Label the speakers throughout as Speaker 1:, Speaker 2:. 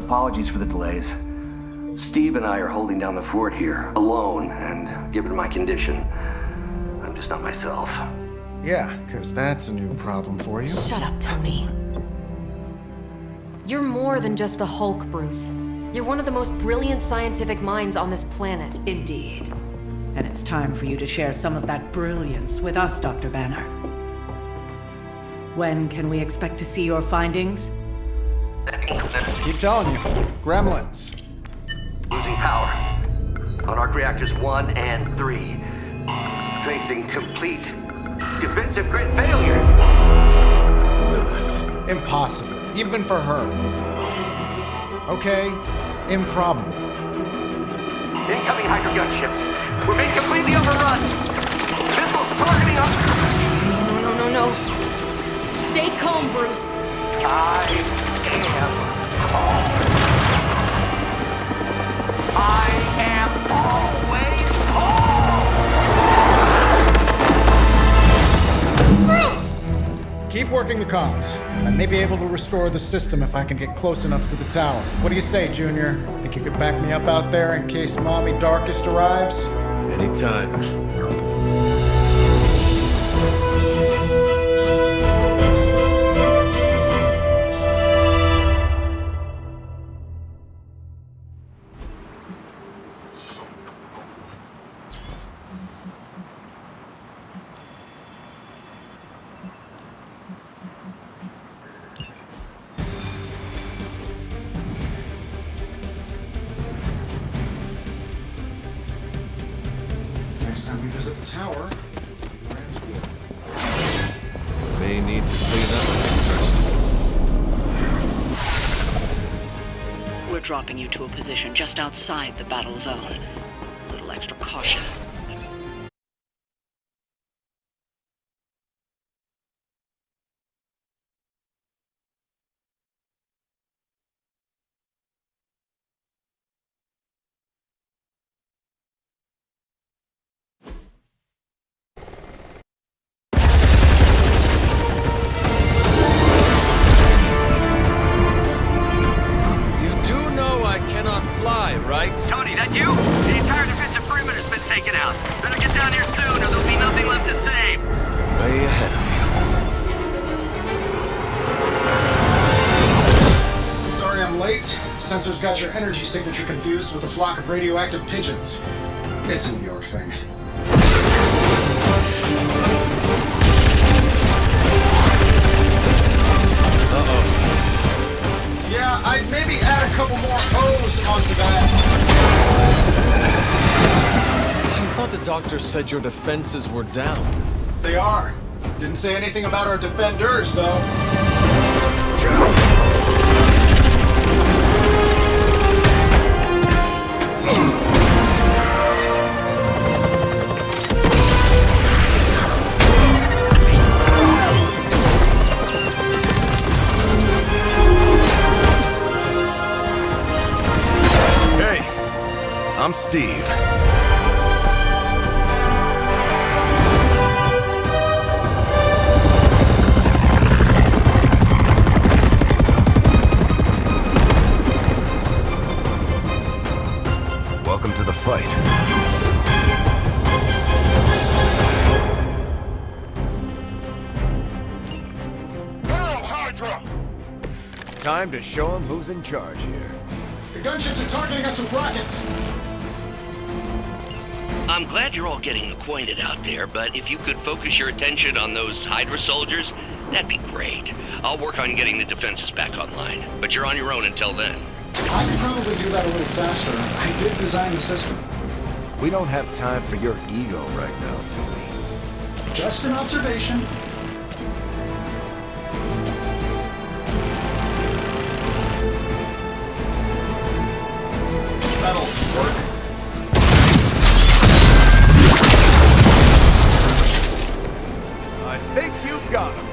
Speaker 1: Apologies for the delays. Steve and I are holding down the fort here, alone, and given my condition, I'm just not myself.
Speaker 2: Yeah, because that's a new problem for you.
Speaker 3: Shut up, Tony. You're more than just the Hulk, Bruce. You're one of the most brilliant scientific minds on this planet.
Speaker 4: Indeed. And it's time for you to share some of that brilliance with us, Dr. Banner. When can we expect to see your findings?
Speaker 2: Keep telling you. Gremlins.
Speaker 1: Losing power. On arc reactors 1 and 3. Facing complete defensive grid failure.
Speaker 2: Lilith. Impossible. Even for her. Okay, improbable.
Speaker 1: Incoming Hydra gunships. We're being completely overrun. Missiles targeting us.
Speaker 3: No. Stay calm, Bruce.
Speaker 1: I am calm. I am always calm.
Speaker 2: Keep working the comms. I may be able to restore the system if I can get close enough to the tower. What do you say, Junior? Think you could back me up out there in case Mommy Darkest arrives?
Speaker 5: Anytime.
Speaker 2: Next time we visit the tower,
Speaker 5: May need to clean up first.
Speaker 6: We're dropping you to a position just outside the battle zone. A little extra caution.
Speaker 5: Right?
Speaker 1: Tony, that you? The entire defensive perimeter's been taken out. Better get down here soon or there'll be nothing left to save.
Speaker 5: Way ahead of
Speaker 2: sorry I'm late. Sensor's got your energy signature confused with a flock of radioactive pigeons. It's a New York thing.
Speaker 5: Uh-oh.
Speaker 2: Yeah, I'd maybe add a couple more O's onto that.
Speaker 5: I thought the doctor said your defenses were down.
Speaker 2: They are. Didn't say anything about our defenders, though.
Speaker 5: I'm Steve. Welcome to the fight.
Speaker 7: Hail Hydra!
Speaker 5: Time to show them who's in charge here.
Speaker 2: The gunships are targeting us with rockets.
Speaker 8: I'm glad you're all getting acquainted out there, but if you could focus your attention on those Hydra soldiers, that'd be great. I'll work on getting the defenses back online, but you're on your own until then.
Speaker 2: I could probably do that a little faster. I did design the system.
Speaker 5: We don't have time for your ego right now, Tony.
Speaker 2: Just an observation. That'll work.
Speaker 5: I think you got him.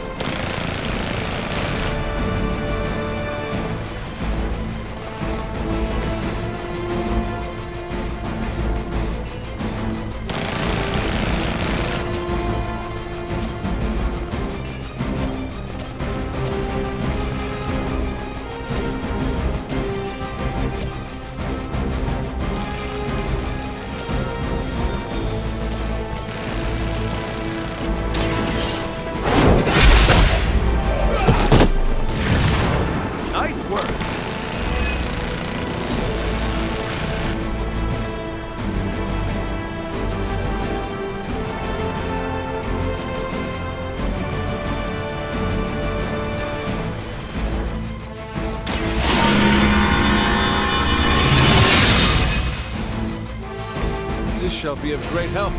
Speaker 5: shall be of great help.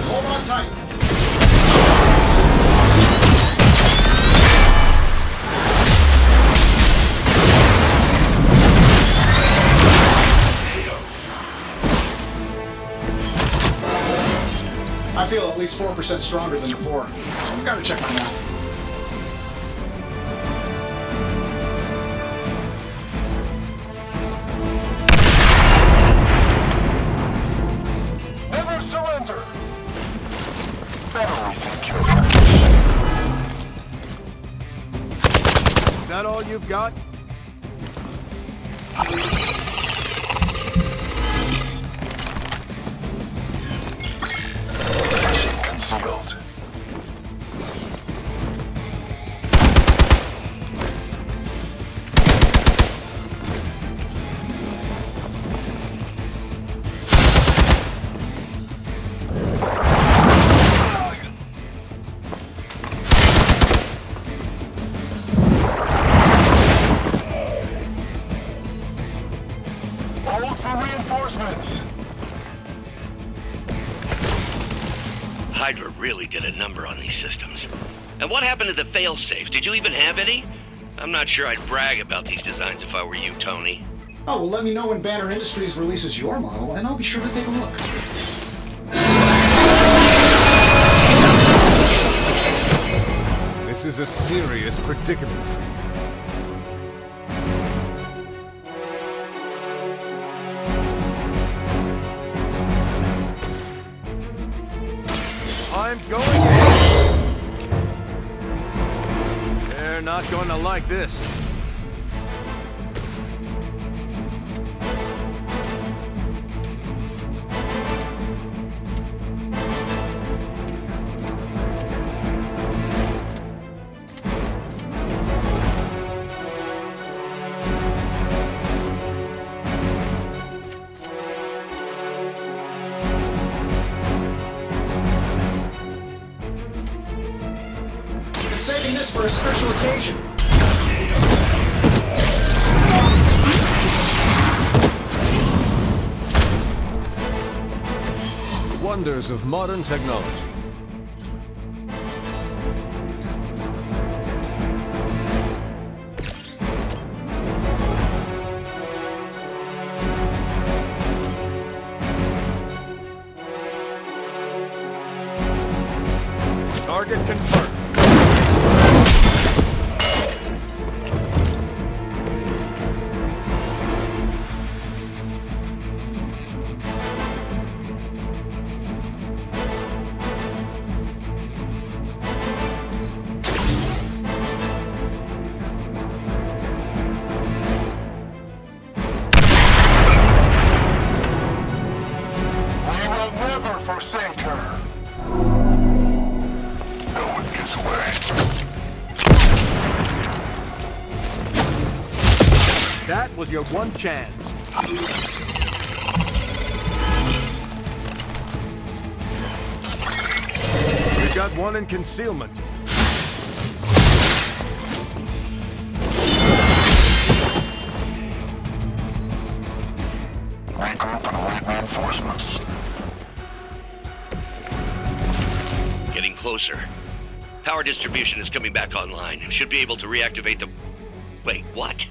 Speaker 2: Hold on tight. I feel at least 4% stronger than before. Gotta check my math.
Speaker 7: Never surrender. Better rethink your
Speaker 5: Is that all you've got?
Speaker 7: concealed. Hold for reinforcements.
Speaker 8: Hydra really did a number on these systems. And what happened to the fail-safes? Did you even have any? I'm not sure I'd brag about these designs if I were you, Tony.
Speaker 2: Oh, well, let me know when Banner Industries releases your model, and I'll be sure to take a look.
Speaker 5: This is a serious predicament. I'm going in. They're not going to like this.
Speaker 2: Saving this for a special occasion.
Speaker 5: Wonders of modern technology. Target confirmed.
Speaker 7: We will never forsake her. No one gets away.
Speaker 5: That was your one chance. We got one in concealment.
Speaker 7: Regroup and await reinforcements.
Speaker 8: Getting closer. Power distribution is coming back online. Should be able to reactivate the... Wait, what?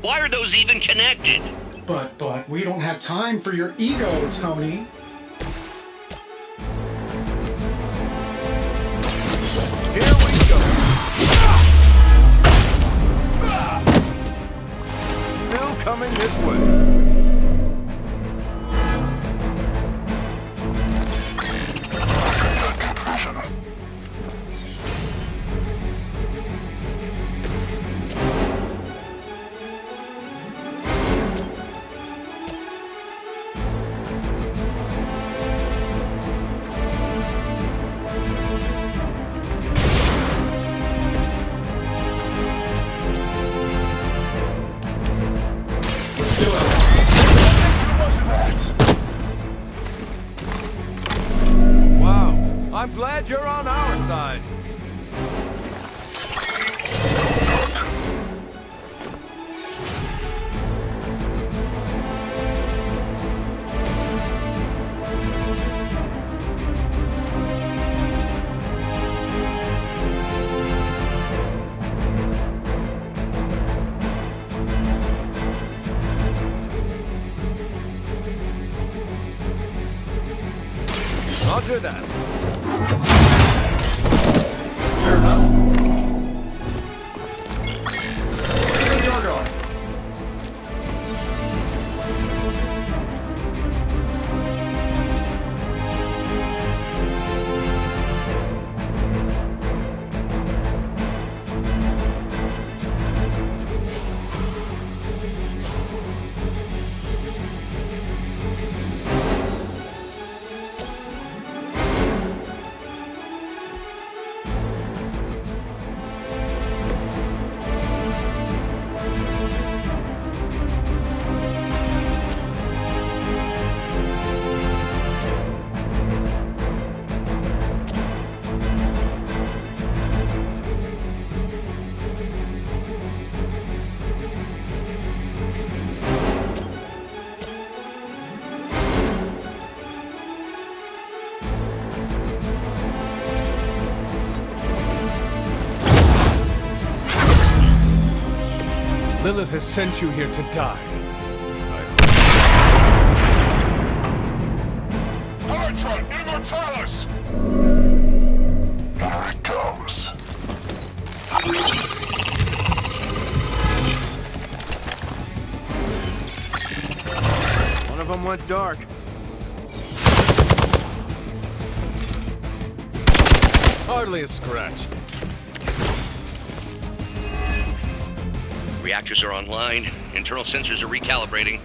Speaker 8: Why are those even connected?
Speaker 2: But, we don't have time for your ego, Tony.
Speaker 5: Here we go. Still coming this way. I'm glad you're on our side. Roger that.
Speaker 2: Fair enough. Where do you think you're going?
Speaker 5: Lilith has sent you here to die.
Speaker 7: Hydra, Immortalis! There it goes.
Speaker 5: One of them went dark. Hardly a scratch.
Speaker 8: Reactors are online. Internal sensors are recalibrating.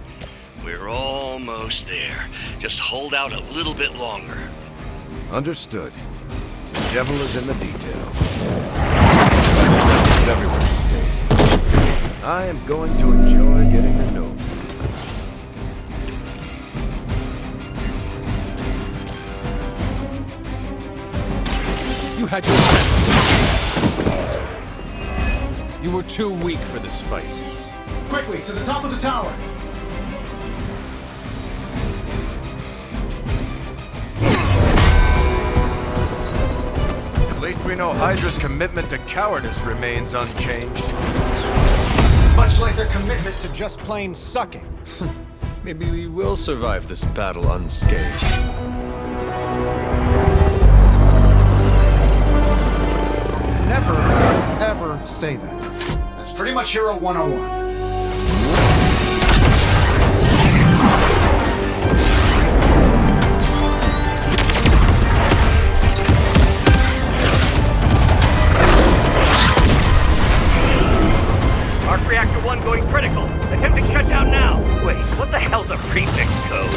Speaker 8: We're almost there. Just hold out a little bit longer.
Speaker 9: Understood. The devil is in the details. It's everywhere these days. I am going to enjoy getting to know you.
Speaker 5: You had your chance. You were too weak for this fight.
Speaker 2: Quickly, to the top of the tower!
Speaker 9: At least we know Hydra's commitment to cowardice remains unchanged.
Speaker 2: Much like their commitment to just plain sucking.
Speaker 5: Maybe we will survive this battle unscathed.
Speaker 2: Never, ever say that. That's pretty much Hero 101.
Speaker 8: Arc Reactor 1 going critical. Attempting shutdown now. Wait, what the hell's a prefix code?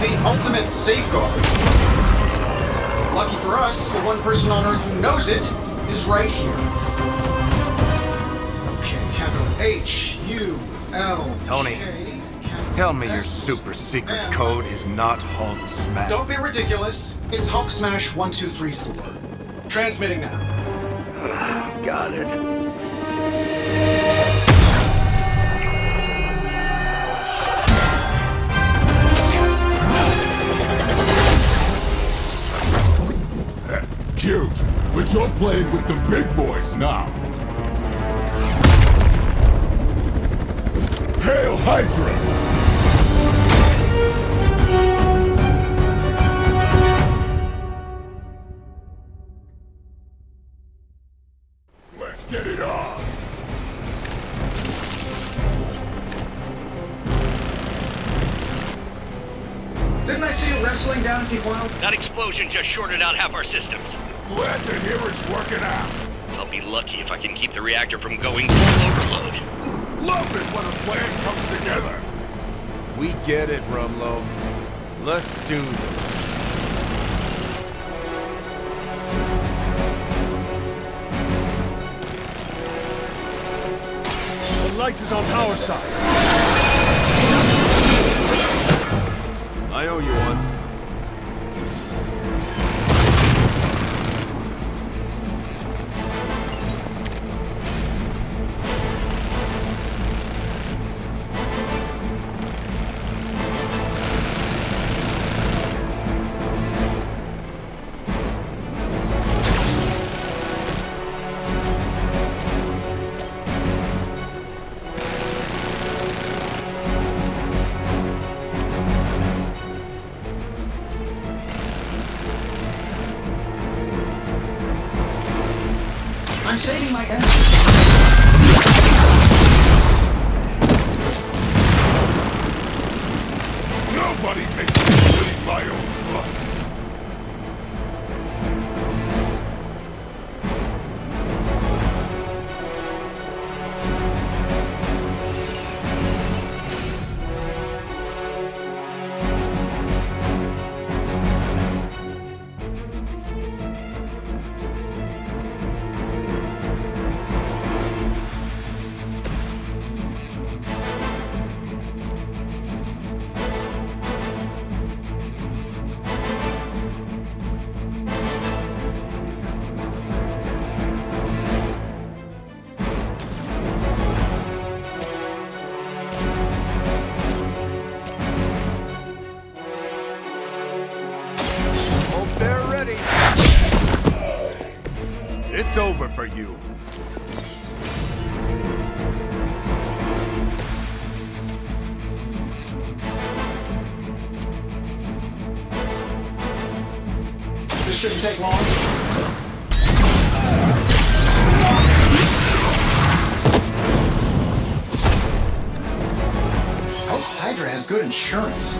Speaker 2: The ultimate safeguard. Lucky for us, the one person on Earth who knows it is right here. Okay, capital H-U-L.
Speaker 9: Tony, tell me your super secret code is not Hulk Smash.
Speaker 2: Don't be ridiculous. It's Hulk Smash 1234. Transmitting now.
Speaker 8: Got it.
Speaker 10: Cute, but you're playing with the big boys now. Hail Hydra! Let's get it on!
Speaker 2: Didn't I see you wrestling down in Tijuana?
Speaker 8: That explosion just shorted out half our systems.
Speaker 10: Glad to hear it's working out.
Speaker 8: I'll be lucky if I can keep the reactor from going full overload.
Speaker 10: Love it when a plan comes together.
Speaker 9: We get it, Rumlow. Let's do this.
Speaker 5: The light is on our side. I owe you one.
Speaker 2: I'm saving my energy.
Speaker 10: Nobody takes me to bleed my own blood.
Speaker 9: It's over for you.
Speaker 2: This shouldn't take long. Hope Hydra has good insurance.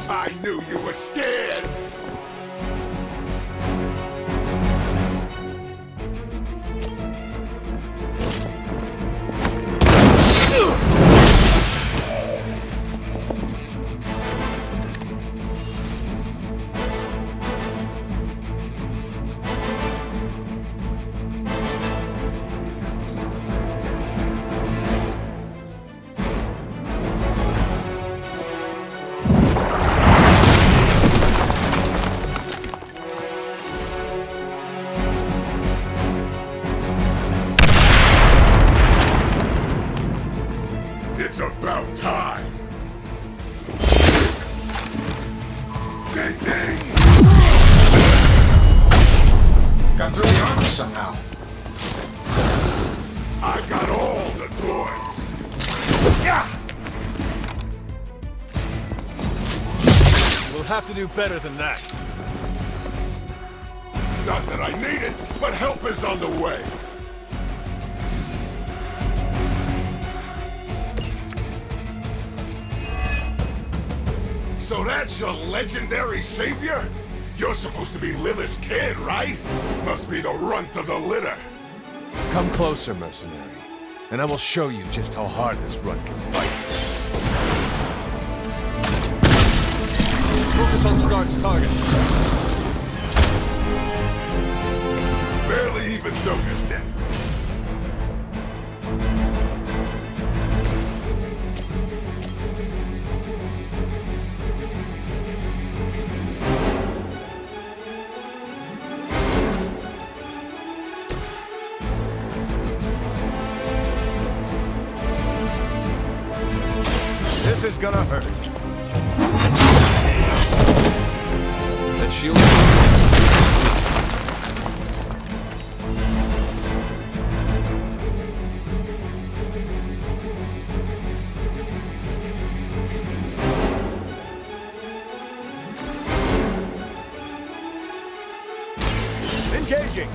Speaker 10: I knew you were scared! It's about time! Bang, bang!
Speaker 2: Got through the armor somehow.
Speaker 10: I got all the toys! Yeah!
Speaker 5: We'll have to do better than that.
Speaker 10: Not that I need it, but help is on the way! So that's your legendary savior? You're supposed to be Lilith's kid, right? Must be the runt of the litter.
Speaker 9: Come closer, mercenary, and I will show you just how hard this run can bite.
Speaker 5: Focus on Stark's target.
Speaker 10: Barely even noticed it.
Speaker 9: This is gonna hurt.
Speaker 5: That shield.
Speaker 9: Engaging!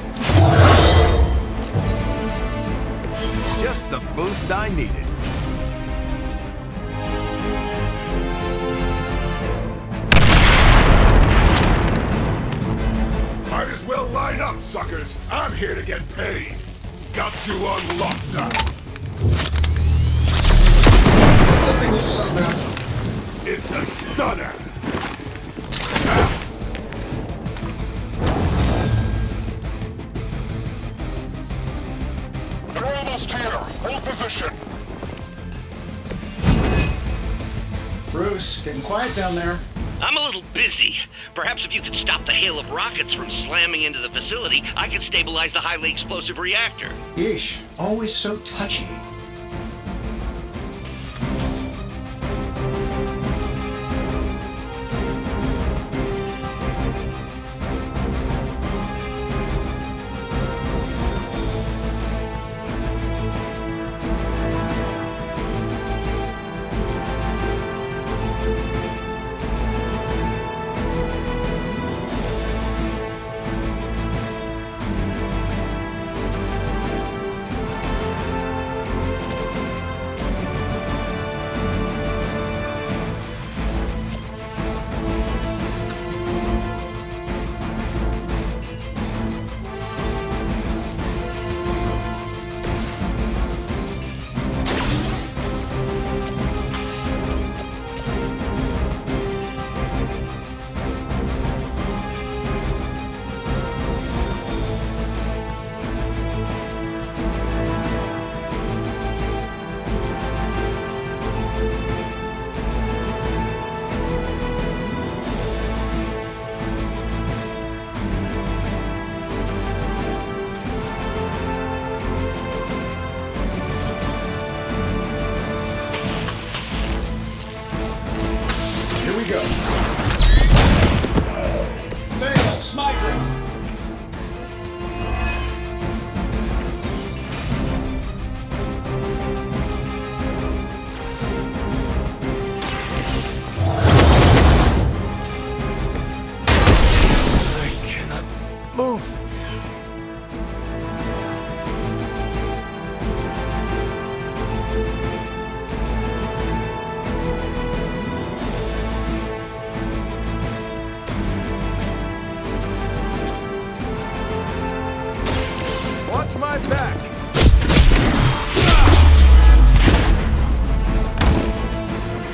Speaker 9: Just the boost I needed.
Speaker 10: Might as well line up, suckers. I'm here to get paid. Got you on lockdown. It's a stunner. Ah.
Speaker 7: They're almost here. Hold position.
Speaker 2: Bruce, getting quiet down there.
Speaker 8: I'm a little busy. Perhaps if you could stop the hail of rockets from slamming into the facility, I could stabilize the highly explosive reactor.
Speaker 11: Ish, always so touchy.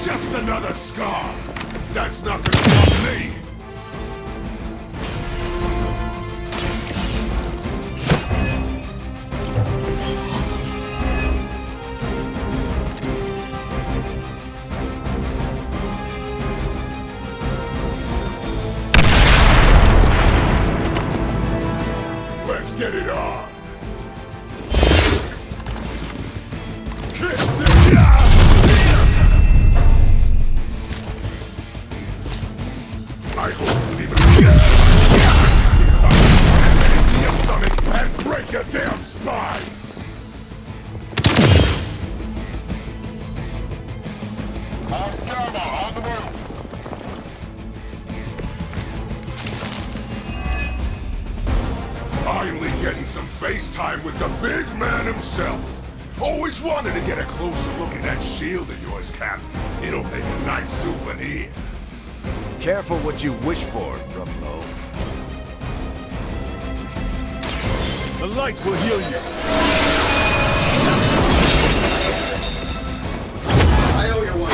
Speaker 10: Just another scar. That's not gonna stop me. Let's get it on. I hope you leave it because I'm gonna get into your stomach and break your damn spine!
Speaker 7: On the move!
Speaker 10: Finally getting some face time with the big man himself! Always wanted to get a closer look at that shield of yours, Cap. It'll make a nice souvenir.
Speaker 9: Careful what you wish for, Rumlow.
Speaker 5: The light will heal you.
Speaker 11: I owe you one.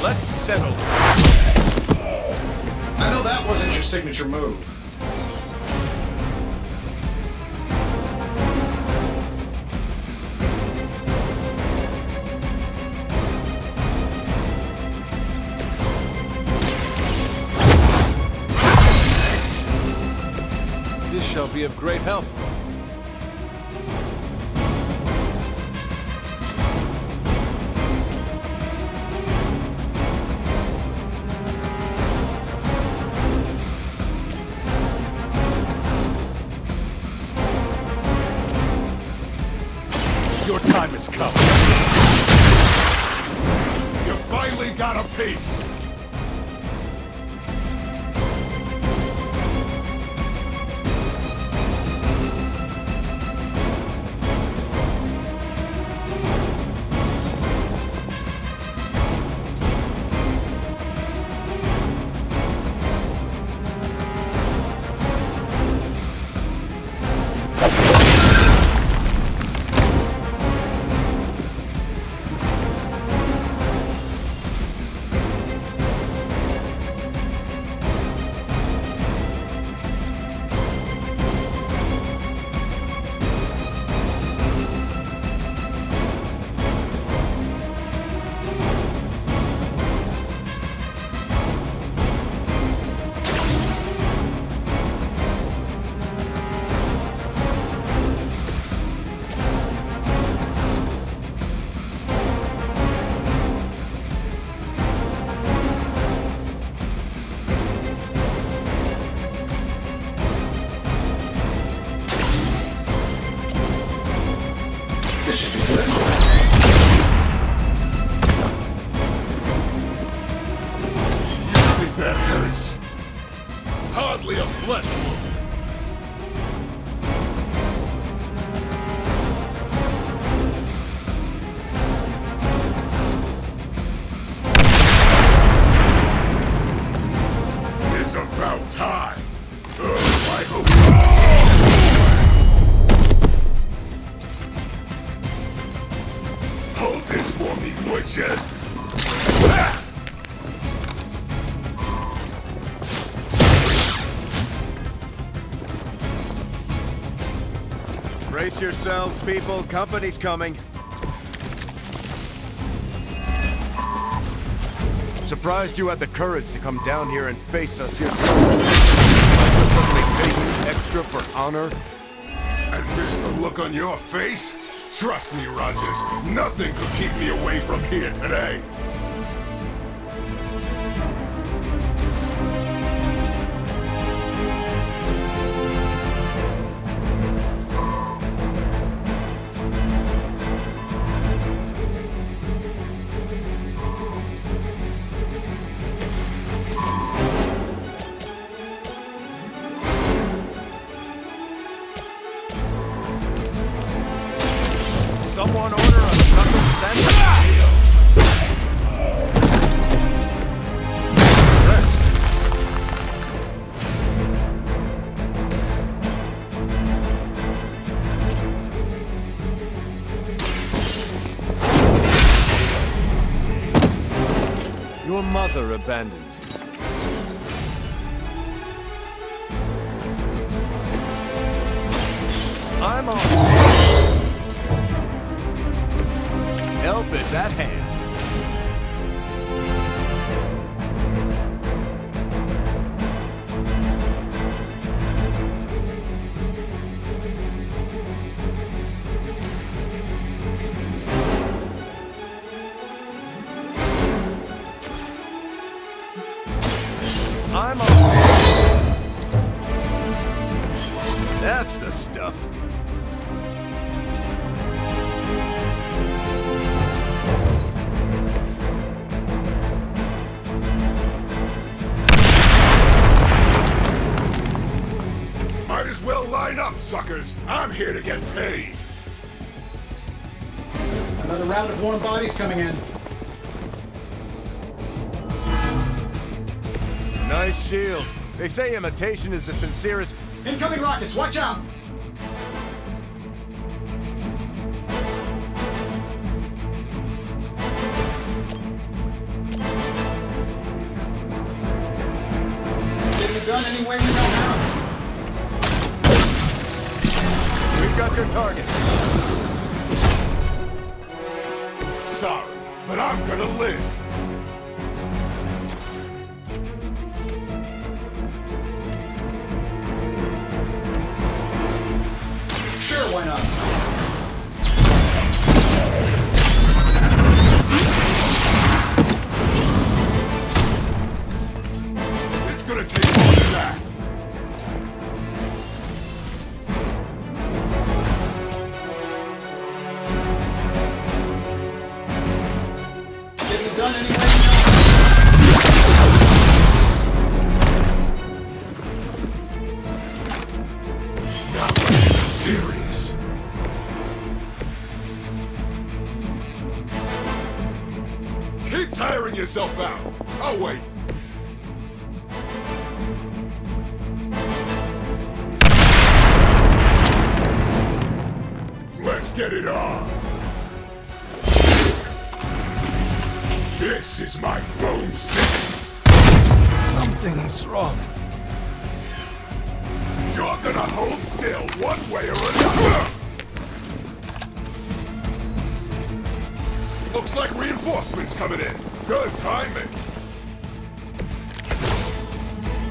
Speaker 5: Let's settle.
Speaker 11: I know that wasn't your signature move.
Speaker 5: This shall be of great help. Your time has come.
Speaker 10: You finally got a piece!
Speaker 9: Brace yourselves, people. Company's coming. Surprised you had the courage to come down here and face us yourself. We're suddenly paying you extra for honor.
Speaker 10: And miss the look on your face? Trust me, Rogers, nothing could keep me away from here today.
Speaker 9: Someone order a knuckle sandwich. Rest.
Speaker 5: Your mother abandoned you.
Speaker 9: I'm on. Help is at hand. I'm on. That's the stuff.
Speaker 10: Might as well line up, suckers. I'm here to get paid.
Speaker 2: Another round of warm bodies coming in.
Speaker 9: Nice shield. They say imitation is the sincerest.
Speaker 2: Incoming rockets, watch out! Getting it done any way we know how.
Speaker 9: We've got your target.
Speaker 10: Sorry, but I'm gonna live.
Speaker 2: Sure, why not?
Speaker 10: It's gonna take more than that.
Speaker 2: Getting it done any way we know
Speaker 10: Now let's get serious. Keep tiring yourself out. I'll wait. Let's get it on. This is my bone city.
Speaker 9: Something is wrong.
Speaker 10: You're gonna hold still one way or another. Looks like reinforcements coming in. Good timing.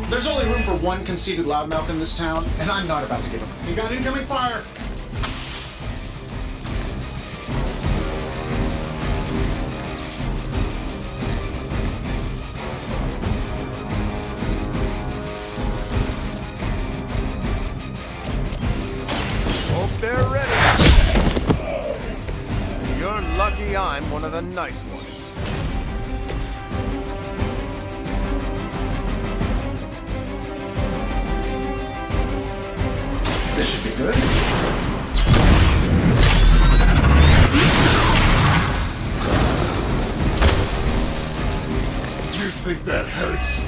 Speaker 2: There's only room for one conceited loudmouth in this town, and I'm not about to give him. You got incoming fire!
Speaker 9: Hope they're ready. You're lucky I'm one of the nice ones.
Speaker 2: This should be good.
Speaker 10: You think that hurts?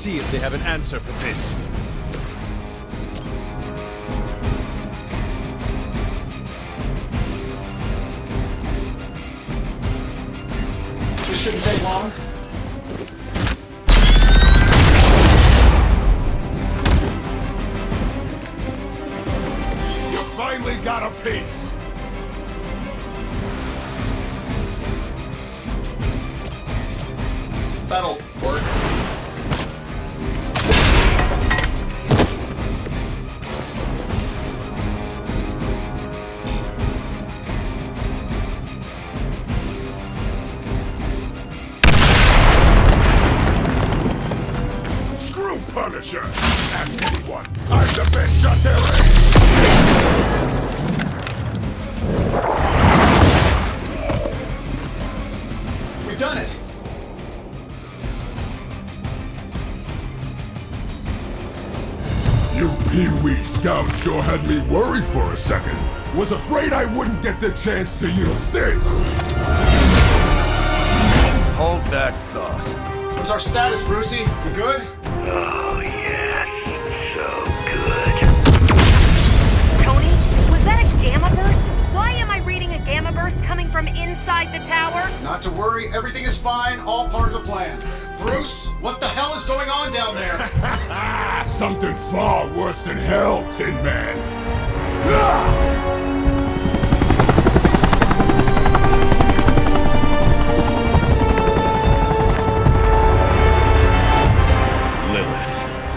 Speaker 5: see if they have an answer for this.
Speaker 11: This shouldn't take long.
Speaker 10: You finally got a piece.
Speaker 11: That'll work.
Speaker 10: Screw Punisher! Ask anyone. I'm the best shot there is!
Speaker 11: We've done it.
Speaker 10: You Pee-wee Scout sure had me worried for a second. Was afraid I wouldn't get the chance to use this.
Speaker 9: Hold that thought.
Speaker 11: What's our status, Brucey? We good?
Speaker 8: Oh, yes. So good.
Speaker 12: Tony, was that a gamma burst? Why am I reading a gamma burst coming from inside the tower?
Speaker 11: Not to worry, everything is fine, all part of the plan. Bruce, what the hell is going on down there?
Speaker 10: Something far worse than hell, Tin Man. Ah!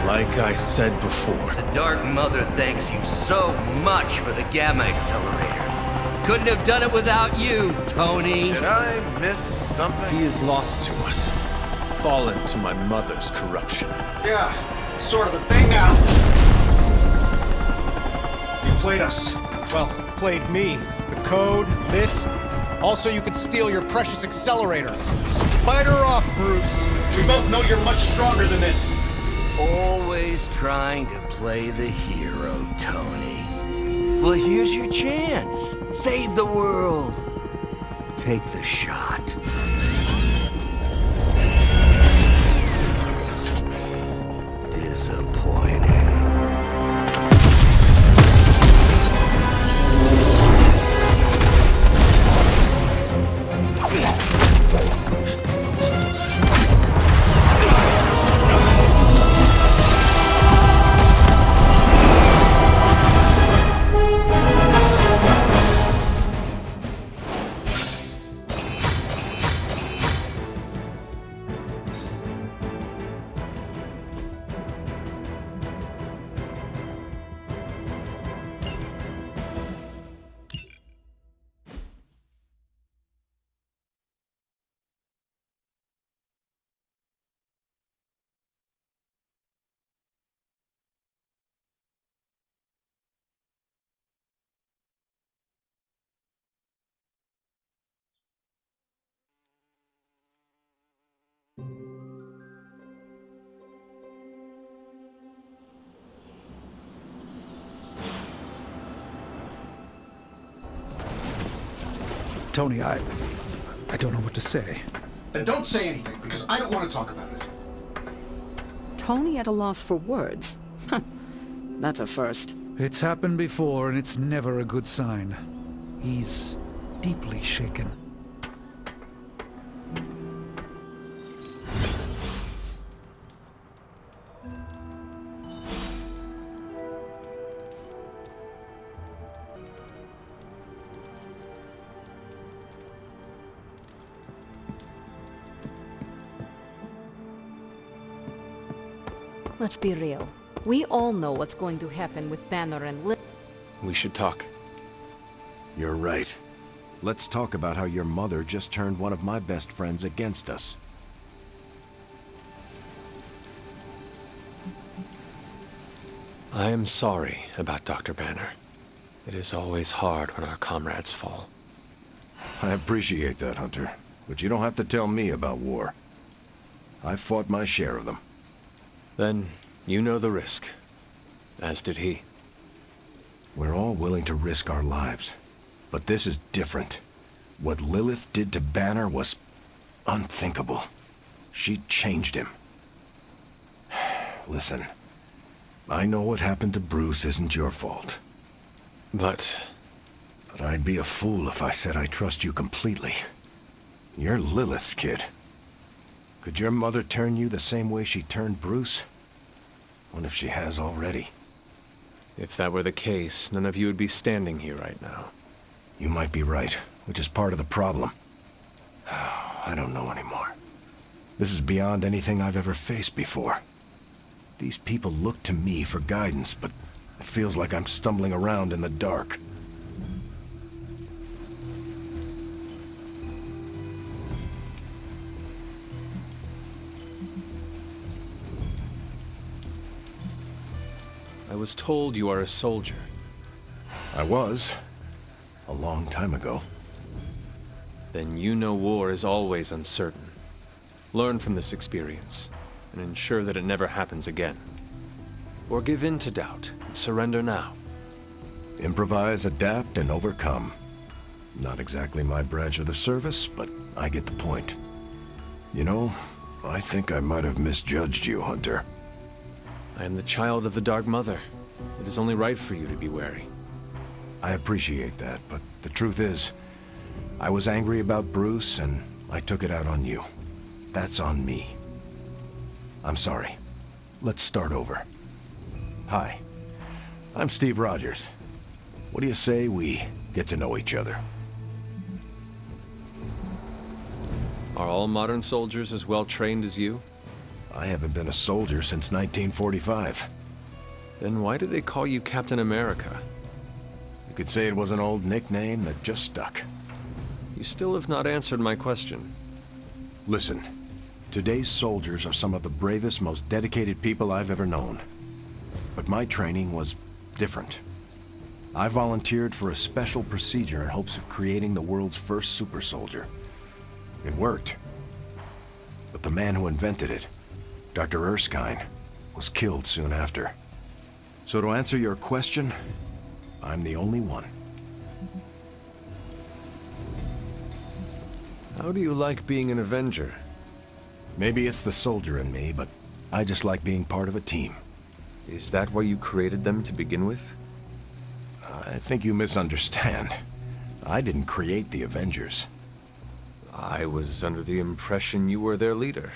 Speaker 5: Like I said before.
Speaker 1: The Dark Mother thanks you so much for the Gamma Accelerator. Couldn't have done it without you, Tony.
Speaker 9: Did I miss something?
Speaker 5: He is lost to us. Fallen to my mother's corruption.
Speaker 11: Yeah, sort of a thing now. You played us.
Speaker 2: Well, played me. The code, this. Also, you could steal your precious accelerator. Fight her off, Bruce.
Speaker 11: We both know you're much stronger than this.
Speaker 1: Always trying to play the hero, Tony. Well, here's your chance. Save the world. Take the shot. Disappointing.
Speaker 13: Tony, I don't know what to say.
Speaker 11: Then don't say anything, because I don't want to talk about it.
Speaker 4: Tony at a loss for words? That's a first.
Speaker 13: It's happened before, and it's never a good sign. He's deeply shaken.
Speaker 3: Let's be real. We all know what's going to happen with Banner and Lil.
Speaker 5: We should talk.
Speaker 9: You're right. Let's talk about how your mother just turned one of my best friends against us.
Speaker 5: I am sorry about Dr. Banner. It is always hard when our comrades fall.
Speaker 9: I appreciate that, Hunter. But you don't have to tell me about war. I've fought my share of them.
Speaker 5: Then you know the risk. As did he.
Speaker 9: We're all willing to risk our lives. But this is different. What Lilith did to Banner was unthinkable. She changed him. Listen, I know what happened to Bruce isn't your fault.
Speaker 5: But
Speaker 9: I'd be a fool if I said I trust you completely. You're Lilith's kid. Could your mother turn you the same way she turned Bruce? What if she has already?
Speaker 5: if that were the case, none of you would be standing here right now.
Speaker 9: You might be right, which is part of the problem. I don't know anymore. This is beyond anything I've ever faced before. These people look to me for guidance, but it feels like I'm stumbling around in the dark.
Speaker 5: I was told you are a soldier.
Speaker 9: I was. A long time ago.
Speaker 5: Then you know war is always uncertain. Learn from this experience, and ensure that it never happens again. Or give in to doubt, and surrender now.
Speaker 9: Improvise, adapt, and overcome. Not exactly my branch of the service, but I get the point. You know, I think I might have misjudged you, Hunter.
Speaker 5: I am the child of the Dark Mother. It is only right for you to be wary.
Speaker 9: I appreciate that, but the truth is, I was angry about Bruce, and I took it out on you. That's on me. I'm sorry. Let's start over. Hi, I'm Steve Rogers. What do you say we get to know each other?
Speaker 5: Are all modern soldiers as well trained as you?
Speaker 9: I haven't been a soldier since 1945.
Speaker 5: Then why do they call you Captain America?
Speaker 9: You could say it was an old nickname that just stuck.
Speaker 5: You still have not answered my question.
Speaker 9: Listen, today's soldiers are some of the bravest, most dedicated people I've ever known. But my training was different. I volunteered for a special procedure in hopes of creating the world's first super soldier. It worked. But the man who invented it, Dr. Erskine, was killed soon after. So to answer your question, I'm the only one.
Speaker 5: How do you like being an Avenger?
Speaker 9: Maybe it's the soldier in me, but I just like being part of a team.
Speaker 5: Is that why you created them to begin with?
Speaker 9: I think you misunderstand. I didn't create the Avengers.
Speaker 5: I was under the impression you were their leader.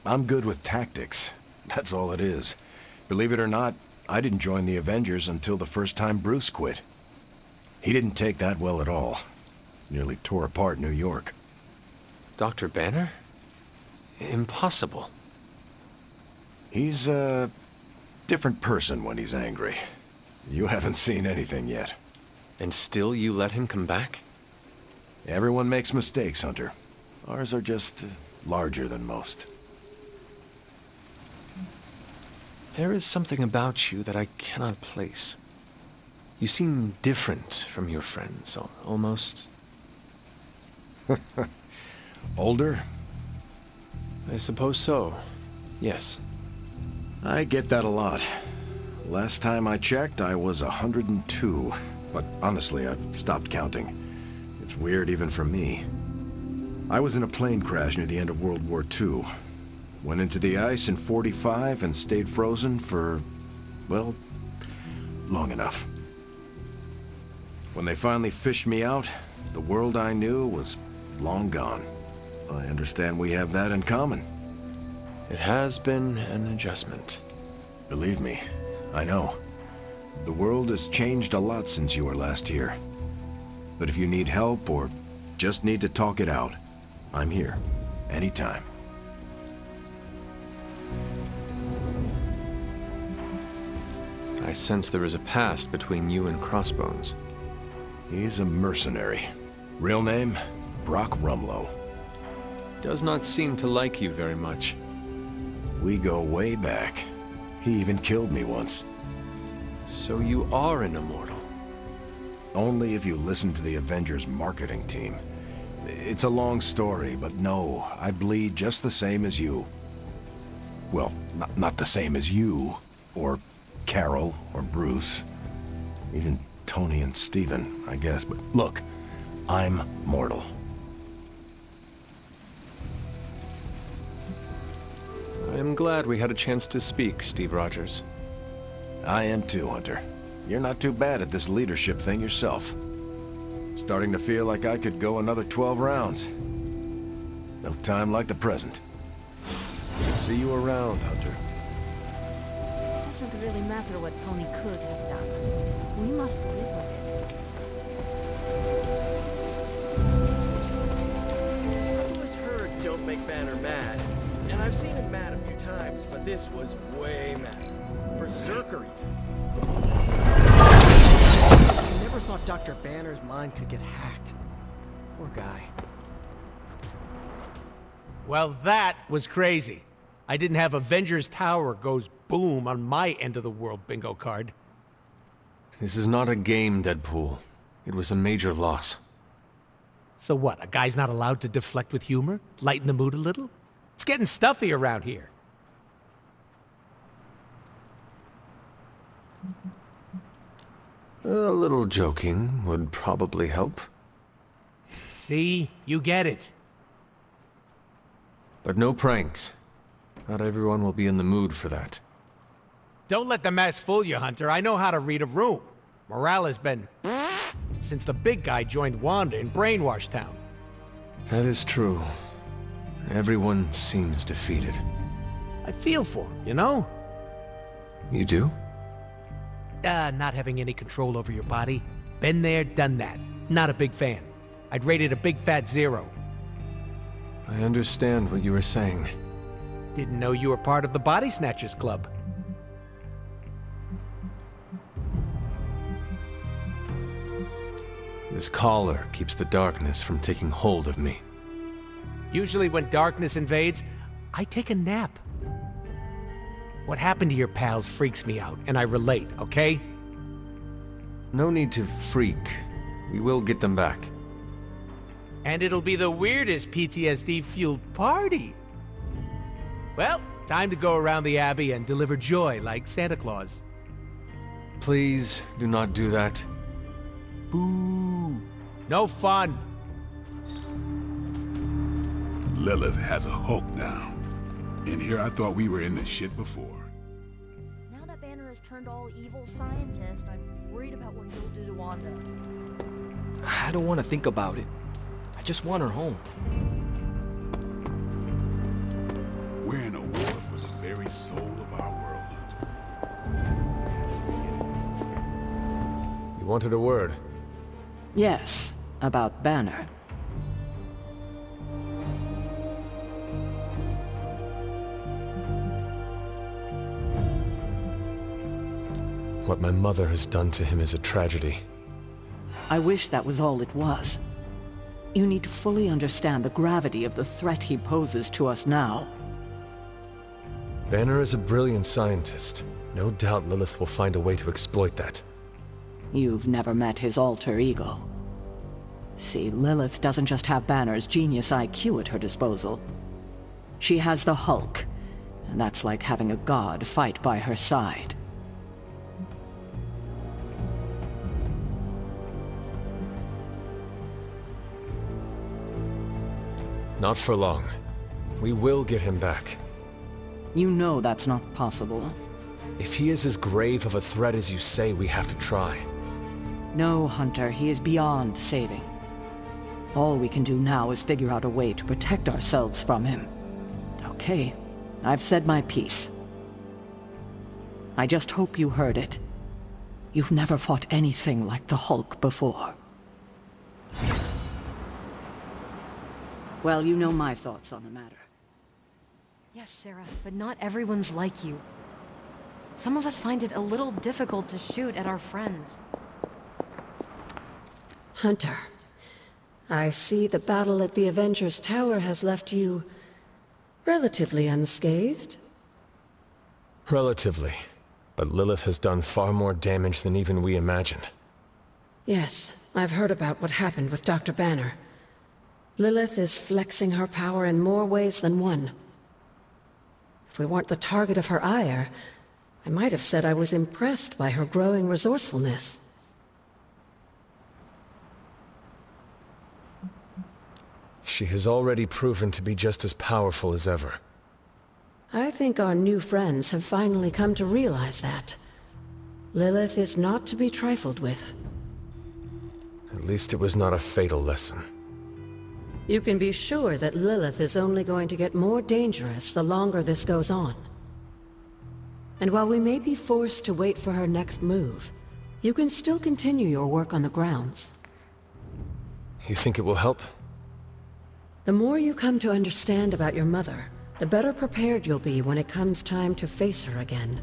Speaker 9: I'm good with tactics. That's all it is. Believe it or not, I didn't join the Avengers until the first time Bruce quit. He didn't take that well at all. Nearly tore apart New York.
Speaker 5: Dr. Banner? Impossible.
Speaker 9: He's a different person when he's angry. You haven't seen anything yet.
Speaker 5: And still you let him come back?
Speaker 9: Everyone makes mistakes, Hunter. Ours are just larger than most.
Speaker 5: There is something about you that I cannot place. You seem different from your friends, almost.
Speaker 9: Older?
Speaker 5: I suppose so, yes.
Speaker 9: I get that a lot. Last time I checked, I was 102. But honestly, I've stopped counting. It's weird even for me. I was in a plane crash near the end of World War II. Went into the ice in '45 and stayed frozen for, well, long enough. When they finally fished me out, the world I knew was long gone. I understand we have that in common.
Speaker 5: It has been an adjustment.
Speaker 9: Believe me, I know. The world has changed a lot since you were last here. But if you need help or just need to talk it out, I'm here, anytime.
Speaker 5: I sense there is a past between you and Crossbones.
Speaker 9: He's a mercenary. Real name, Brock Rumlow.
Speaker 5: Does not seem to like you very much.
Speaker 9: We go way back. He even killed me once.
Speaker 5: So you are an immortal?
Speaker 9: Only if you listen to the Avengers marketing team. It's a long story, but no, I bleed just the same as you. Well, not the same as you, or Carol, or Bruce. Even Tony and Steven, I guess. But look, I'm mortal.
Speaker 5: I am glad we had a chance to speak, Steve Rogers.
Speaker 9: I am too, Hunter. You're not too bad at this leadership thing yourself. Starting to feel like I could go another 12 rounds. No time like the present. See you around, Hunter.
Speaker 14: It doesn't really matter what Tony could have done. We must live with it.
Speaker 15: I've always heard don't make Banner mad. And I've seen him mad a few times, but this was way mad. Berserker even. I never thought Dr. Banner's mind could get hacked. Poor guy.
Speaker 16: Well, that was crazy. I didn't have Avengers Tower goes boom on my end of the world bingo card.
Speaker 5: This is not a game, Deadpool. It was a major loss.
Speaker 16: So what, a guy's not allowed to deflect with humor? Lighten the mood a little? It's getting stuffy around here.
Speaker 5: A little joking would probably help.
Speaker 16: See? You get it.
Speaker 5: But no pranks. Not everyone will be in the mood for that.
Speaker 16: Don't let the mess fool you, Hunter. I know how to read a room. Morale has been since the big guy joined Wanda in Brainwash Town.
Speaker 5: That is true. Everyone seems defeated.
Speaker 16: I feel for him, you know?
Speaker 5: You do?
Speaker 16: Not having any control over your body. Been there, done that. Not a big fan. I'd rate it a big fat 0.
Speaker 5: I understand what you were saying.
Speaker 16: Didn't know you were part of the Body Snatchers Club.
Speaker 5: This collar keeps the darkness from taking hold of me.
Speaker 16: Usually when darkness invades, I take a nap. What happened to your pals freaks me out, and I relate, okay?
Speaker 5: No need to freak. We will get them back.
Speaker 16: And it'll be the weirdest PTSD-fueled party. Well, time to go around the Abbey and deliver joy like Santa Claus.
Speaker 5: Please, do not do that.
Speaker 16: Boo! No fun!
Speaker 10: Lilith has a Hulk now. In here, I thought we were in this shit before.
Speaker 14: Now that Banner has turned all evil scientist, I'm worried about what he'll do to Wanda.
Speaker 15: I don't want to think about it. I just want her home.
Speaker 10: We're in a war for the very soul of our world.
Speaker 5: You wanted a word?
Speaker 4: Yes, about Banner.
Speaker 5: What my mother has done to him is a tragedy.
Speaker 4: I wish that was all it was. You need to fully understand the gravity of the threat he poses to us now.
Speaker 5: Banner is a brilliant scientist. No doubt Lilith will find a way to exploit that.
Speaker 4: You've never met his alter ego. See, Lilith doesn't just have Banner's genius IQ at her disposal. She has the Hulk, and that's like having a god fight by her side.
Speaker 5: Not for long. We will get him back.
Speaker 4: You know that's not possible.
Speaker 5: If he is as grave of a threat as you say, we have to try.
Speaker 4: No, Hunter, he is beyond saving. All we can do now is figure out a way to protect ourselves from him. Okay, I've said my piece. I just hope you heard it. You've never fought anything like the Hulk before. Well, you know my thoughts on the matter.
Speaker 3: Yes, Sarah, but not everyone's like you. Some of us find it a little difficult to shoot at our friends.
Speaker 17: Hunter, I see the battle at the Avengers Tower has left you relatively unscathed.
Speaker 5: Relatively. But Lilith has done far more damage than even we imagined.
Speaker 17: Yes, I've heard about what happened with Dr. Banner. Lilith is flexing her power in more ways than one. If we weren't the target of her ire, I might have said I was impressed by her growing resourcefulness.
Speaker 5: She has already proven to be just as powerful as ever.
Speaker 17: I think our new friends have finally come to realize that. Lilith is not to be trifled with.
Speaker 5: At least it was not a fatal lesson.
Speaker 17: You can be sure that Lilith is only going to get more dangerous the longer this goes on. And while we may be forced to wait for her next move, you can still continue your work on the grounds.
Speaker 5: You think it will help?
Speaker 17: The more you come to understand about your mother, the better prepared you'll be when it comes time to face her again.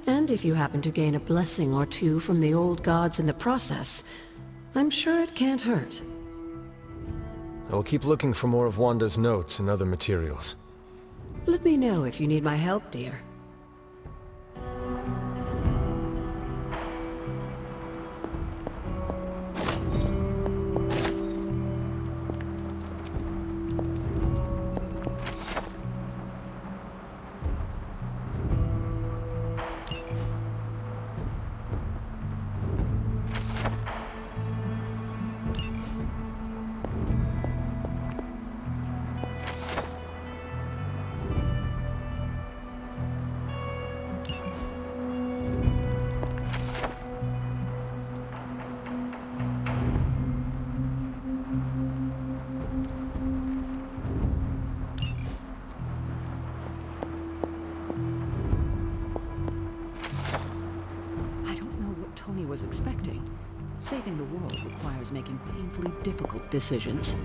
Speaker 17: And if you happen to gain a blessing or two from the old gods in the process, I'm sure it can't hurt.
Speaker 5: I will keep looking for more of Wanda's notes and other materials.
Speaker 17: Let me know if you need my help, dear.
Speaker 4: Was expecting. Saving the world requires making painfully difficult decisions.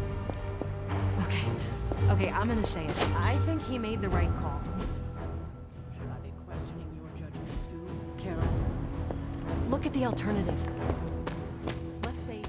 Speaker 3: Okay, I'm gonna say it. I think he made the right call.
Speaker 4: Should I be questioning your judgment too, Kara?
Speaker 3: Look at the alternative.
Speaker 4: Let's say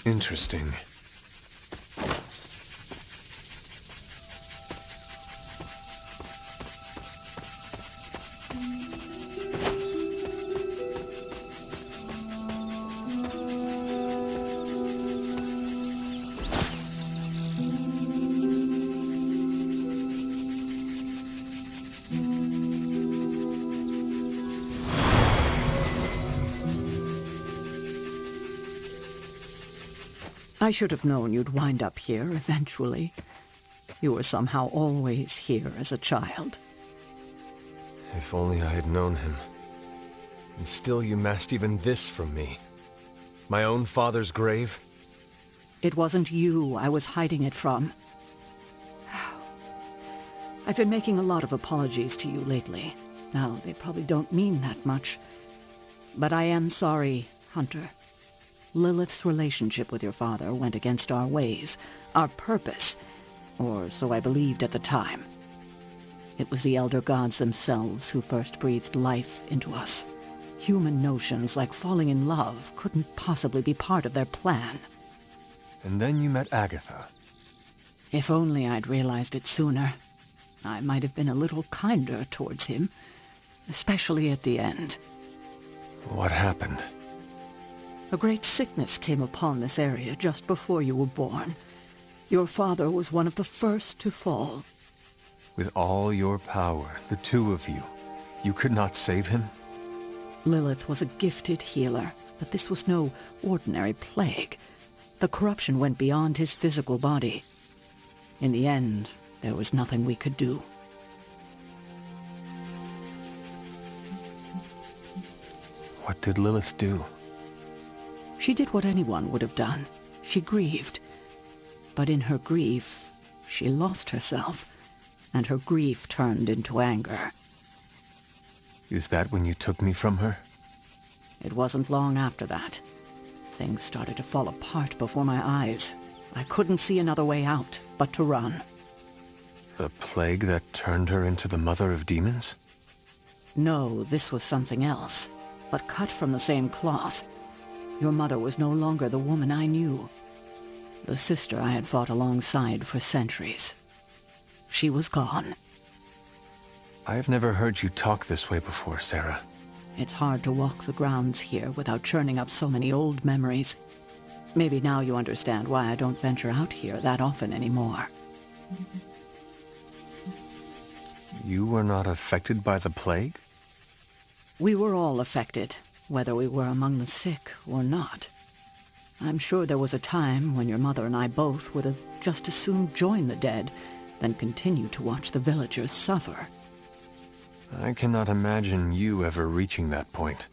Speaker 5: interesting.
Speaker 4: I should have known you'd wind up here eventually. You were somehow always here as a child.
Speaker 5: If only I had known him. And still you masked even this from me. My own father's grave?
Speaker 4: It wasn't you I was hiding it from. I've been making a lot of apologies to you lately. Now, they probably don't mean that much. But I am sorry, Hunter. Lilith's relationship with your father went against our ways, our purpose, or so I believed at the time. It was the Elder Gods themselves who first breathed life into us. Human notions like falling in love couldn't possibly be part of their plan.
Speaker 5: And then you met Agatha.
Speaker 4: If only I'd realized it sooner. I might have been a little kinder towards him, especially at the end.
Speaker 5: What happened?
Speaker 4: A great sickness came upon this area just before you were born. Your father was one of the first to fall.
Speaker 5: With all your power, the two of you could not save him?
Speaker 4: Lilith was a gifted healer, but this was no ordinary plague. The corruption went beyond his physical body. In the end, there was nothing we could do.
Speaker 5: What did Lilith do?
Speaker 4: She did what anyone would have done. She grieved. But in her grief, she lost herself, and her grief turned into anger.
Speaker 5: Is that when you took me from her?
Speaker 4: It wasn't long after that. Things started to fall apart before my eyes. I couldn't see another way out but to run.
Speaker 5: The plague that turned her into the mother of demons?
Speaker 4: No, this was something else, but cut from the same cloth. Your mother was no longer the woman I knew. The sister I had fought alongside for centuries. She was gone.
Speaker 5: I've never heard you talk this way before, Sarah.
Speaker 4: It's hard to walk the grounds here without churning up so many old memories. Maybe now you understand why I don't venture out here that often anymore.
Speaker 5: You were not affected by the plague?
Speaker 4: We were all affected, whether we were among the sick or not. I'm sure there was a time when your mother and I both would have just as soon joined the dead than continue to watch the villagers suffer.
Speaker 5: I cannot imagine you ever reaching that point.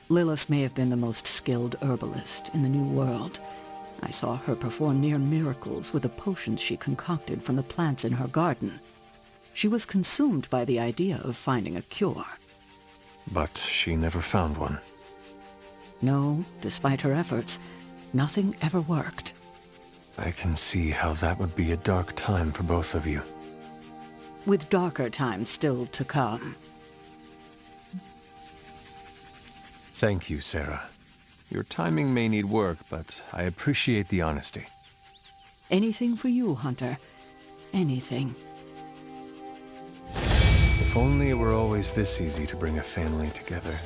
Speaker 4: Lilith may have been the most skilled herbalist in the New World. I saw her perform near miracles with the potions she concocted from the plants in her garden. She was consumed by the idea of finding a cure.
Speaker 5: But she never found one.
Speaker 4: No, despite her efforts, nothing ever worked.
Speaker 5: I can see how that would be a dark time for both of you.
Speaker 4: With darker times still to come.
Speaker 5: Thank you, Sarah. Your timing may need work, but I appreciate the honesty.
Speaker 4: Anything for you, Hunter. Anything.
Speaker 5: If only it were always this easy to bring a family together.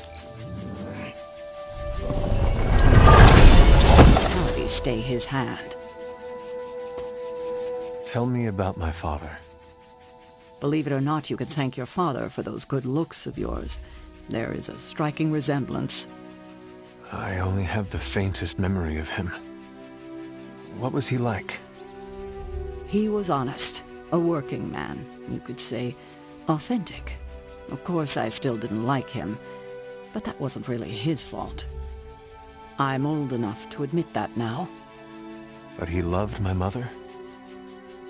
Speaker 4: Abbey stay his hand.
Speaker 5: Tell me about my father.
Speaker 4: Believe it or not, you could thank your father for those good looks of yours. There is a striking resemblance.
Speaker 5: I only have the faintest memory of him. What was he like?
Speaker 4: He was honest, a working man, you could say, authentic. Of course, I still didn't like him, but that wasn't really his fault. I'm old enough to admit that now.
Speaker 5: But he loved my mother?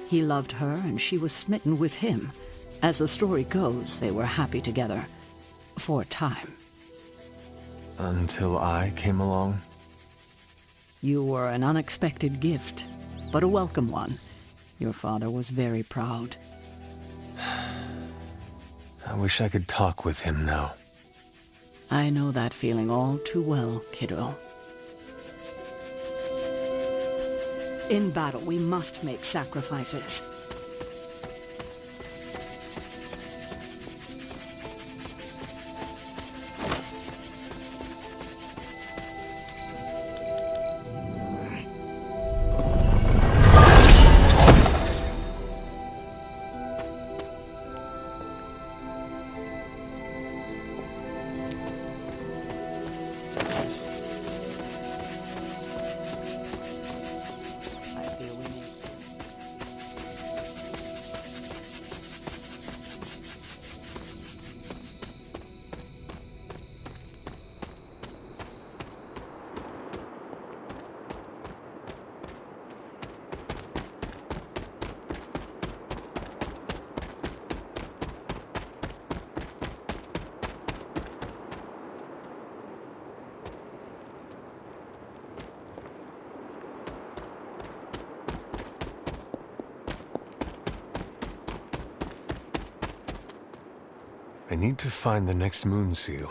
Speaker 4: He loved her, and she was smitten with him. As the story goes, they were happy together. For a time.
Speaker 5: Until I came along?
Speaker 4: You were an unexpected gift, but a welcome one. Your father was very proud.
Speaker 5: I wish I could talk with him now.
Speaker 4: I know that feeling all too well, kiddo. In battle, we must make sacrifices.
Speaker 5: I need to find the next moon seal.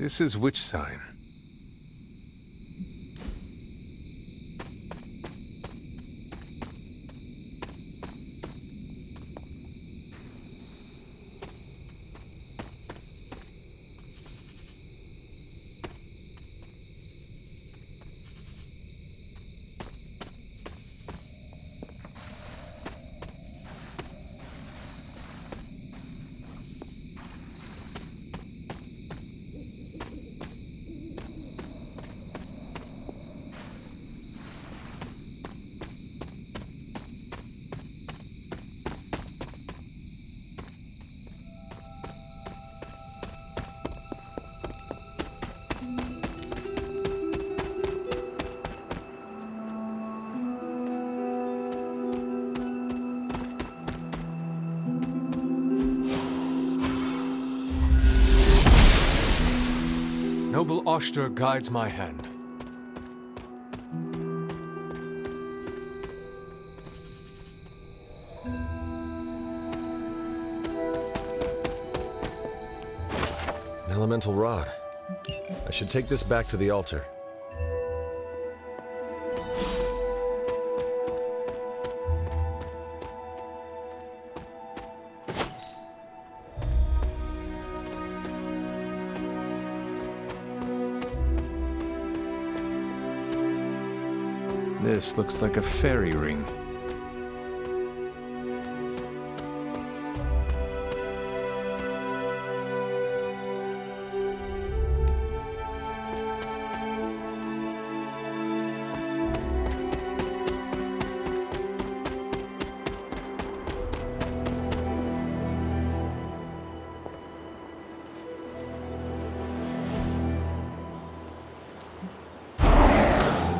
Speaker 5: This is which sign? Noble Oster guides my hand.
Speaker 9: An elemental rod. I should take this back to the altar.
Speaker 5: This looks like a fairy ring.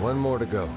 Speaker 9: One more to go.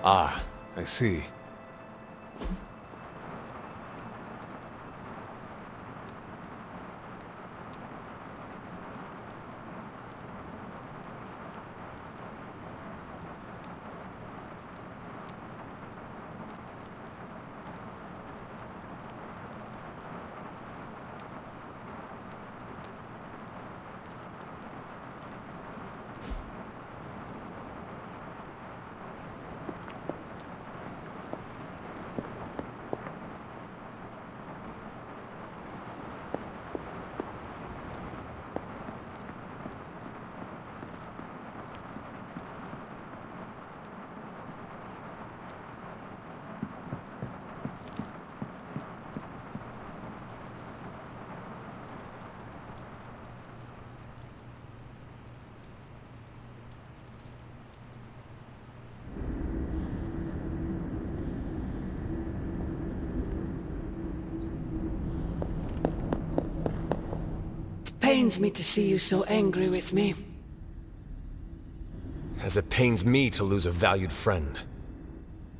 Speaker 5: Ah, I see.
Speaker 17: Pains me to see you so angry with me.
Speaker 5: As it pains me to lose a valued friend.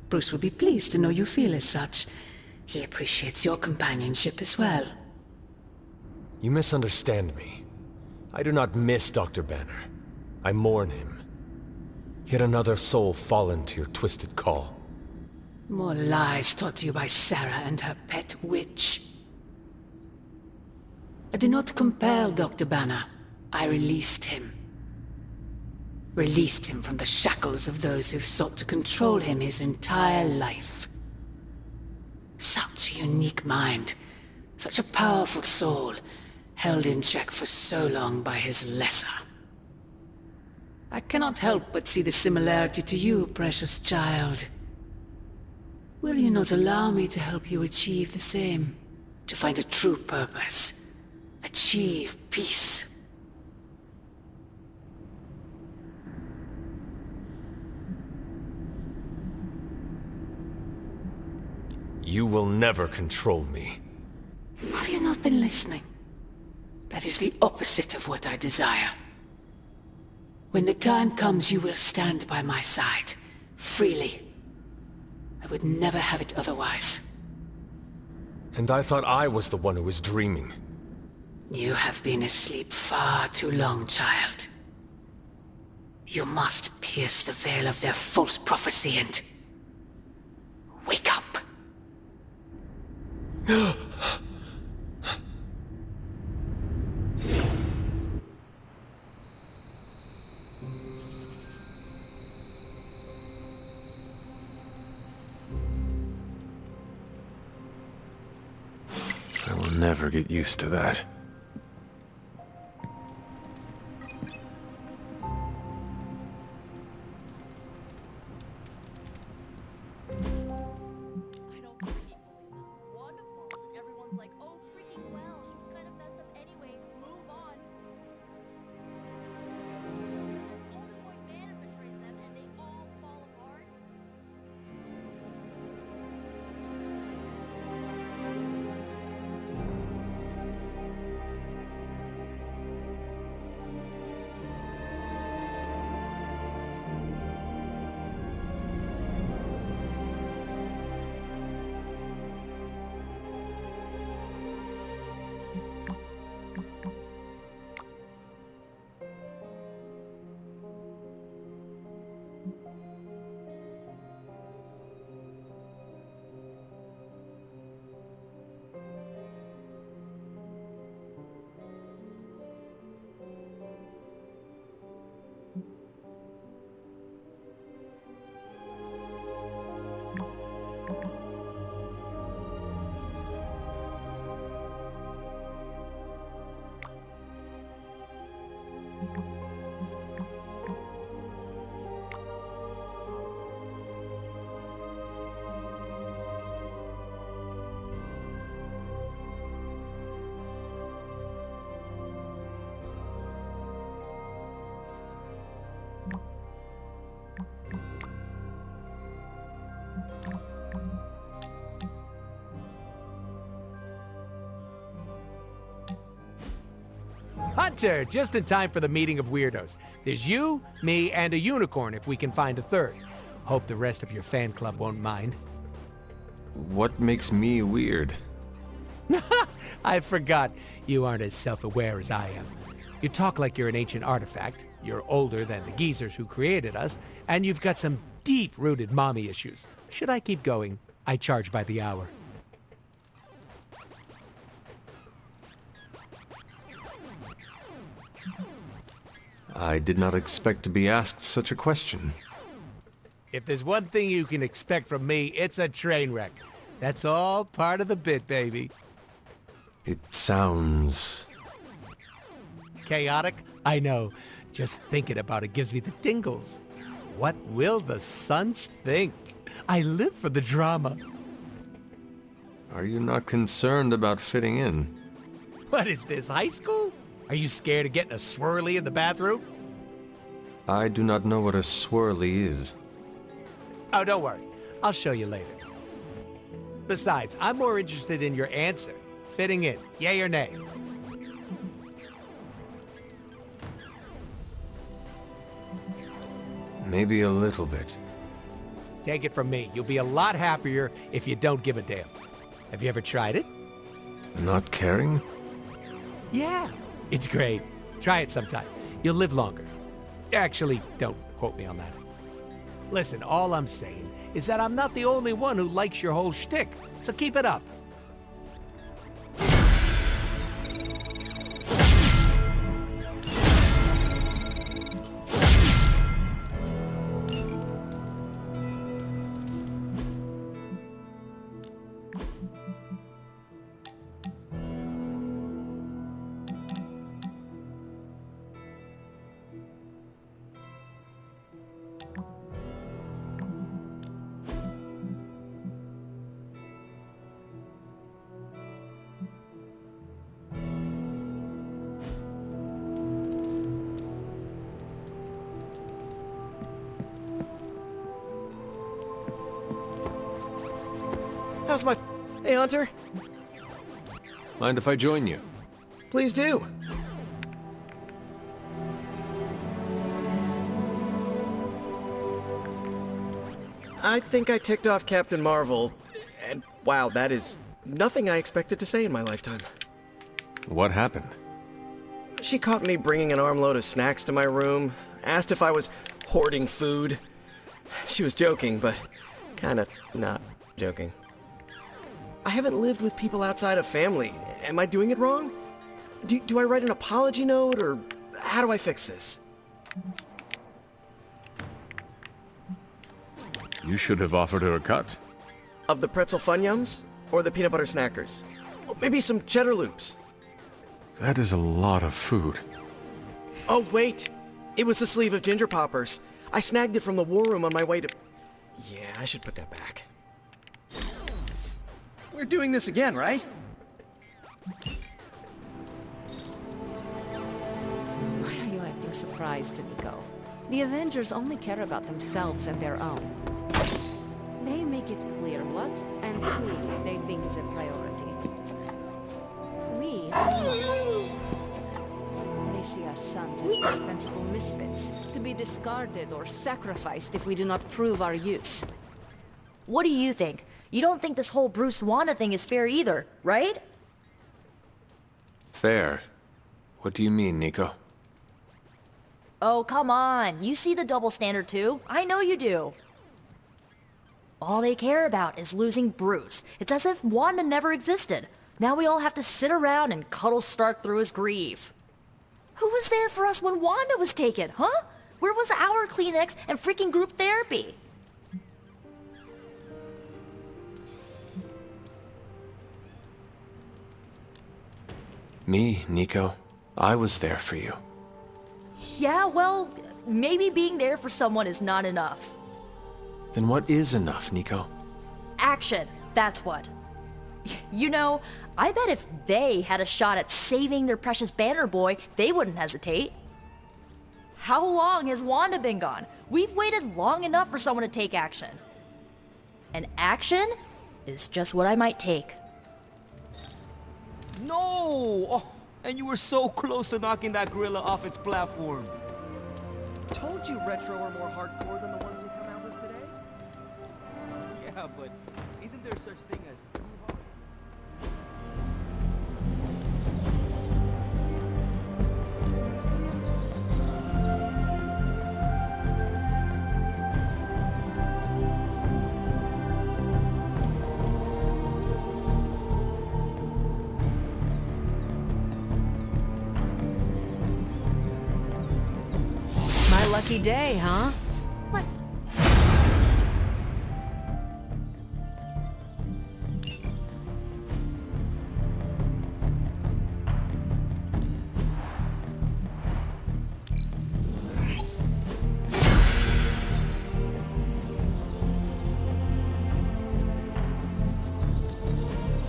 Speaker 17: Bruce will be pleased to know you feel as such. He appreciates your companionship as well.
Speaker 5: You misunderstand me. I do not miss Dr. Banner. I mourn him. Yet another soul fallen to your twisted call.
Speaker 17: More lies taught to you by Sarah and her pet witch. I do not compel Dr. Banner. I released him. Released him from the shackles of those who've sought to control him his entire life. Such a unique mind. Such a powerful soul. Held in check for so long by his lesser. I cannot help but see the similarity to you, precious child. Will you not allow me to help you achieve the same? To find a true purpose. Achieve peace.
Speaker 5: You will never control me.
Speaker 17: Have you not been listening? That is the opposite of what I desire. When the time comes, you will stand by my side. Freely. I would never have it otherwise.
Speaker 5: And I thought I was the one who was dreaming.
Speaker 17: You have been asleep far too long, child. You must pierce the veil of their false prophecy and... wake up.
Speaker 5: I will never get used to that.
Speaker 16: Hunter, just in time for the meeting of weirdos. There's you, me, and a unicorn if we can find a third. Hope the rest of your fan club won't mind.
Speaker 5: What makes me weird?
Speaker 16: I forgot. You aren't as self-aware as I am. You talk like you're an ancient artifact, you're older than the geezers who created us, and you've got some deep-rooted mommy issues. Should I keep going? I charge by the hour.
Speaker 5: I did not expect to be asked such a question.
Speaker 16: If there's one thing you can expect from me, it's a train wreck. That's all part of the bit, baby.
Speaker 5: It sounds...
Speaker 16: chaotic? I know. Just thinking about it gives me the tingles. What will the Sons think? I live for the drama.
Speaker 5: Are you not concerned about fitting in?
Speaker 16: What is this, high school? Are you scared of getting a swirly in the bathroom?
Speaker 5: I do not know what a swirly is.
Speaker 16: Oh, don't worry. I'll show you later. Besides, I'm more interested in your answer. Fitting in, yay or nay?
Speaker 5: Maybe a little bit.
Speaker 16: Take it from me, you'll be a lot happier if you don't give a damn. Have you ever tried it?
Speaker 5: Not caring?
Speaker 16: Yeah, it's great. Try it sometime. You'll live longer. Actually, don't quote me on that. Listen, all I'm saying is that I'm not the only one who likes your whole shtick, so keep it up.
Speaker 15: How's my... Hey, Hunter.
Speaker 5: Mind if I join you?
Speaker 15: Please do. I think I ticked off Captain Marvel, and wow, that is nothing I expected to say in my lifetime.
Speaker 5: What happened?
Speaker 15: She caught me bringing an armload of snacks to my room, asked if I was hoarding food. She was joking, but kinda not joking. I haven't lived with people outside of family. Am I doing it wrong? Do I write an apology note, or how do I fix this?
Speaker 5: You should have offered her a cut.
Speaker 15: Of the pretzel funyums? Or the peanut butter snackers? Or maybe some cheddar loops?
Speaker 5: That is a lot of food.
Speaker 15: Oh, wait! It was the sleeve of ginger poppers. I snagged it from the war room on my way to... Yeah, I should put that back. We're doing this again, right?
Speaker 14: Why are you acting surprised, Nico? The Avengers only care about themselves and their own. They make it clear what and who they think is a priority. They see us sons as dispensable misfits, to be discarded or sacrificed if we do not prove our use.
Speaker 18: What do you think? You don't think this whole Bruce Wanda thing is fair either, right?
Speaker 5: Fair? What do you mean, Nico?
Speaker 18: Oh, come on. You see the double standard too. I know you do. All they care about is losing Bruce. It's as if Wanda never existed. Now we all have to sit around and cuddle Stark through his grief. Who was there for us when Wanda was taken, huh? Where was our Kleenex and freaking group therapy?
Speaker 5: Me, Nico. I was there for you.
Speaker 18: Yeah, well, maybe being there for someone is not enough.
Speaker 5: Then what is enough, Nico?
Speaker 18: Action, that's what. You know, I bet if they had a shot at saving their precious Banner Boy, they wouldn't hesitate. How long has Wanda been gone? We've waited long enough for someone to take action. And action is just what I might take.
Speaker 19: No! Oh, and you were so close to knocking that gorilla off its platform.
Speaker 15: Told you Retro are more hardcore than the ones they come out with today.
Speaker 19: but isn't there such thing as too hard?
Speaker 3: My lucky day, huh? What?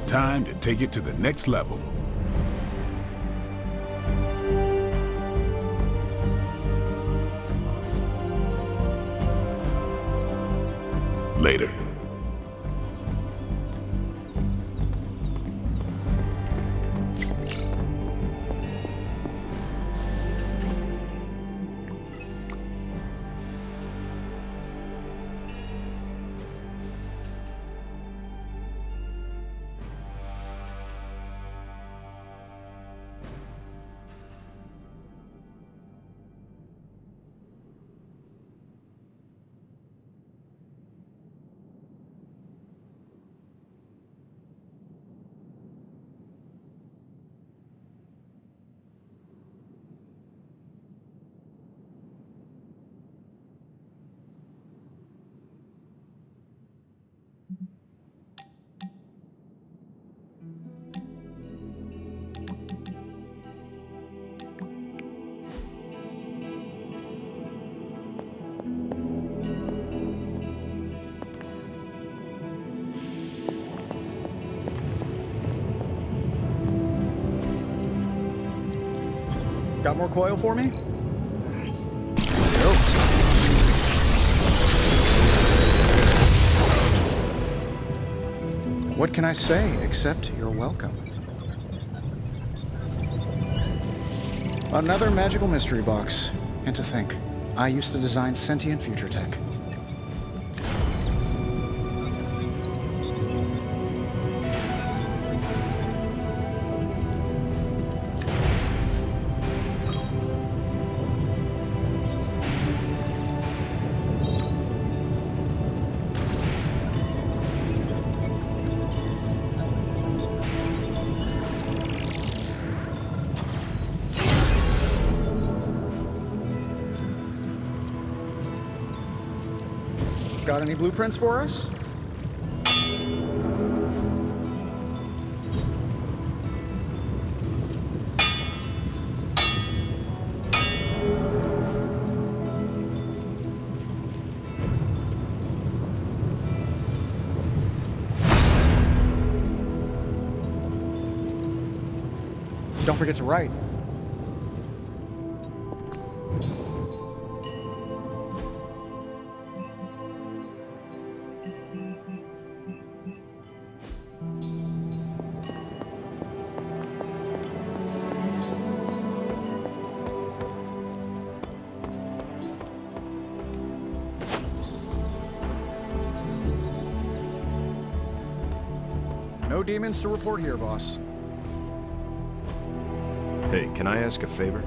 Speaker 10: Time to take it to the next level. Later.
Speaker 2: Got more coil for me? What can I say except you're welcome? Another magical mystery box. And to think, I used to design sentient future tech. Got any blueprints for us? Don't forget to write. No demons to report here, boss.
Speaker 9: Hey, can I ask a favor?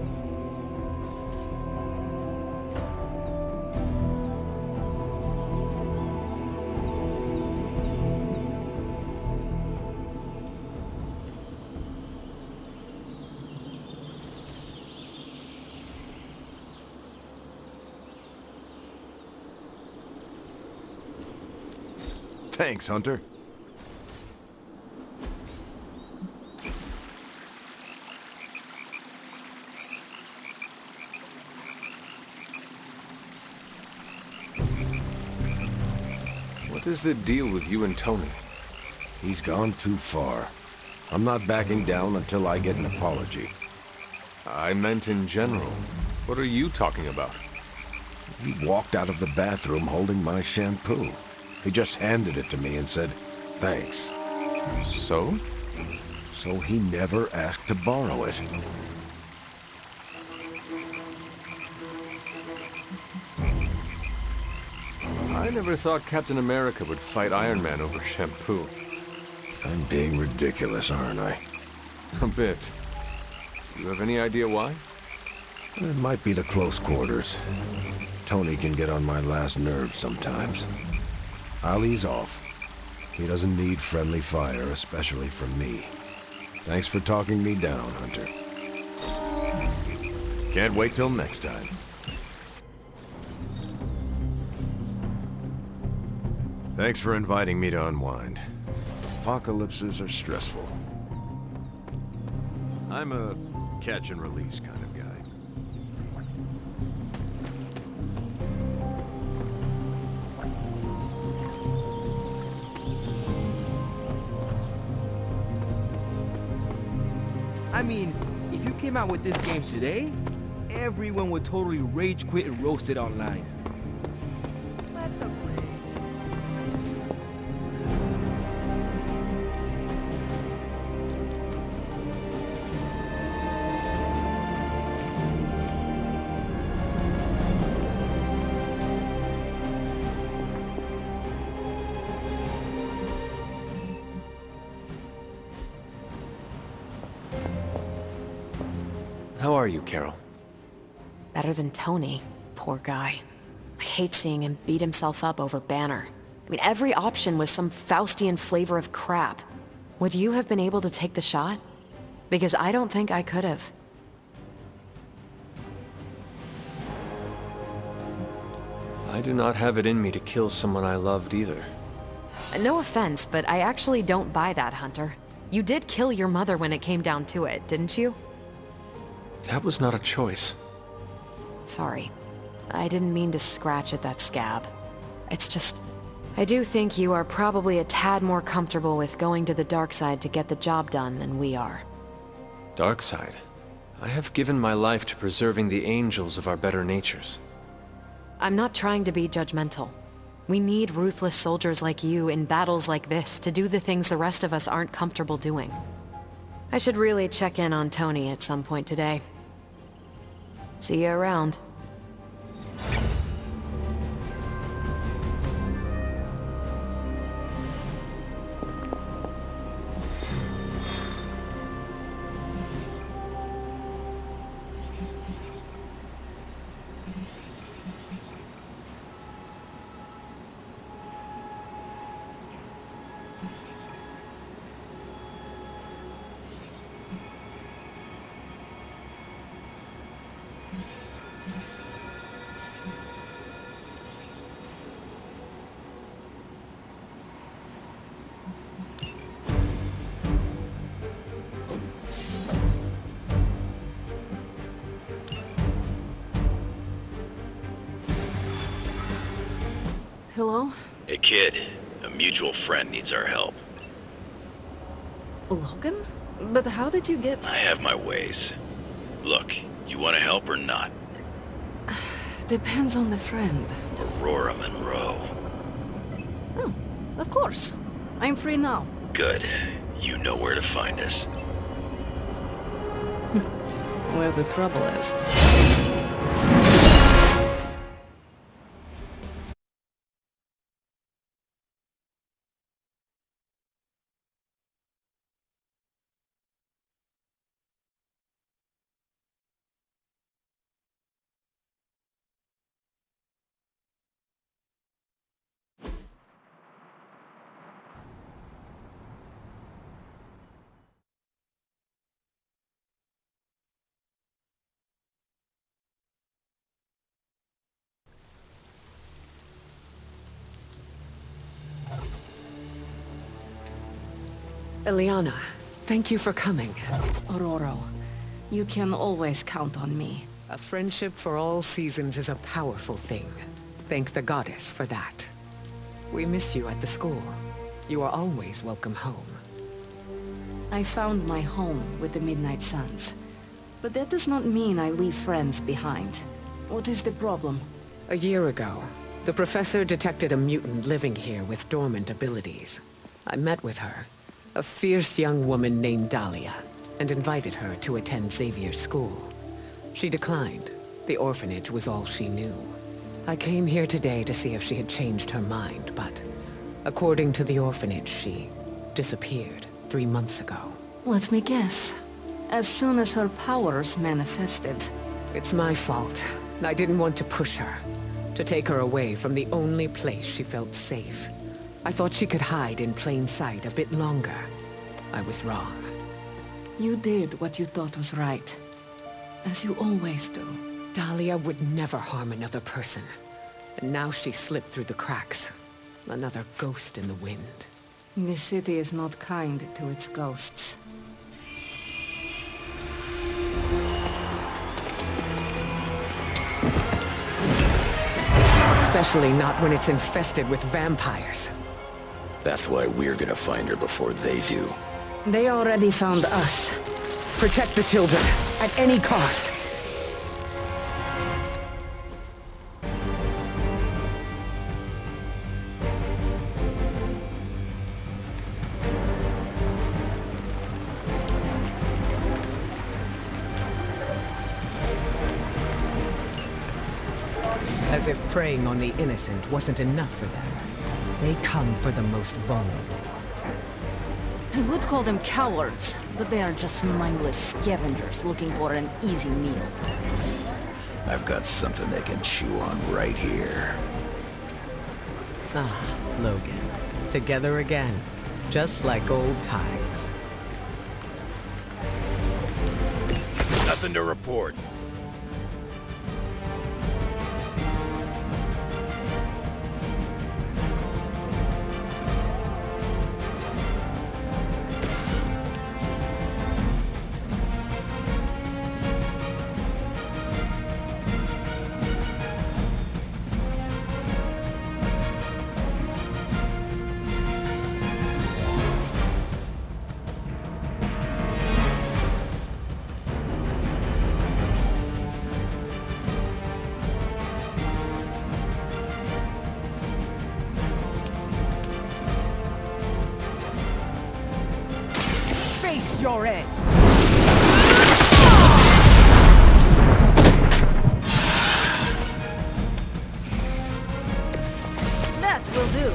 Speaker 9: Thanks, Hunter.
Speaker 5: What is the deal with you and Tony?
Speaker 9: He's gone too far. I'm not backing down until I get an apology.
Speaker 5: I meant in general. What are you talking about?
Speaker 9: He walked out of the bathroom holding my shampoo. He just handed it to me and said, thanks.
Speaker 5: So?
Speaker 9: So he never asked to borrow it.
Speaker 5: I never thought Captain America would fight Iron Man over shampoo.
Speaker 9: I'm being ridiculous, aren't I?
Speaker 5: A bit. Do you have any idea why?
Speaker 9: It might be the close quarters. Tony can get on my last nerve sometimes. I'll ease off. He doesn't need friendly fire, especially from me. Thanks for talking me down, Hunter. Can't wait till next time. Thanks for inviting me to unwind. Apocalypses are stressful. I'm a catch and release kind of guy.
Speaker 19: I mean, if you came out with this game today, everyone would totally rage quit and roast it online. Let them rage.
Speaker 5: How are you, Carol?
Speaker 3: Better than Tony. Poor guy. I hate seeing him beat himself up over Banner. I mean, every option was some Faustian flavor of crap. Would you have been able to take the shot? Because I don't think I could have.
Speaker 5: I do not have it in me to kill someone I loved either.
Speaker 3: No offense, but I actually don't buy that, Hunter. You did kill your mother when it came down to it, didn't you?
Speaker 5: That was not a choice.
Speaker 3: Sorry. I didn't mean to scratch at that scab. It's just... I do think you are probably a tad more comfortable with going to the dark side to get the job done than we are.
Speaker 5: Dark side? I have given my life to preserving the angels of our better natures.
Speaker 3: I'm not trying to be judgmental. We need ruthless soldiers like you in battles like this to do the things the rest of us aren't comfortable doing. I should really check in on Tony at some point today. See you around. Hello?
Speaker 20: Hey kid, a mutual friend needs our help.
Speaker 3: Logan? But how did you get...
Speaker 20: I have my ways. Look, you want to help or not?
Speaker 14: Depends on the friend.
Speaker 20: Aurora Monroe.
Speaker 14: Oh, of course. I'm free now.
Speaker 20: Good. You know where to find us.
Speaker 14: Where the trouble is.
Speaker 17: Eliana, thank you for coming.
Speaker 14: Aurora, you can always count on me.
Speaker 17: A friendship for all seasons is a powerful thing. Thank the goddess for that. We miss you at the school. You are always welcome home.
Speaker 14: I found my home with the Midnight Suns. But that does not mean I leave friends behind. What is the problem?
Speaker 17: A year ago, the professor detected a mutant living here with dormant abilities. I met with her, a fierce young woman named Dahlia, and invited her to attend Xavier's school. She declined. The orphanage was all she knew.
Speaker 21: I came here today to see if she had changed her mind, but according to the orphanage, she disappeared 3 months ago.
Speaker 17: Let me guess. As soon as her powers manifested.
Speaker 21: It's my fault. I didn't want to push her, to take her away from the only place she felt safe. I thought she could hide in plain sight a bit longer. I was wrong.
Speaker 17: You did what you thought was right. As you always do.
Speaker 21: Dahlia would never harm another person. And now she slipped through the cracks. Another ghost in the wind.
Speaker 17: This city is not kind to its ghosts.
Speaker 21: Especially not when it's infested with vampires.
Speaker 22: That's why we're gonna find her before they do.
Speaker 17: They already found us.
Speaker 21: Protect the children, at any cost. As if preying on the innocent wasn't enough for them. They come for the most vulnerable.
Speaker 14: I would call them cowards, but they are just mindless scavengers looking for an easy meal.
Speaker 22: I've got something they can chew on right here.
Speaker 21: Ah, Logan. Together again. Just like old times.
Speaker 22: Nothing to report.
Speaker 21: Face your end!
Speaker 14: That will do.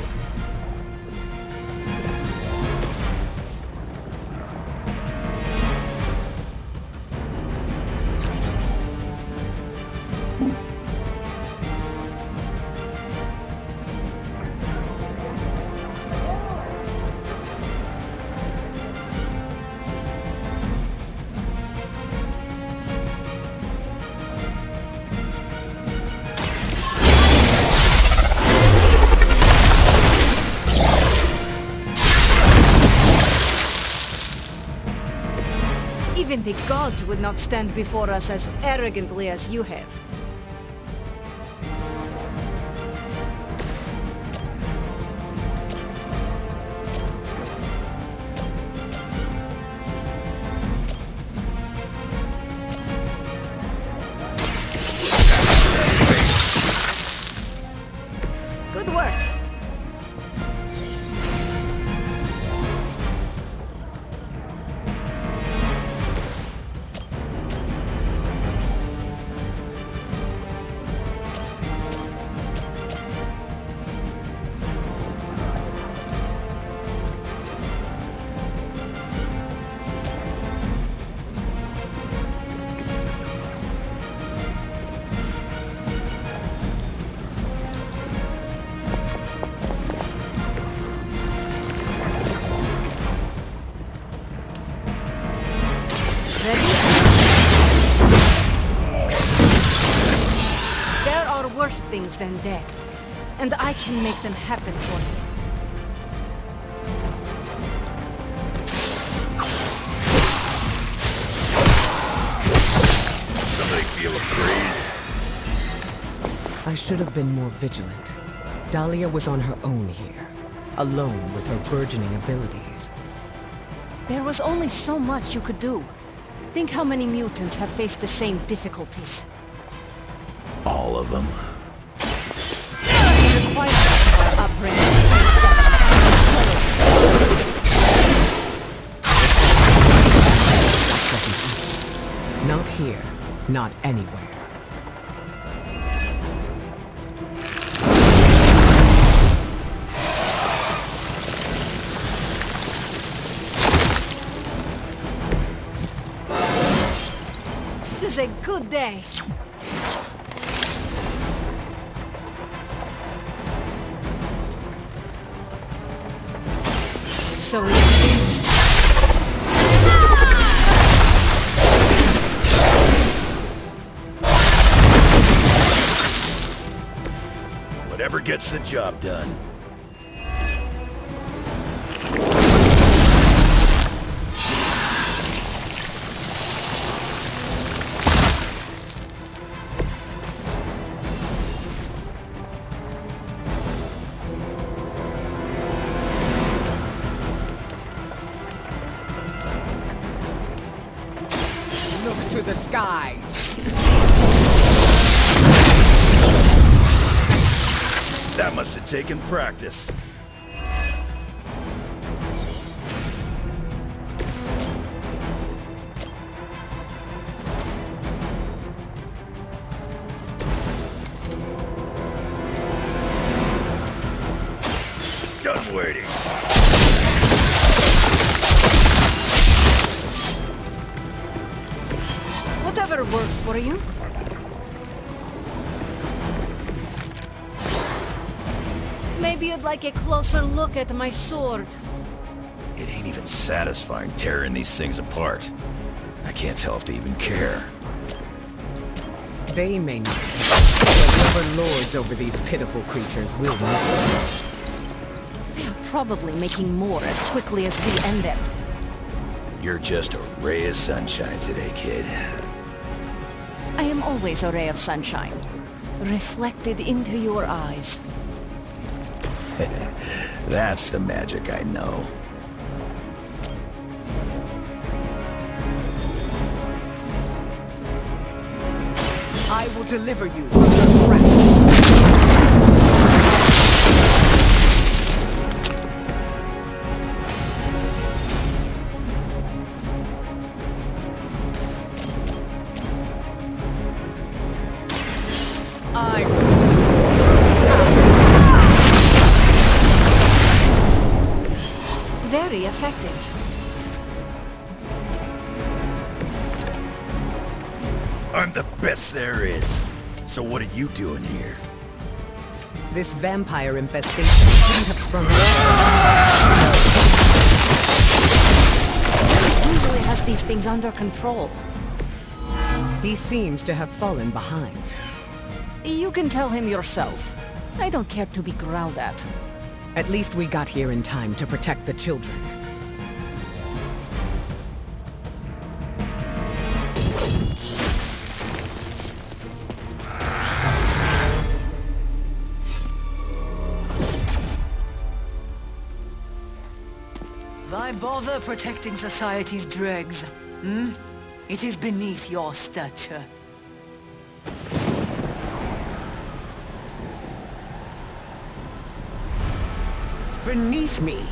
Speaker 14: Even the gods would not stand before us as arrogantly as you have. Good work. There are worse things than death, and I can make them happen for you.
Speaker 22: Somebody feel a breeze?
Speaker 21: I should have been more vigilant. Dahlia was on her own here, alone with her burgeoning abilities.
Speaker 14: There was only so much you could do. Think how many mutants have faced the same difficulties.
Speaker 22: All of them.
Speaker 14: Quite our upbringing and such.
Speaker 21: Not here, not anywhere.
Speaker 14: is a good day. So it seems.
Speaker 22: Whatever gets the job done.
Speaker 21: Look to the skies.
Speaker 22: That must have taken practice. Done waiting.
Speaker 14: Whatever works for you. Maybe you'd like a closer look at my sword.
Speaker 22: It ain't even satisfying tearing these things apart. I can't tell if they even care.
Speaker 21: They may not, but whoever lords over these pitiful creatures will know.
Speaker 14: They are probably making more as quickly as we end them.
Speaker 22: You're just a ray of sunshine today, kid.
Speaker 14: I am always a ray of sunshine, reflected into your eyes.
Speaker 22: That's the magic I know.
Speaker 21: I will deliver you from your grasp.
Speaker 14: Very effective.
Speaker 22: I'm the best there is. So what are you doing here?
Speaker 21: This vampire infestation shouldn't have sprung up.
Speaker 14: He usually has these things under control.
Speaker 21: He seems to have fallen behind.
Speaker 14: You can tell him yourself. I don't care to be growled at.
Speaker 21: At least we got here in time to protect the children.
Speaker 6: Why bother protecting society's dregs? Hmm? It is beneath your stature.
Speaker 21: Beneath me,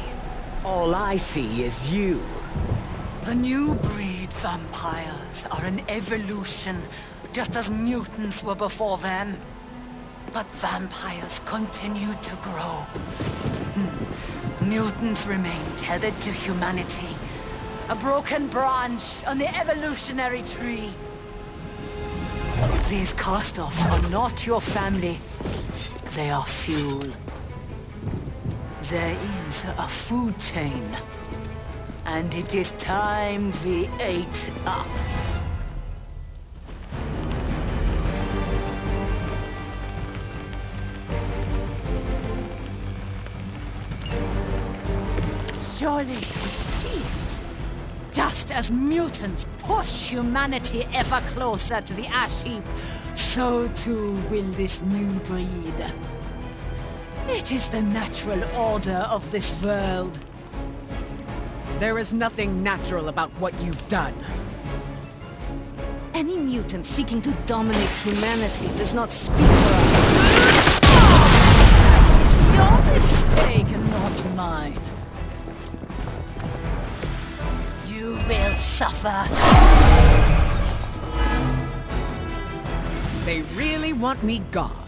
Speaker 21: all I see is you.
Speaker 6: The new breed vampires are an evolution, just as mutants were before them. But vampires continue to grow. Mutants remain tethered to humanity, a broken branch on the evolutionary tree. These cast-offs are not your family. They are fuel. There is a food chain, and it is time we ate up. Surely you see it. Just as mutants push humanity ever closer to the ash heap, so too will this new breed. It is the natural order of this world.
Speaker 21: There is nothing natural about what you've done.
Speaker 14: Any mutant seeking to dominate humanity does not speak for us.
Speaker 6: Your mistake, not mine. You will suffer.
Speaker 21: They really want me gone.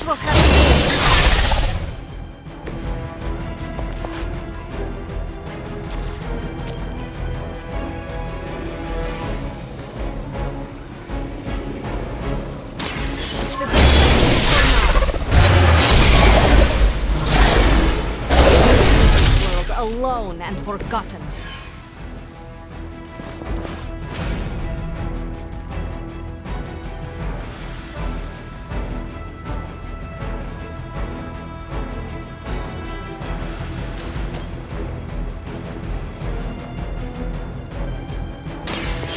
Speaker 6: This will cut me. Alone and forgotten.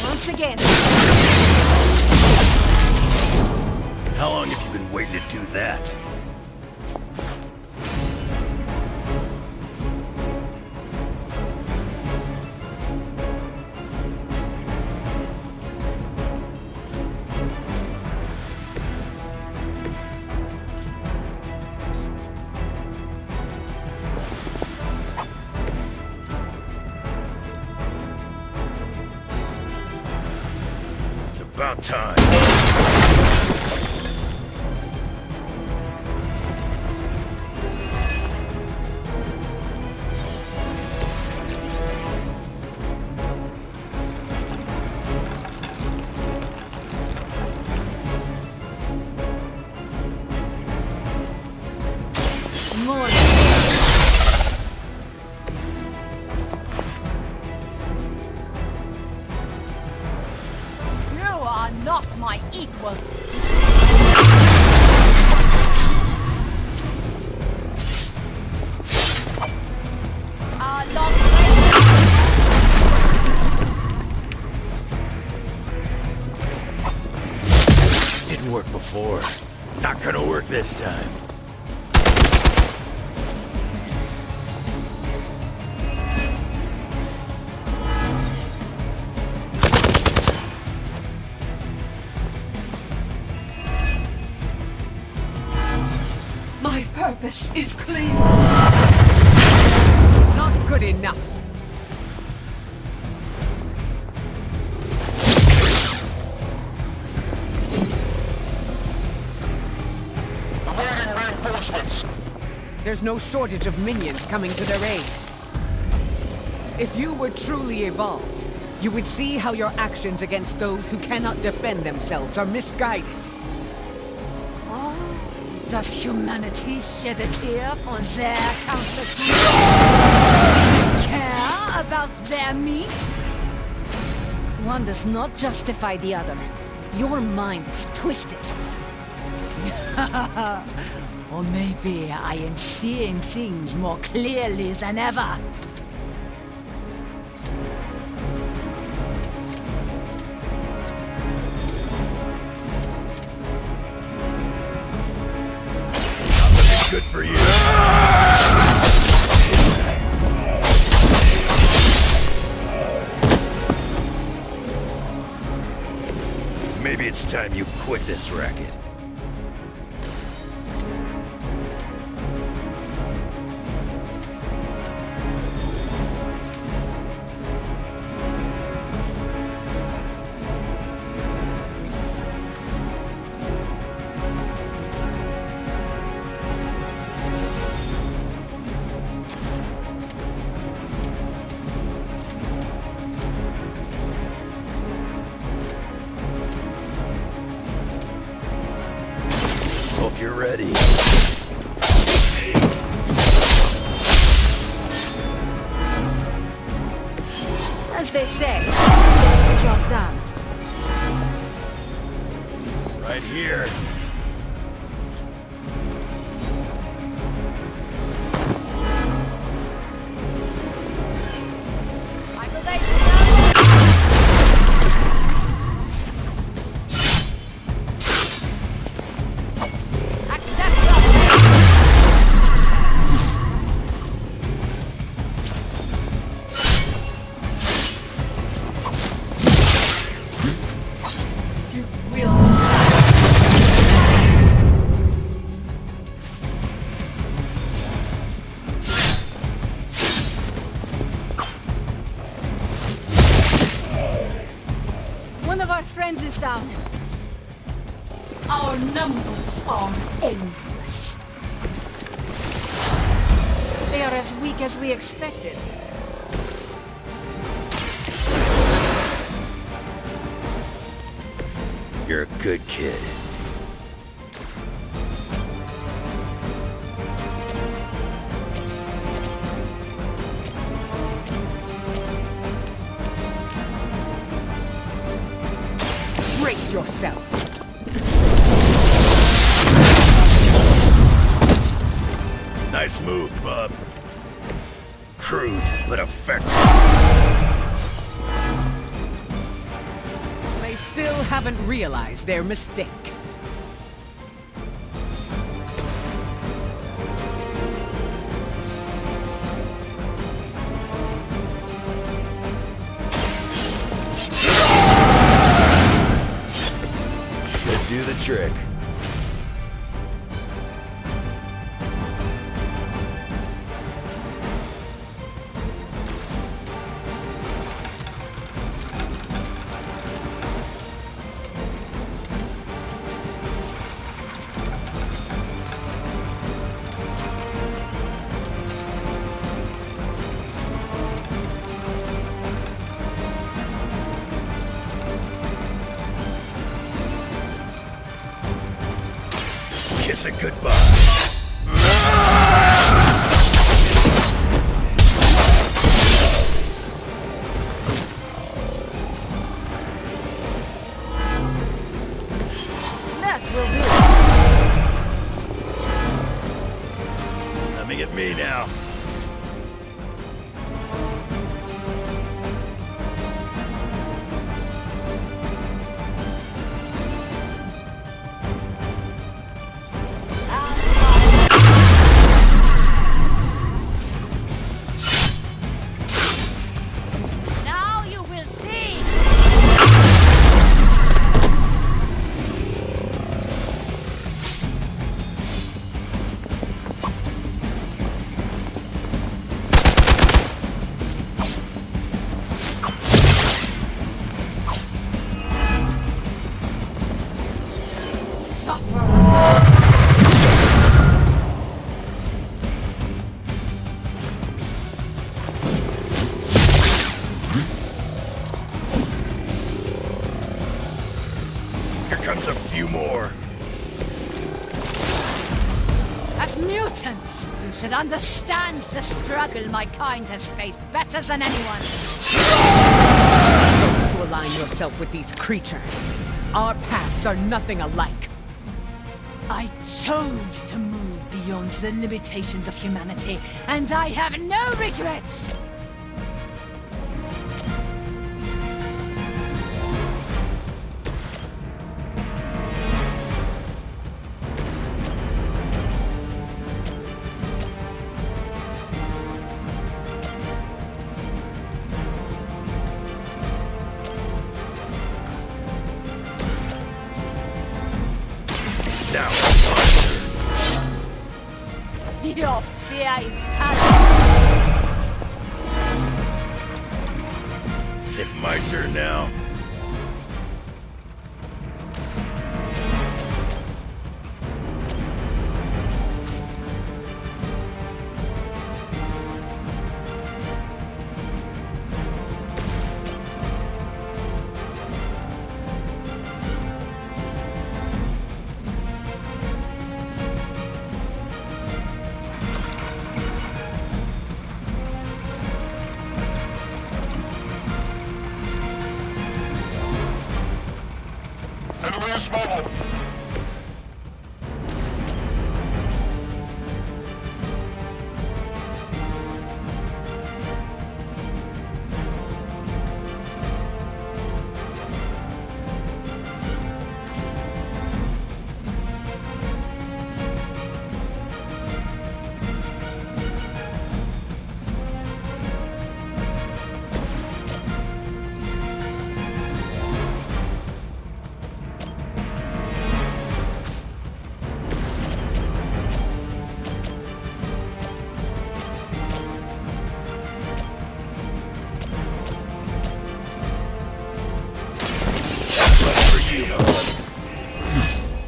Speaker 6: Once again.
Speaker 22: How long have you been waiting to do that? About time.
Speaker 6: More. Not my equal. A long way.
Speaker 22: Didn't work before. Not gonna work this time.
Speaker 6: My purpose is clear.
Speaker 21: Not good enough. There's no shortage of minions coming to their aid. If you were truly evolved, you would see how your actions against those who cannot defend themselves are misguided.
Speaker 6: Does humanity shed a tear for their countless care about their meat? One does not justify the other. Your mind is twisted. Or maybe I am seeing things more clearly than ever.
Speaker 22: Good for you. Maybe it's time you quit this racket. Hope you're ready.
Speaker 6: As they say, gets the job done.
Speaker 22: Right here.
Speaker 6: One of our friends is down. Our numbers are endless. They are as weak as we expected.
Speaker 22: You're a good kid.
Speaker 21: Brace yourself.
Speaker 22: Nice move, bub. Crude, but effective.
Speaker 21: They still haven't realized their mistake.
Speaker 22: Should do the trick. Kiss it goodbye.
Speaker 6: That will do.
Speaker 22: Coming at me now.
Speaker 6: Now you will see.
Speaker 22: Here comes a few more.
Speaker 6: As mutants, you should understand the struggle my kind has faced better than anyone.
Speaker 21: Chose to align yourself with these creatures. Our paths are nothing alike.
Speaker 6: I chose to move beyond the limitations of humanity, and I have no regrets.
Speaker 22: Now,
Speaker 6: Your fear is calm.
Speaker 22: is it my turn now?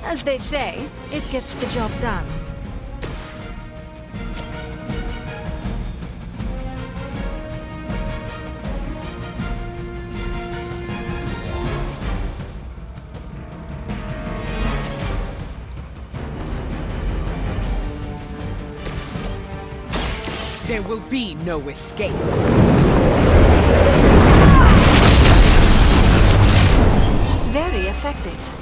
Speaker 14: As they say, it gets the job done.
Speaker 21: There will be no escape.
Speaker 3: Very effective.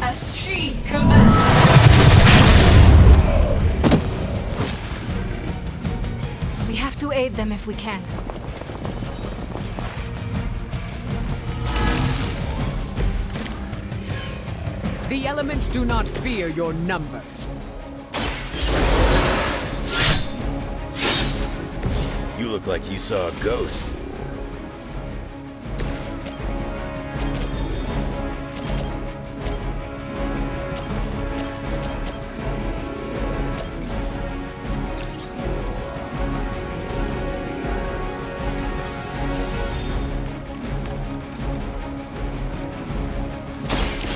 Speaker 7: As she commands.
Speaker 3: We have to aid them if we can.
Speaker 21: The elements do not fear your numbers.
Speaker 22: You look like you saw a ghost.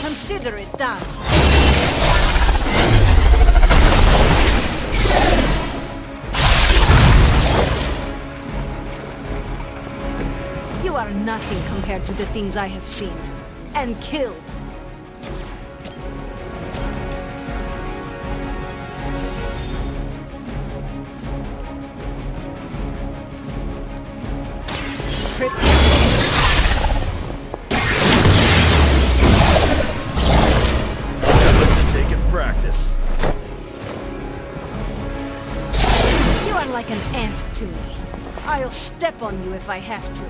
Speaker 14: Consider it done. You are nothing compared to the things I have seen and killed.
Speaker 22: Taking practice.
Speaker 14: You are like an ant to me. I'll step on you if I have to.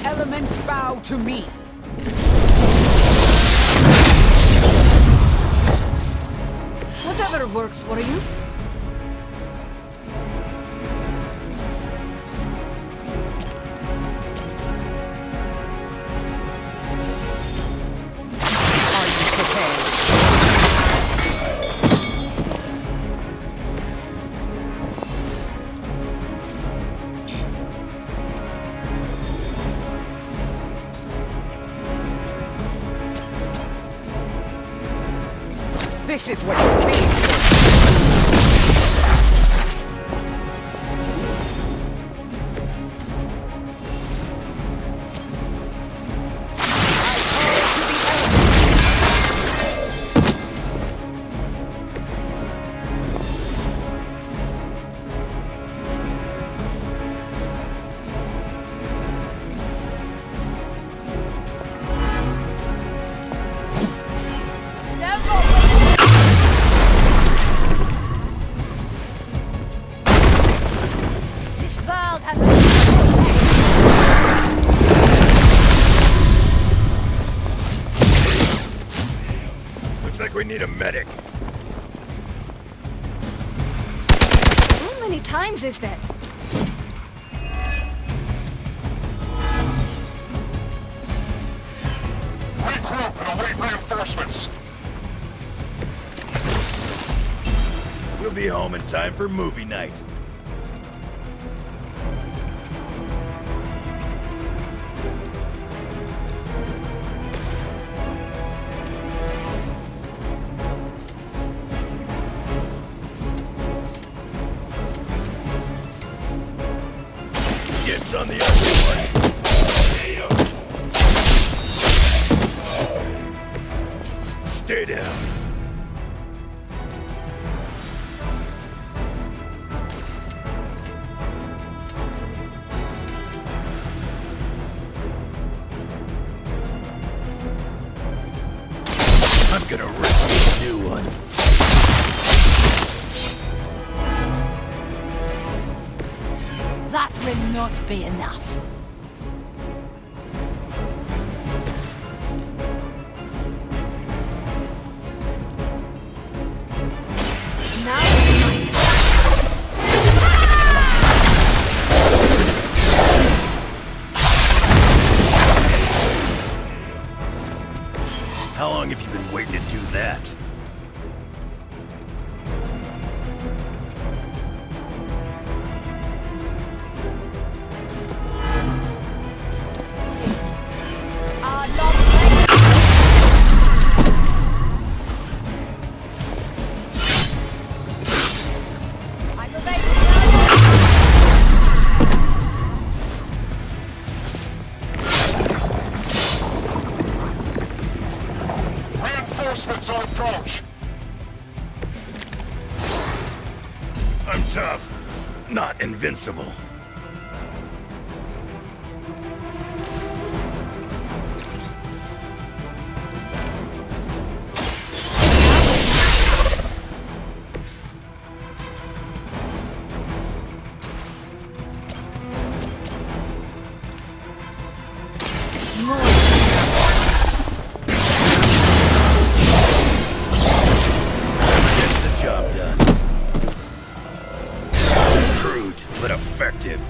Speaker 21: Elements bow to me.
Speaker 14: Whatever works for you.
Speaker 21: Are you prepared? This is what you came for.
Speaker 22: Looks like we need a medic.
Speaker 14: How many times is that?
Speaker 10: Regroup and await reinforcements.
Speaker 22: We'll be home in time for movie night. Gets on the other one. Stay down. I'm gonna rip you a new one.
Speaker 6: That will not be enough.
Speaker 22: How long have you been waiting to do that?
Speaker 10: Reinforcements on approach.
Speaker 22: I'm tough, not invincible. But effective.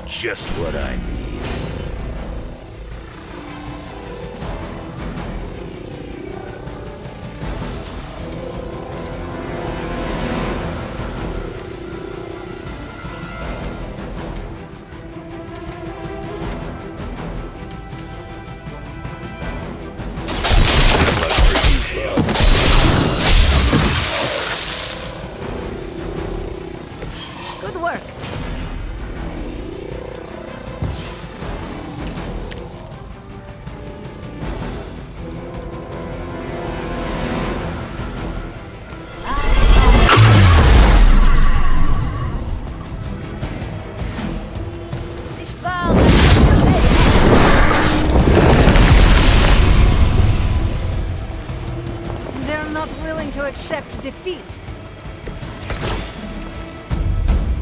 Speaker 22: Just what I need.
Speaker 6: Good work. They're not willing to accept defeat.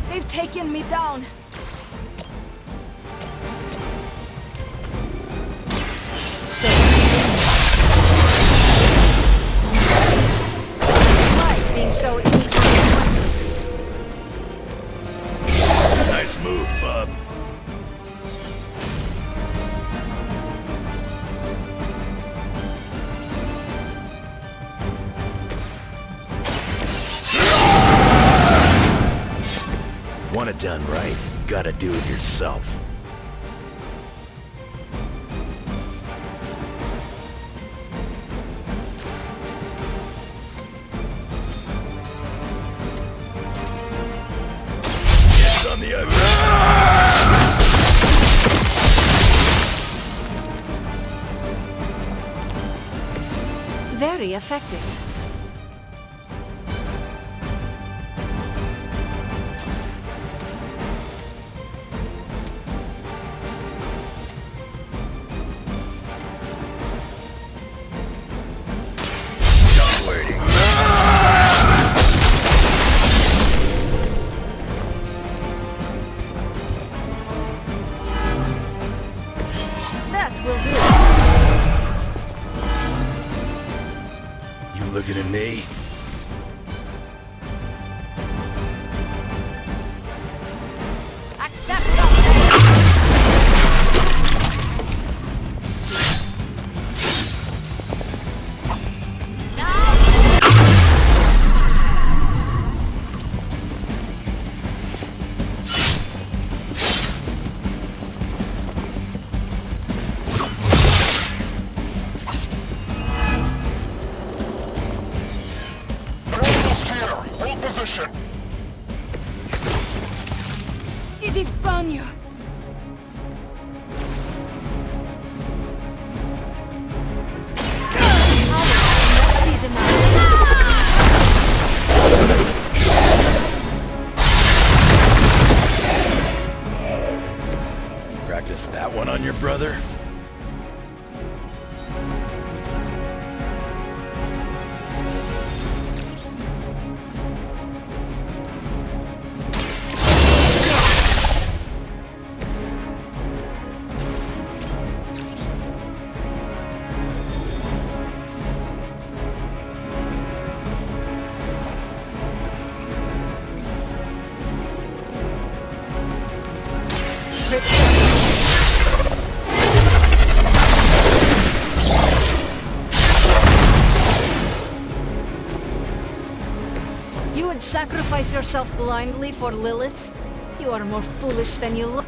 Speaker 6: They've taken me down. Why being so inconsequential?
Speaker 22: Nice move, bub. Want it done right, gotta do it yourself. It's on the
Speaker 6: Very effective. That will do.
Speaker 22: You looking at me?
Speaker 6: Accept the fate.
Speaker 10: position!
Speaker 6: Idi banyo!
Speaker 22: Practice that one on your brother?
Speaker 6: You would sacrifice yourself blindly for Lilith? You are more foolish than you look.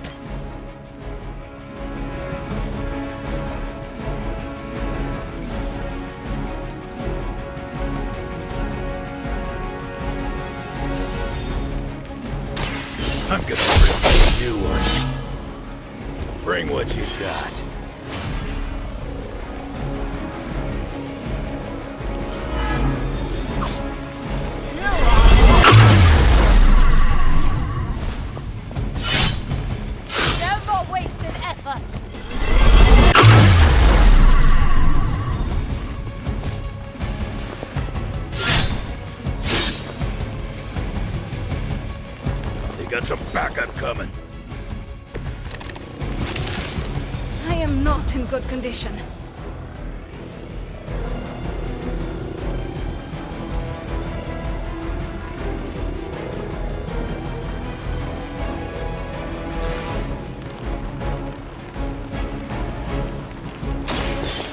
Speaker 22: I'm gonna bring you a new one. Bring what you got.
Speaker 6: Never wasted effort!
Speaker 22: They got some backup coming.
Speaker 6: I am not in good condition.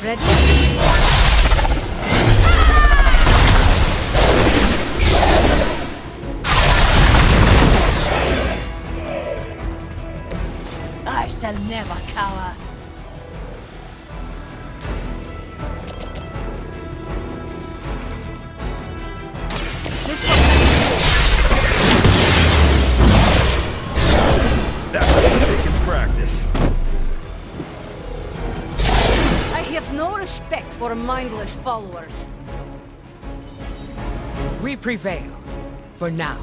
Speaker 6: Ready? I shall never cower.
Speaker 22: That was taking practice.
Speaker 6: I have no respect for mindless followers.
Speaker 21: We prevail. For now.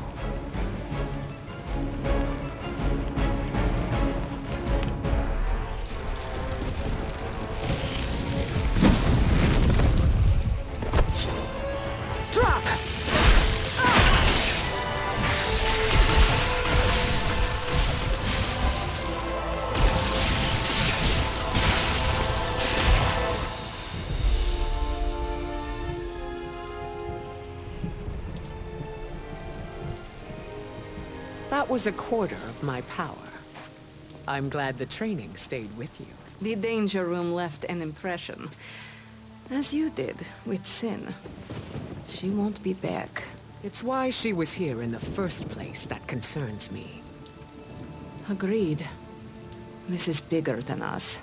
Speaker 21: Drop! That was a quarter of my power. I'm glad the training stayed with you.
Speaker 6: The danger room left an impression. As you did with Sin. She won't be back.
Speaker 21: It's why she was here in the first place that concerns me.
Speaker 6: Agreed. This is bigger than us.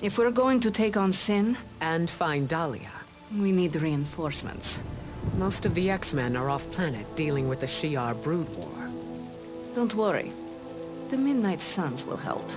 Speaker 6: If we're going to take on Sin...
Speaker 21: And find Dahlia.
Speaker 6: We need reinforcements.
Speaker 21: Most of the X-Men are off-planet dealing with the Shi'ar brood war.
Speaker 6: Don't worry. The Midnight Suns will help.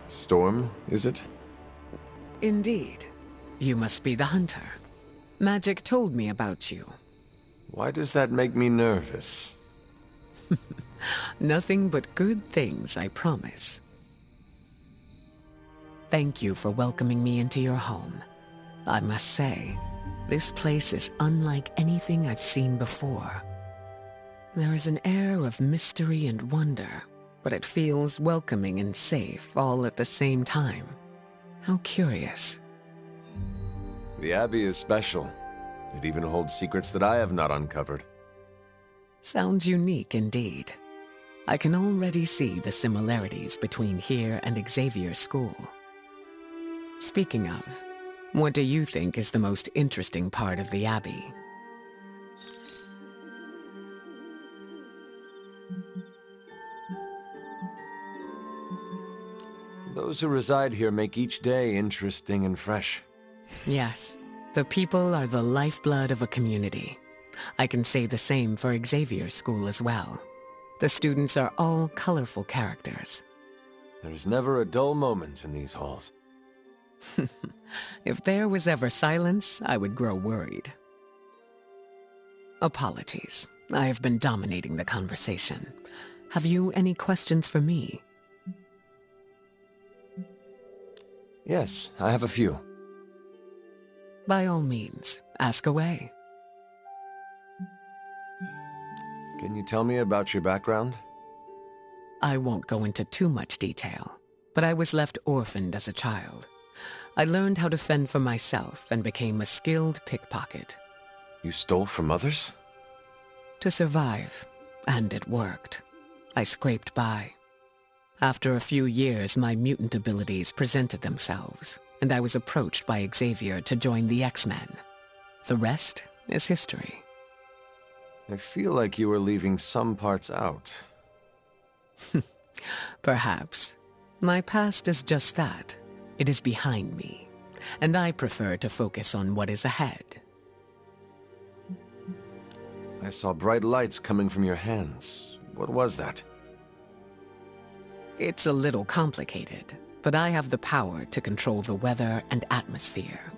Speaker 5: Storm, is it?
Speaker 21: Indeed. You must be the hunter. Magic told me about you.
Speaker 5: Why does that make me nervous?
Speaker 21: Nothing but good things, I promise. Thank you for welcoming me into your home. I must say, this place is unlike anything I've seen before. There is an air of mystery and wonder, but it feels welcoming and safe all at the same time. How curious.
Speaker 5: The Abbey is special. It even holds secrets that I have not uncovered.
Speaker 21: Sounds unique indeed. I can already see the similarities between here and Xavier School. Speaking of, what do you think is the most interesting part of the Abbey?
Speaker 5: Those who reside here make each day interesting and fresh.
Speaker 21: Yes, the people are the lifeblood of a community. I can say the same for Xavier School as well. The students are all colorful characters.
Speaker 5: There's never a dull moment in these halls.
Speaker 21: If there was ever silence, I would grow worried. Apologies. I have been dominating the conversation. Have you any questions for me?
Speaker 5: Yes, I have a few.
Speaker 21: By all means, ask away.
Speaker 5: Can you tell me about your background?
Speaker 21: I won't go into too much detail, but I was left orphaned as a child. I learned how to fend for myself and became a skilled pickpocket.
Speaker 5: You stole from others?
Speaker 21: To survive, and it worked. I scraped by. After a few years, my mutant abilities presented themselves, and I was approached by Xavier to join the X-Men. The rest is history.
Speaker 5: I feel like you are leaving some parts out.
Speaker 21: Perhaps. My past is just that. It is behind me, and I prefer to focus on what is ahead.
Speaker 5: I saw bright lights coming from your hands. What was that?
Speaker 21: It's a little complicated, but I have the power to control the weather and atmosphere.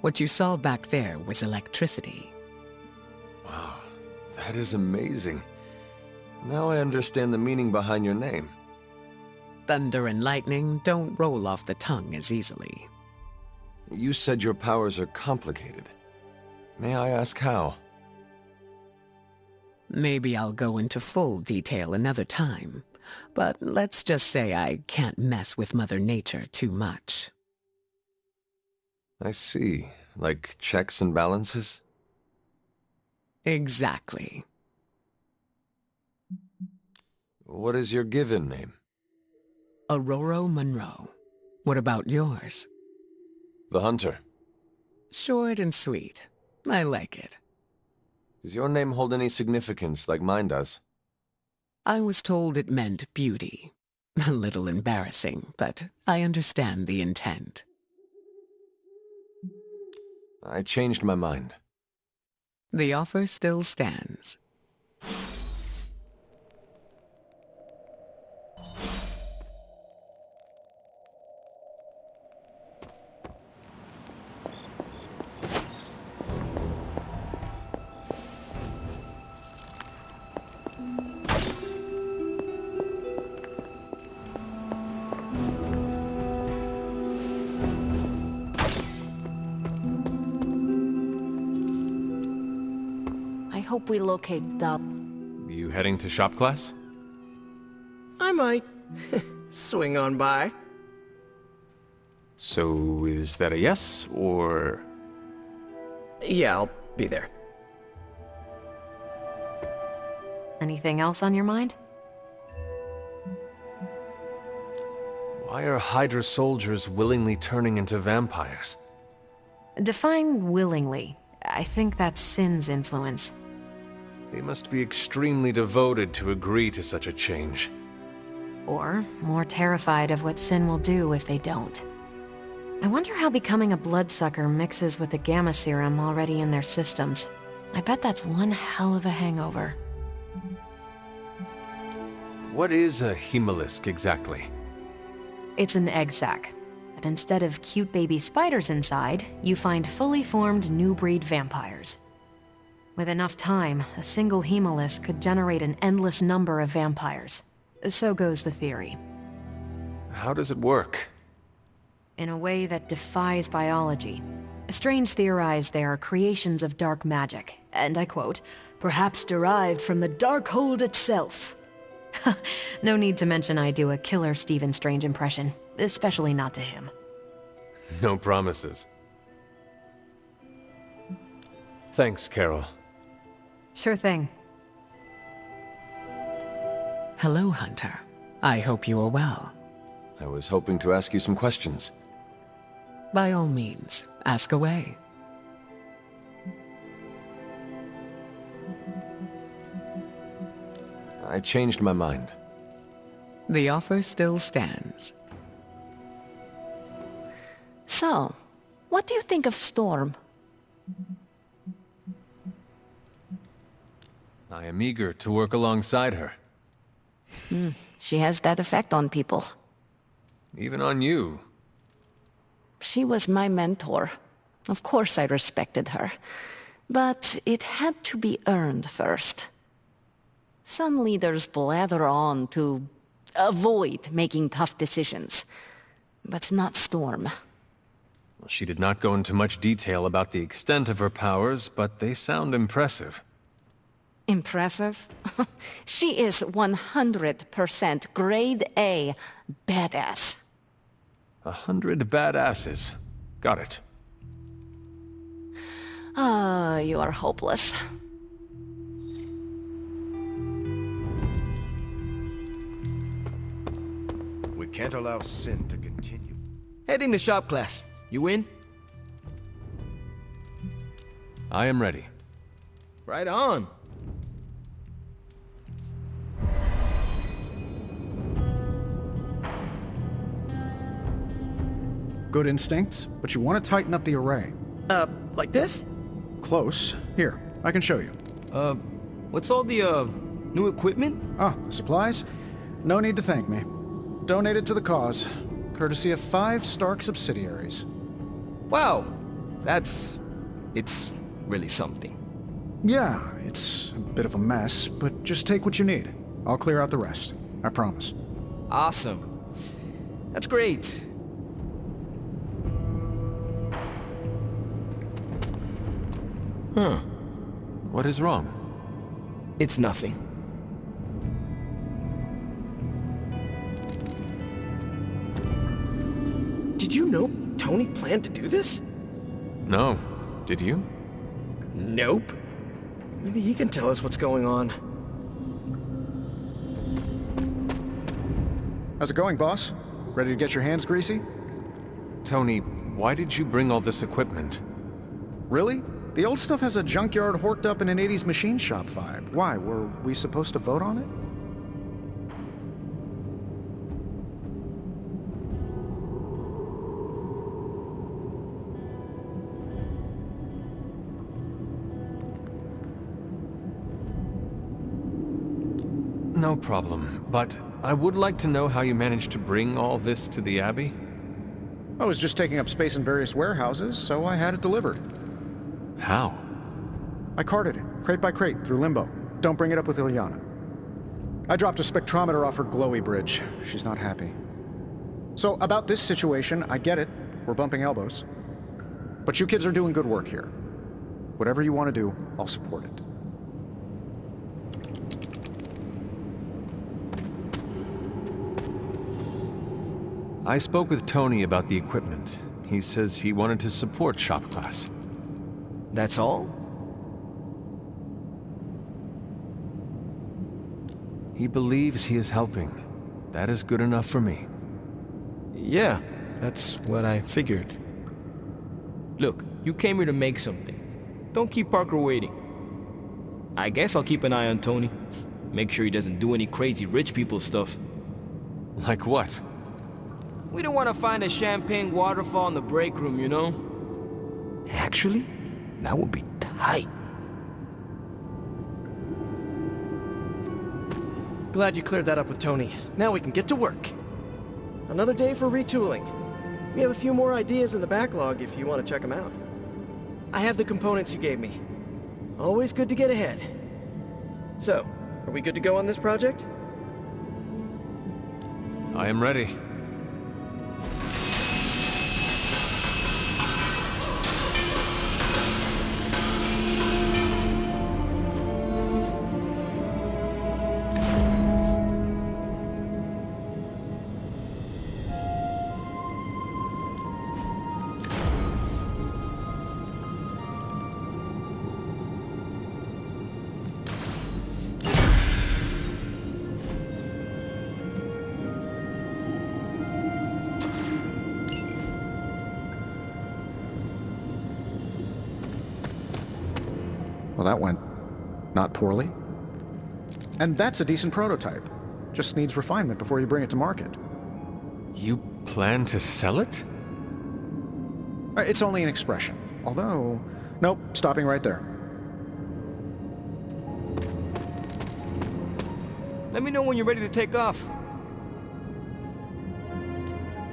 Speaker 21: What you saw back there was electricity.
Speaker 5: Wow, that is amazing. Now I understand the meaning behind your name.
Speaker 21: Thunder and lightning don't roll off the tongue as easily.
Speaker 5: You said your powers are complicated. May I ask how?
Speaker 21: Maybe I'll go into full detail another time, but let's just say I can't mess with Mother Nature too much.
Speaker 5: I see. Like checks and balances?
Speaker 21: Exactly.
Speaker 5: What is your given name?
Speaker 21: Aurora Monroe. What about yours?
Speaker 5: The Hunter.
Speaker 21: Short and sweet. I like it.
Speaker 5: Does your name hold any significance like mine does?
Speaker 21: I was told it meant beauty. A little embarrassing, but I understand the intent.
Speaker 5: I changed my mind.
Speaker 21: The offer still stands.
Speaker 14: I hope we locate the...
Speaker 5: You heading to shop class?
Speaker 15: I might. Swing on by.
Speaker 5: So is that a yes, or...?
Speaker 15: Yeah, I'll be there.
Speaker 3: Anything else on your mind?
Speaker 5: Why are Hydra soldiers willingly turning into vampires?
Speaker 3: Define willingly. I think that's Sin's influence.
Speaker 5: They must be extremely devoted to agree to such a change.
Speaker 3: Or more terrified of what Sin will do if they don't. I wonder how becoming a bloodsucker mixes with the gamma serum already in their systems. I bet that's one hell of a hangover.
Speaker 5: What is a hemolisk exactly?
Speaker 3: It's an egg sac. But instead of cute baby spiders inside, you find fully formed new breed vampires. With enough time, a single hemolisk could generate an endless number of vampires. So goes the theory.
Speaker 5: How does it work?
Speaker 3: In a way that defies biology. Strange theorized they are creations of dark magic, and I quote, "perhaps derived from the Darkhold itself." No need to mention I do a killer Stephen Strange impression, especially not to him.
Speaker 5: No promises. Thanks, Carol.
Speaker 3: Sure thing.
Speaker 21: Hello, Hunter. I hope you are well.
Speaker 5: I was hoping to ask you some questions.
Speaker 21: By all means, ask away.
Speaker 5: I changed my mind.
Speaker 21: The offer still stands.
Speaker 6: So, what do you think of Storm?
Speaker 5: I am eager to work alongside her.
Speaker 6: She has that effect on people.
Speaker 5: Even on you.
Speaker 6: She was my mentor. Of course I respected her. But it had to be earned first. Some leaders blather on to avoid making tough decisions. But not Storm.
Speaker 5: She did not go into much detail about the extent of her powers, but they sound impressive.
Speaker 6: Impressive? She is 100% grade A badass.
Speaker 5: 100 badasses. Got it.
Speaker 6: Ah, you are hopeless.
Speaker 9: We can't allow sin to continue.
Speaker 19: Heading to shop class. You in?
Speaker 5: I am ready.
Speaker 19: Right on.
Speaker 2: Good instincts, but you want to tighten up the array.
Speaker 19: Like this?
Speaker 2: Close. Here, I can show you.
Speaker 19: What's all the, new equipment?
Speaker 2: Oh, the supplies? No need to thank me. Donated to the cause, courtesy of 5 Stark subsidiaries.
Speaker 19: Wow. It's really something.
Speaker 2: Yeah, it's a bit of a mess, but just take what you need. I'll clear out the rest. I promise.
Speaker 19: Awesome. That's great. Huh.
Speaker 5: What is wrong?
Speaker 19: It's nothing.
Speaker 15: Did you know Tony planned to do this?
Speaker 5: No. Did you?
Speaker 15: Nope. Maybe he can tell us what's going on.
Speaker 2: How's it going, boss? Ready to get your hands greasy?
Speaker 5: Tony, why did you bring all this equipment?
Speaker 2: Really? The old stuff has a junkyard horked up in an 80s machine shop vibe. Why, were we supposed to vote on it?
Speaker 5: No problem, but I would like to know how you managed to bring all this to the Abbey.
Speaker 2: I was just taking up space in various warehouses, so I had it delivered.
Speaker 5: How?
Speaker 2: I carted it, crate by crate, through Limbo. Don't bring it up with Ilyana. I dropped a spectrometer off her glowy bridge. She's not happy. So, about this situation, I get it. We're bumping elbows. But you kids are doing good work here. Whatever you want to do, I'll support it.
Speaker 5: I spoke with Tony about the equipment. He says he wanted to support shop class.
Speaker 19: That's all?
Speaker 5: He believes he is helping. That is good enough for me.
Speaker 19: Yeah, that's what I figured. Look, you came here to make something. Don't keep Parker waiting. I guess I'll keep an eye on Tony. Make sure he doesn't do any crazy rich people stuff.
Speaker 5: Like what?
Speaker 19: We don't want to find a champagne waterfall in the break room, you know? Actually, that would be tight.
Speaker 15: Glad you cleared that up with Tony. Now we can get to work. Another day for retooling. We have a few more ideas in the backlog if you want to check them out. I have the components you gave me. Always good to get ahead. So, are we good to go on this project?
Speaker 5: I am ready.
Speaker 2: that went not poorly. And that's a decent prototype. Just needs refinement before you bring it to market.
Speaker 5: You plan to sell it?
Speaker 2: It's only an expression. Although... Nope, stopping right there.
Speaker 19: Let me know when you're ready to take off.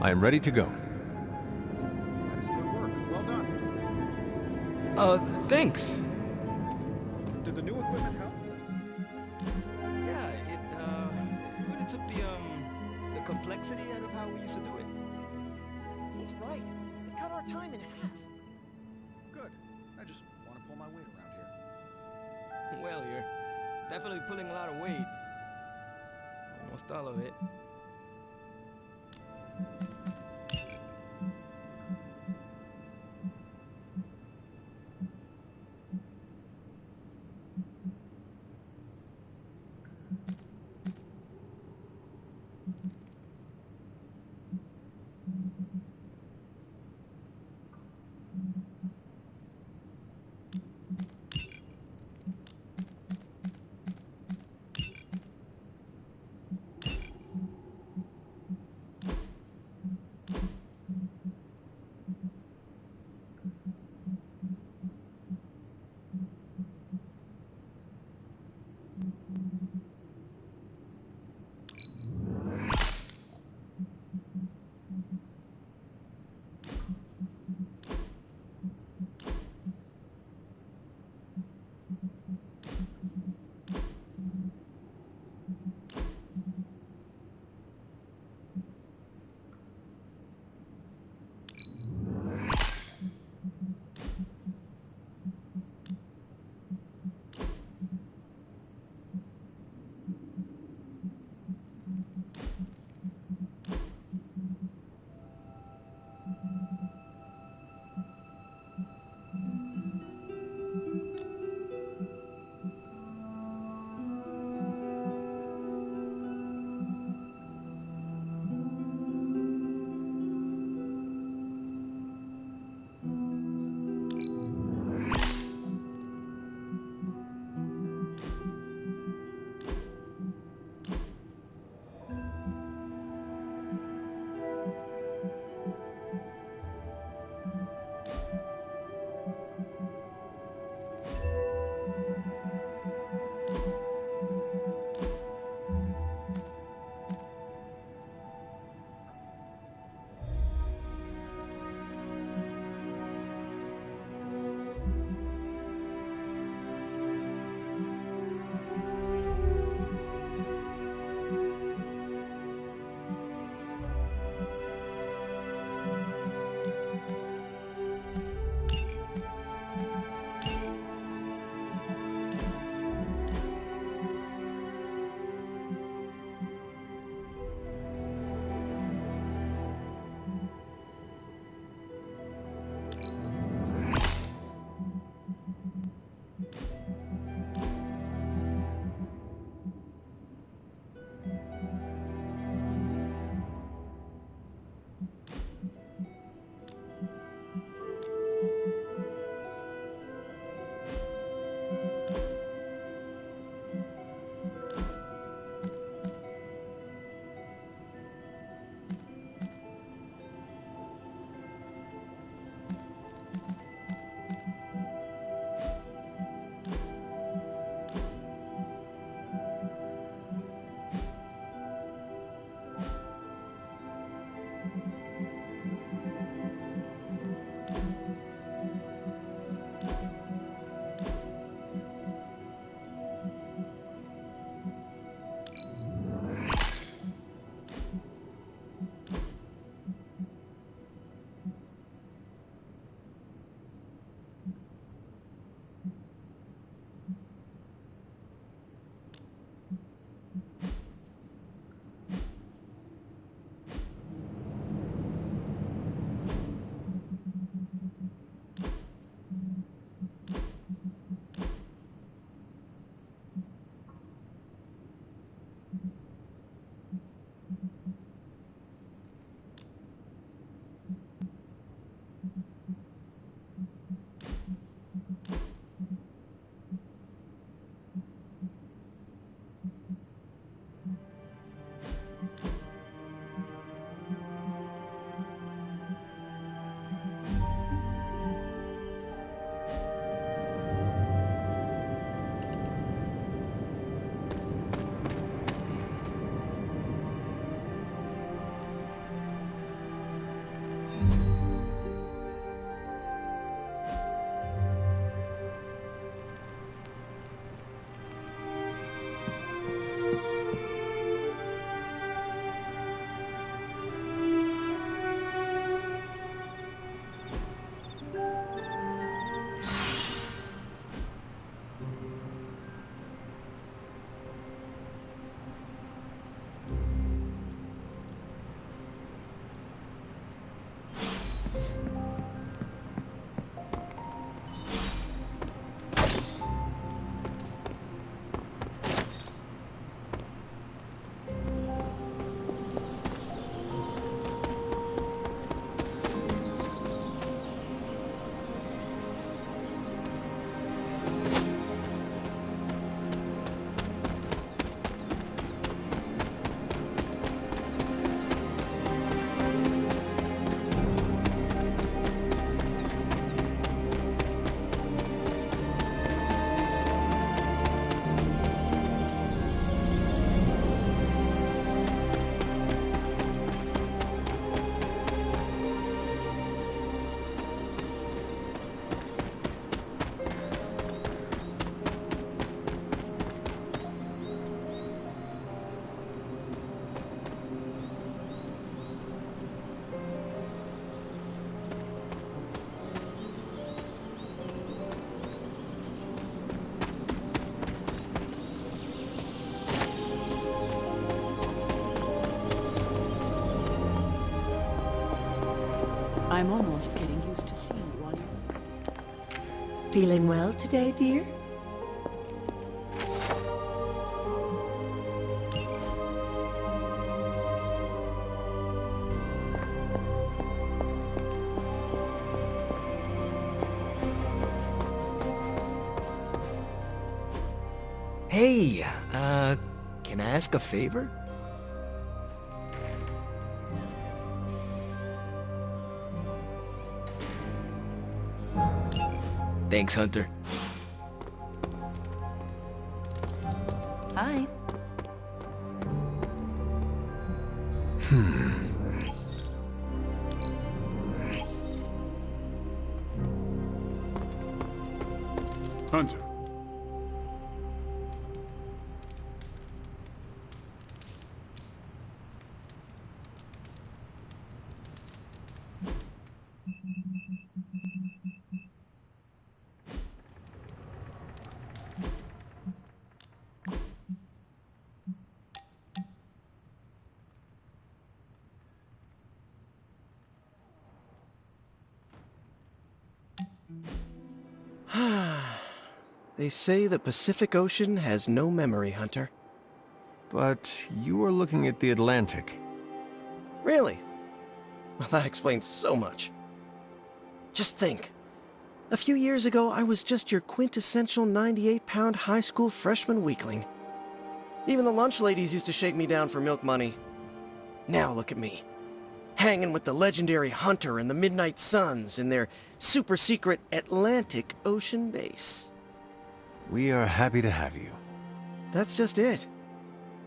Speaker 5: I am ready to go.
Speaker 2: That is good work. Well done.
Speaker 19: Thanks.
Speaker 2: Did the new equipment help?
Speaker 19: Yeah, it really took the complexity out of how we used to do it.
Speaker 15: He's right. It cut our time in half.
Speaker 2: Good. I just want to pull my weight around here.
Speaker 19: Well, you're definitely pulling a lot of weight. Almost all of it.
Speaker 4: I'm almost getting used to seeing one.
Speaker 17: Feeling well today, dear?
Speaker 19: Hey, can I ask a favor? Thanks, Hunter.
Speaker 18: Hi.
Speaker 10: Hunter.
Speaker 15: They say the Pacific Ocean has no memory, Hunter.
Speaker 5: But you were looking at the Atlantic.
Speaker 15: Really? Well, that explains so much. Just think. A few years ago, I was just your quintessential 98-pound high school freshman weakling. Even the lunch ladies used to shake me down for milk money. Now look at me. Hanging with the legendary Hunter and the Midnight Suns in their super-secret Atlantic Ocean base.
Speaker 5: We are happy to have you.
Speaker 15: That's just it.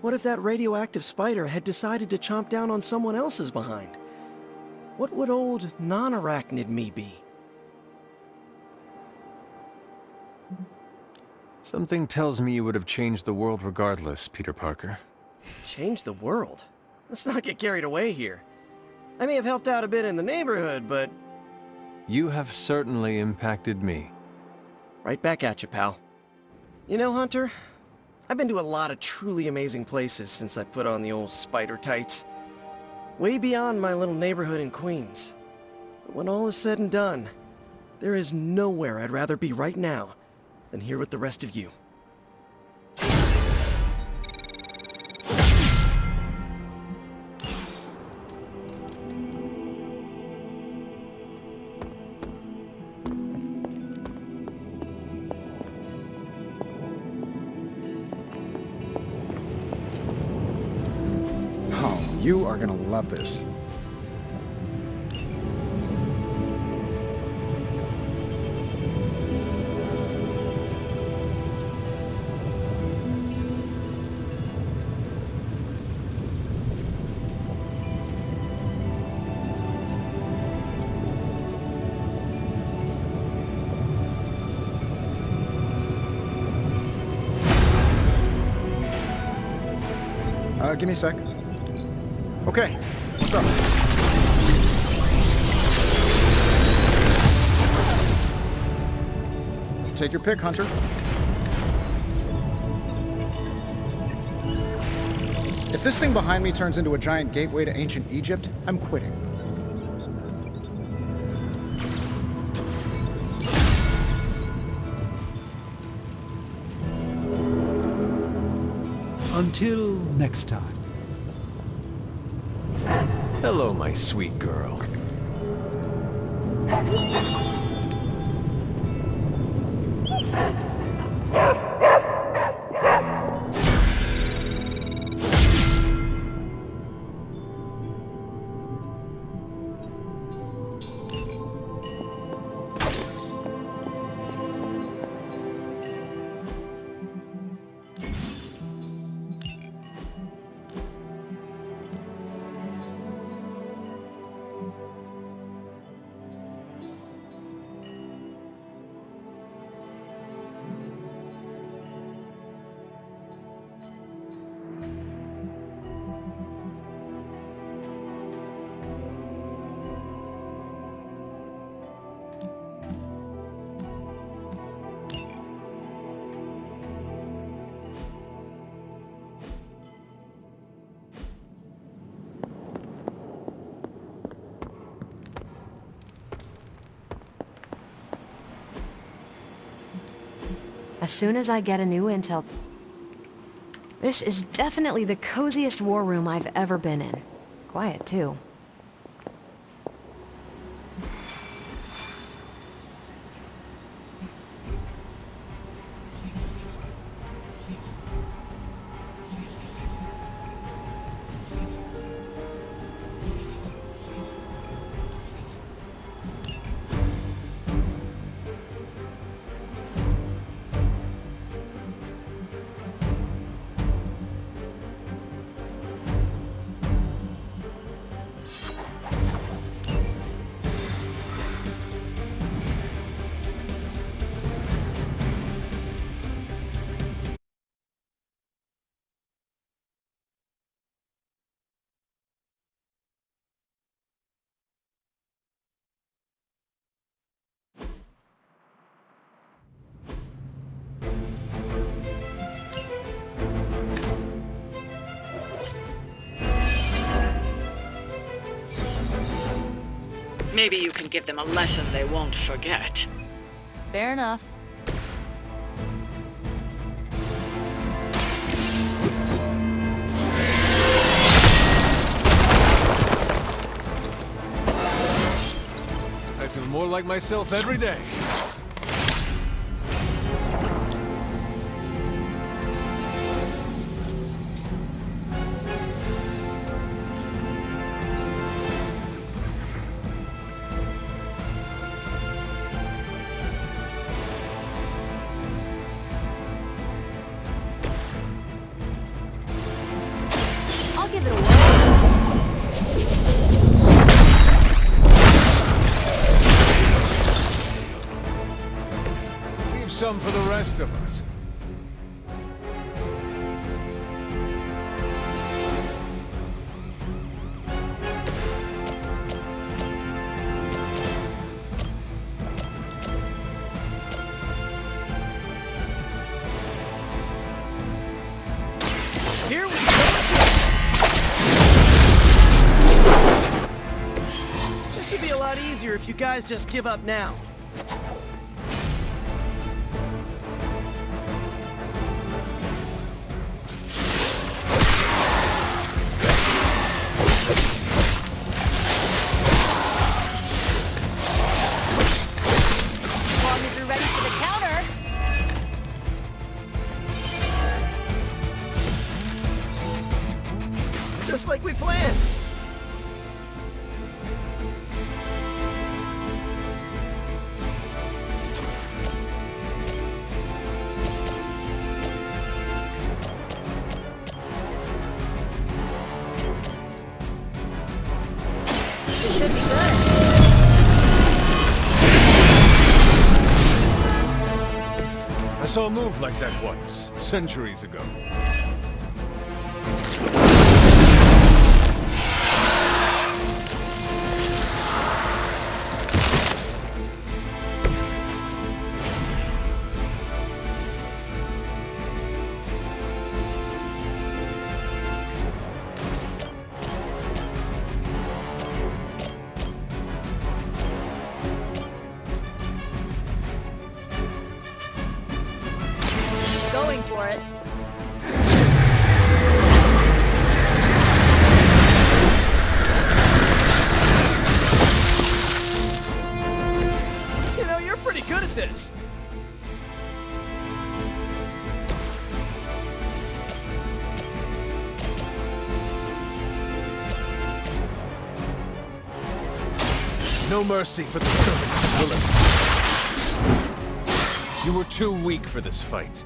Speaker 15: What if that radioactive spider had decided to chomp down on someone else's behind? What would old non-arachnid me be?
Speaker 5: Something tells me you would have changed the world regardless, Peter Parker.
Speaker 15: Change the world? Let's not get carried away here. I may have helped out a bit in the neighborhood, but...
Speaker 5: You have certainly impacted me.
Speaker 15: Right back at you, pal. You know, Hunter, I've been to a lot of truly amazing places since I put on the old spider tights. Way beyond my little neighborhood in Queens. But when all is said and done, there is nowhere I'd rather be right now than here with the rest of you.
Speaker 2: Oh, you are gonna love this. Give me a sec. Okay, what's up? Take your pick, Hunter. If this thing behind me turns into a giant gateway to ancient Egypt, I'm quitting.
Speaker 13: Until next time.
Speaker 5: Hello, my sweet girl.
Speaker 3: as soon as I get a new intel... This is definitely the coziest war room I've ever been in. Quiet, too.
Speaker 8: Maybe you can give them a lesson they won't forget.
Speaker 18: Fair enough.
Speaker 5: I feel more like myself every day.
Speaker 18: I'll give it a whirl.
Speaker 5: Leave some for the rest of us.
Speaker 15: Here we go. This would be a lot easier if you guys just give up now.
Speaker 18: As long as you're ready for the counter.
Speaker 15: Just like we planned.
Speaker 18: It should be good.
Speaker 5: I saw a move like that once, centuries ago.
Speaker 18: Going for it.
Speaker 15: You know, you're pretty good at this.
Speaker 5: No mercy for the servants of Lilith. You were too weak for this fight.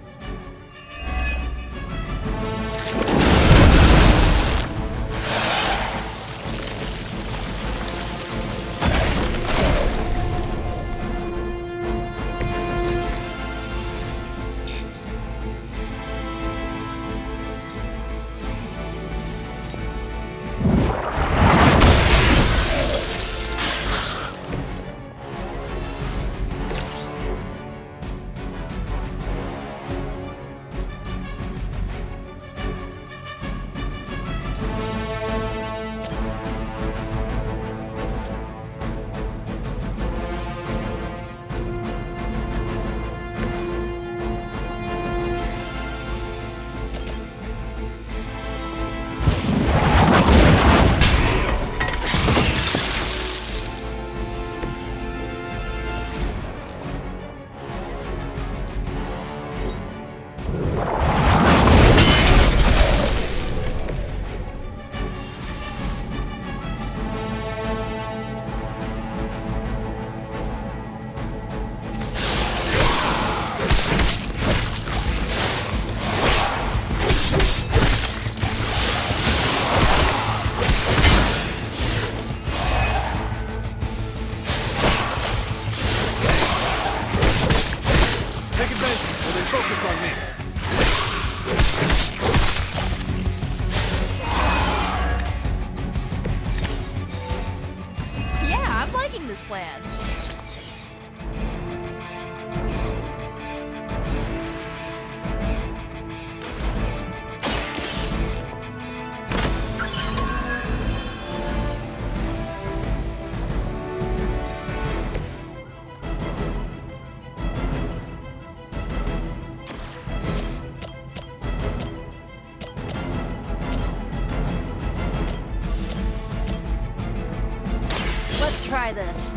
Speaker 18: try this.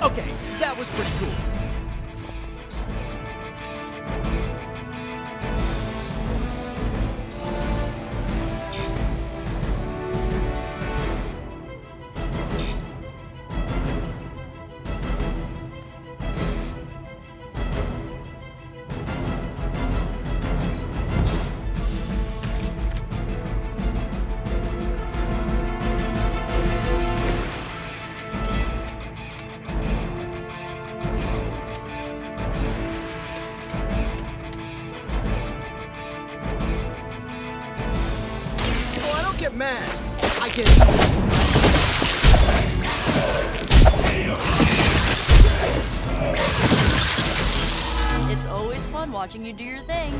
Speaker 1: Okay, that was pretty cool. Get mad. I can.
Speaker 18: It's always fun watching you do your thing.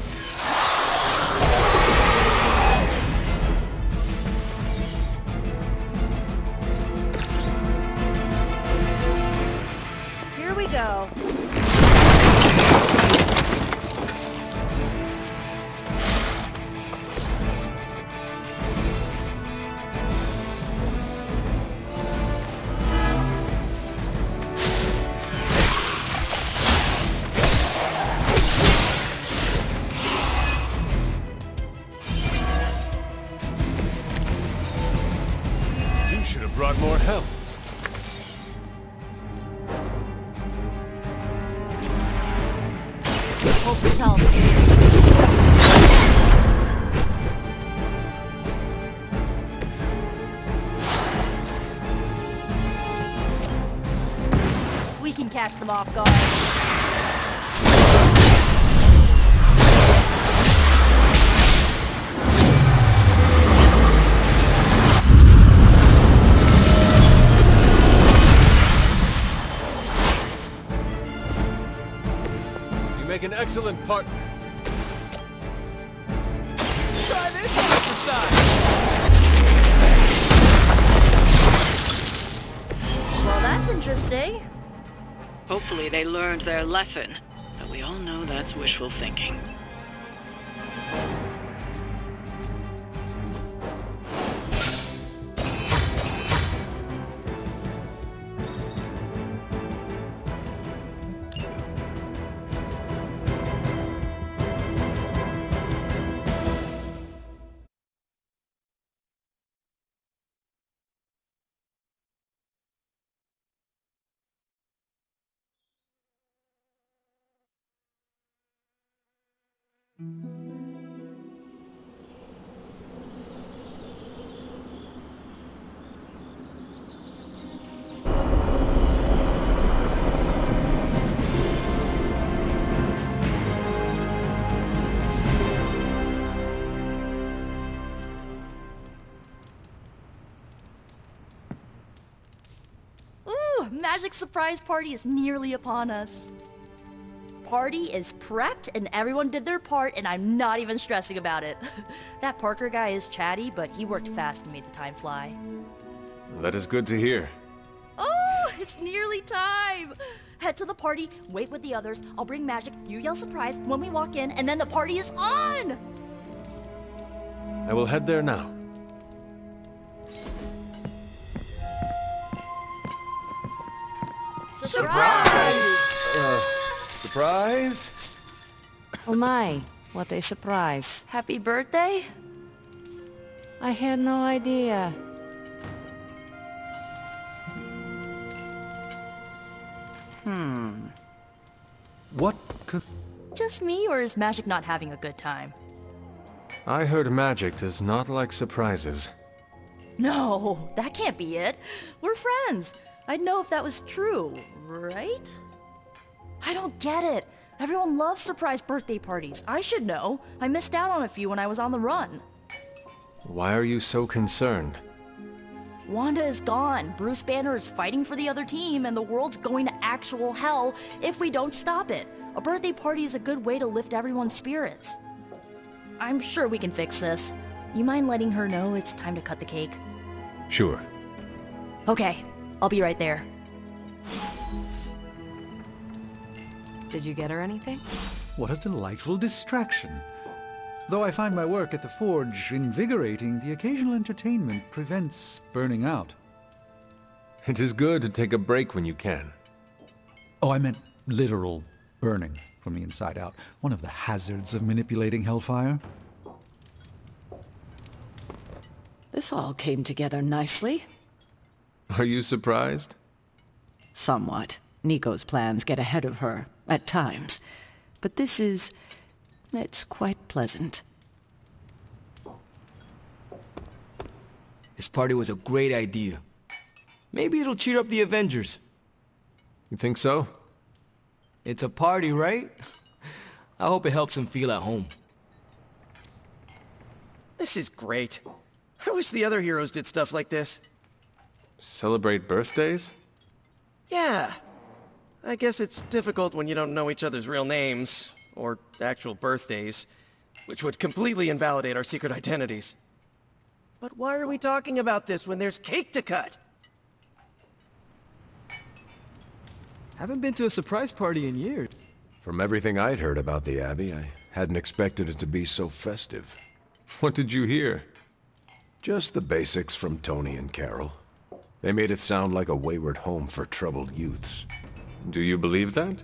Speaker 18: Here we go.
Speaker 5: Brought more help.
Speaker 18: Hope this helps. We can catch them off guard.
Speaker 5: Make an excellent partner.
Speaker 1: Try this exercise.
Speaker 18: Well, that's interesting.
Speaker 8: Hopefully they learned their lesson, but we all know that's wishful thinking.
Speaker 18: Magic surprise party is nearly upon us. Party is prepped and everyone did their part and I'm not even stressing about it. That Parker guy is chatty, but he worked fast and made the time fly.
Speaker 5: That is good to hear.
Speaker 18: Oh, it's nearly time! Head to the party, wait with the others, I'll bring magic, you yell surprise when we walk in, and then the party is on!
Speaker 5: I will head there now.
Speaker 18: Surprise!
Speaker 5: Surprise?
Speaker 14: Oh my, what a surprise.
Speaker 18: Happy birthday?
Speaker 14: I had no idea.
Speaker 13: What could...
Speaker 18: Just me, or is magic not having a good time?
Speaker 5: I heard magic does not like surprises.
Speaker 18: No, that can't be it. We're friends. I'd know if that was true, right? I don't get it. Everyone loves surprise birthday parties. I should know. I missed out on a few when I was on the run.
Speaker 5: Why are you so concerned?
Speaker 18: Wanda is gone. Bruce Banner is fighting for the other team, and the world's going to actual hell if we don't stop it. A birthday party is a good way to lift everyone's spirits. I'm sure we can fix this. You mind letting her know it's time to cut the cake?
Speaker 5: Sure.
Speaker 18: Okay, I'll be right there.
Speaker 3: Did you get her anything?
Speaker 13: What a delightful distraction. Though I find my work at the forge invigorating, the occasional entertainment prevents burning out.
Speaker 5: It is good to take a break when you can.
Speaker 13: Oh, I meant literal burning from the inside out. One of the hazards of manipulating Hellfire.
Speaker 4: This all came together nicely.
Speaker 5: Are you surprised?
Speaker 4: Somewhat. Nico's plans get ahead of her, at times. But it's quite pleasant.
Speaker 19: This party was a great idea. Maybe it'll cheer up the Avengers.
Speaker 5: You think so?
Speaker 19: It's a party, right? I hope it helps them feel at home.
Speaker 15: This is great. I wish the other heroes did stuff like this.
Speaker 5: Celebrate birthdays?
Speaker 15: Yeah. I guess it's difficult when you don't know each other's real names, or actual birthdays, which would completely invalidate our secret identities. But why are we talking about this when there's cake to cut?
Speaker 19: Haven't been to a surprise party in years.
Speaker 9: From everything I'd heard about the Abbey, I hadn't expected it to be so festive.
Speaker 5: What did you hear?
Speaker 9: Just the basics from Tony and Carol. They made it sound like a wayward home for troubled youths.
Speaker 5: Do you believe that?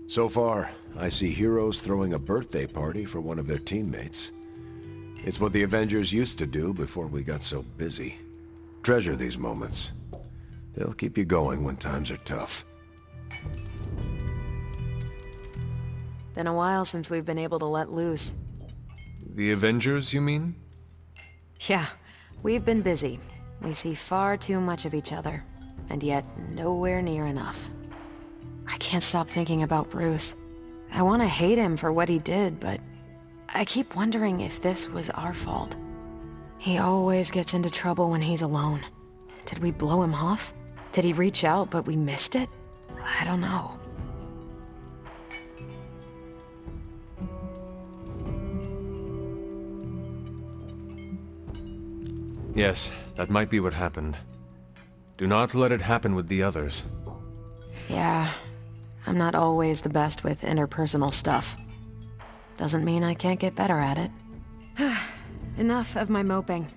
Speaker 9: So far, I see heroes throwing a birthday party for one of their teammates. It's what the Avengers used to do before we got so busy. Treasure these moments. They'll keep you going when times are tough.
Speaker 3: Been a while since we've been able to let loose.
Speaker 5: The Avengers, you mean?
Speaker 3: Yeah, we've been busy. We see far too much of each other, and yet nowhere near enough. I can't stop thinking about Bruce. I want to hate him for what he did, but I keep wondering if this was our fault. He always gets into trouble when he's alone. Did we blow him off? Did he reach out, but we missed it? I don't know.
Speaker 5: Yes, that might be what happened. Do not let it happen with the others.
Speaker 3: Yeah, I'm not always the best with interpersonal stuff. Doesn't mean I can't get better at it. Enough of my moping.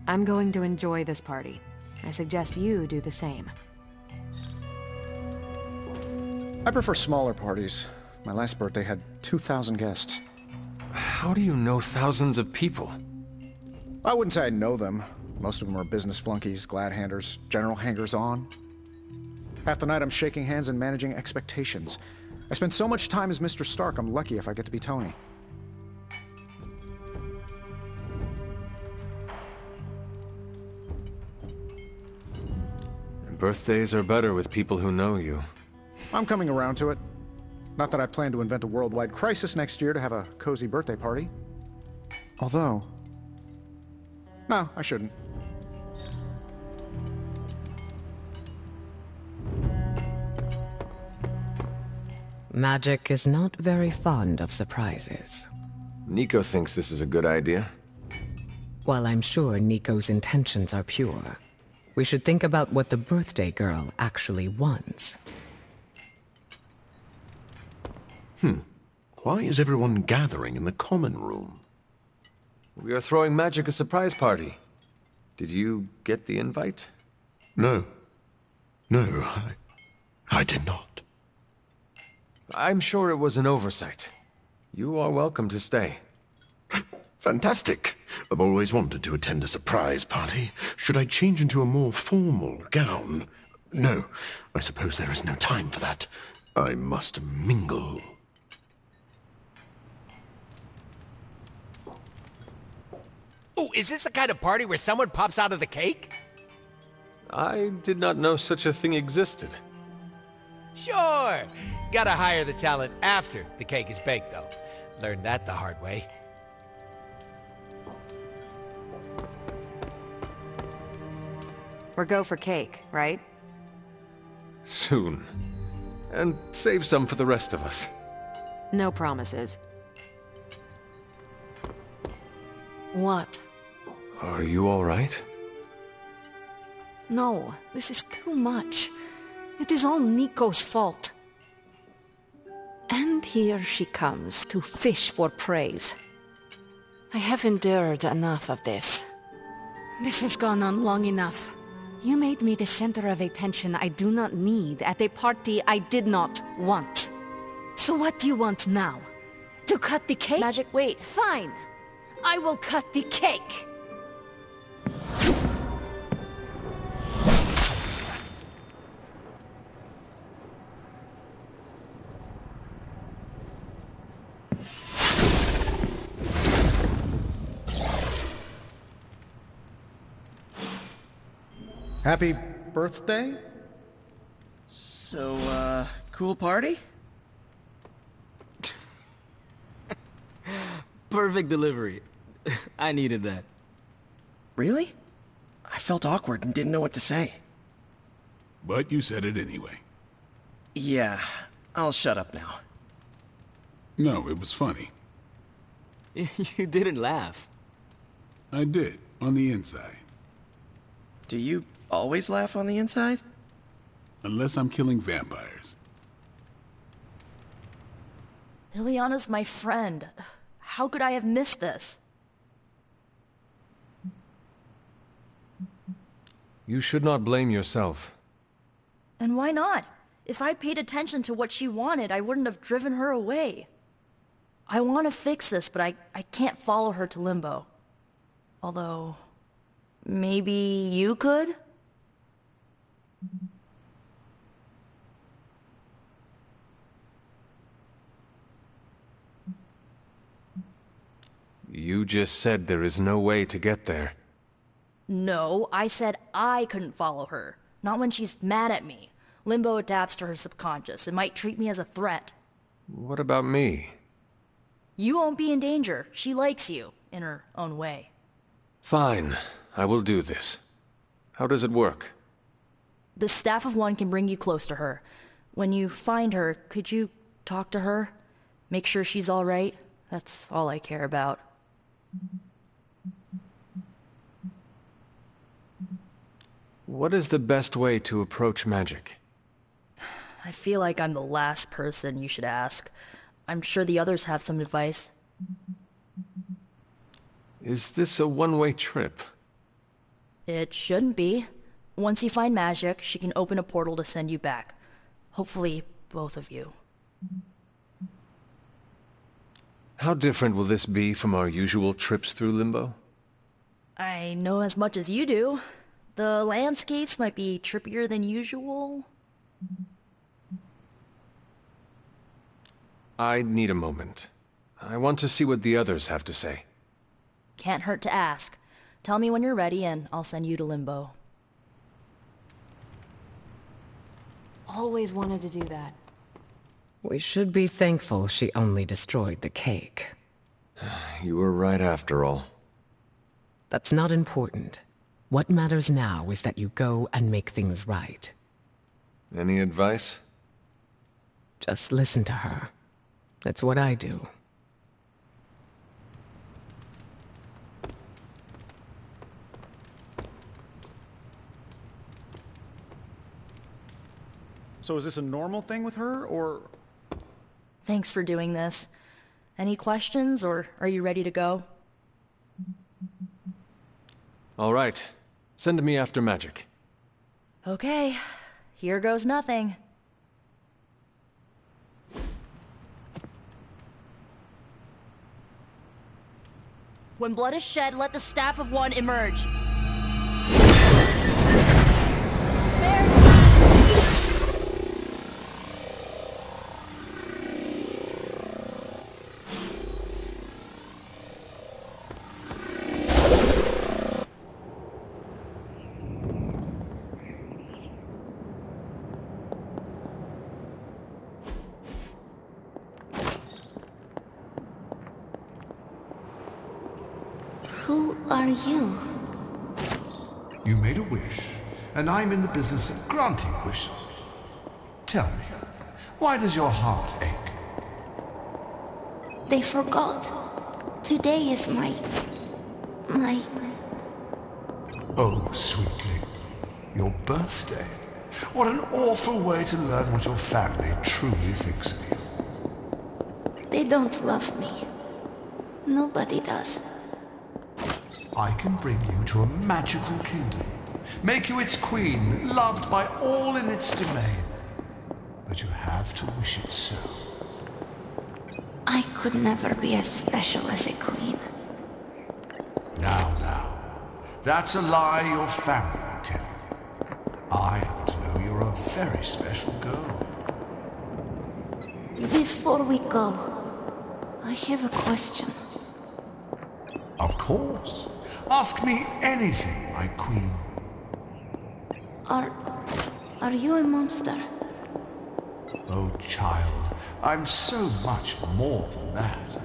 Speaker 3: I'm going to enjoy this party. I suggest you do the same.
Speaker 2: I prefer smaller parties. My last birthday had 2,000 guests.
Speaker 5: How do you know thousands of people?
Speaker 2: I wouldn't say I know them. Most of them are business flunkies, glad-handers, general hangers-on. Half the night I'm shaking hands and managing expectations. I spend so much time as Mr. Stark, I'm lucky if I get to be Tony.
Speaker 5: Birthdays are better with people who know you.
Speaker 2: I'm coming around to it. Not that I plan to invent a worldwide crisis next year to have a cozy birthday party. Although... No, I shouldn't.
Speaker 21: Magic is not very fond of surprises.
Speaker 5: Nico thinks this is a good idea.
Speaker 21: While I'm sure Nico's intentions are pure, we should think about what the birthday girl actually wants.
Speaker 9: Why is everyone gathering in the common room?
Speaker 5: We are throwing Magic a surprise party. Did you get the invite?
Speaker 9: No. No, I did not.
Speaker 5: I'm sure it was an oversight. You are welcome to stay.
Speaker 9: Fantastic. I've always wanted to attend a surprise party. Should I change into a more formal gown? No, I suppose there is no time for that. I must mingle.
Speaker 16: Oh, is this the kind of party where someone pops out of the cake?
Speaker 5: I did not know such a thing existed.
Speaker 16: Sure. Gotta hire the talent after the cake is baked, though. Learned that the hard way.
Speaker 3: We're go for cake, right?
Speaker 5: Soon. And save some for the rest of us.
Speaker 3: No promises. What?
Speaker 5: Are you all right?
Speaker 14: No, this is too much. It is all Nico's fault. And here she comes to fish for praise. I have endured enough of this. This has gone on long enough. You made me the center of attention I do not need at a party I did not want. So what do you want now? To cut the cake?
Speaker 18: Magic, wait.
Speaker 14: Fine. I will cut the cake.
Speaker 2: Happy birthday?
Speaker 15: So, cool party?
Speaker 19: Perfect delivery. I needed that.
Speaker 15: Really? I felt awkward and didn't know what to say.
Speaker 10: But you said it anyway.
Speaker 15: Yeah, I'll shut up now.
Speaker 10: No, it was funny.
Speaker 19: You didn't laugh.
Speaker 10: I did, on the inside.
Speaker 15: Do you always laugh on the inside?
Speaker 10: Unless I'm killing vampires.
Speaker 18: Ileana's my friend. How could I have missed this?
Speaker 5: You should not blame yourself.
Speaker 18: And why not? If I'd paid attention to what she wanted, I wouldn't have driven her away. I want to fix this, but I can't follow her to Limbo. Although, maybe you could?
Speaker 5: You just said there is no way to get there.
Speaker 18: No, I said I couldn't follow her. Not when she's mad at me. Limbo adapts to her subconscious. It might treat me as a threat.
Speaker 5: What about me?
Speaker 18: You won't be in danger. She likes you, in her own way.
Speaker 5: Fine, I will do this. How does it work?
Speaker 18: The Staff of One can bring you close to her. When you find her, could you talk to her? Make sure she's all right? That's all I care about.
Speaker 5: What is the best way to approach magic?
Speaker 18: I feel like I'm the last person you should ask. I'm sure the others have some advice.
Speaker 5: Is this a one-way trip?
Speaker 18: It shouldn't be. Once you find magic, she can open a portal to send you back. Hopefully, both of you.
Speaker 5: How different will this be from our usual trips through Limbo?
Speaker 18: I know as much as you do. The landscapes might be trippier than usual.
Speaker 5: I need a moment. I want to see what the others have to say.
Speaker 18: Can't hurt to ask. Tell me when you're ready and I'll send you to Limbo.
Speaker 3: Always wanted to do that.
Speaker 21: We should be thankful she only destroyed the cake.
Speaker 5: You were right after all.
Speaker 21: That's not important. What matters now is that you go and make things right.
Speaker 5: Any advice?
Speaker 21: Just listen to her. That's what I do.
Speaker 2: So is this a normal thing with her, or...?
Speaker 18: Thanks for doing this. Any questions, or are you ready to go?
Speaker 5: All right. Send me after magic.
Speaker 18: Okay. Here goes nothing. When blood is shed, let the Staff of One emerge.
Speaker 11: Who are you?
Speaker 12: You made a wish, and I'm in the business of granting wishes. Tell me, why does your heart ache?
Speaker 11: They forgot. Today is my...
Speaker 12: Oh, sweetly, your birthday. What an awful way to learn what your family truly thinks of you.
Speaker 11: They don't love me. Nobody does.
Speaker 12: I can bring you to a magical kingdom, make you its queen, loved by all in its domain. But you have to wish it so.
Speaker 11: I could never be as special as a queen.
Speaker 12: Now. That's a lie your family would tell you. I happen to know you're a very special girl.
Speaker 11: Before we go, I have a question.
Speaker 12: Of course. Ask me anything, my queen.
Speaker 11: Are you a monster?
Speaker 12: Oh, child, I'm so much more than that.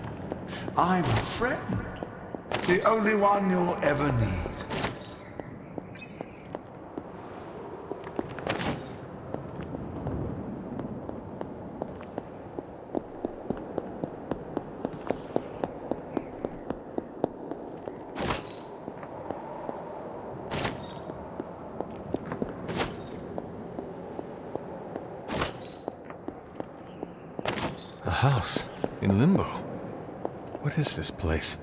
Speaker 12: I'm a friend. The only one you'll ever need.
Speaker 5: A house in Limbo. What is this place?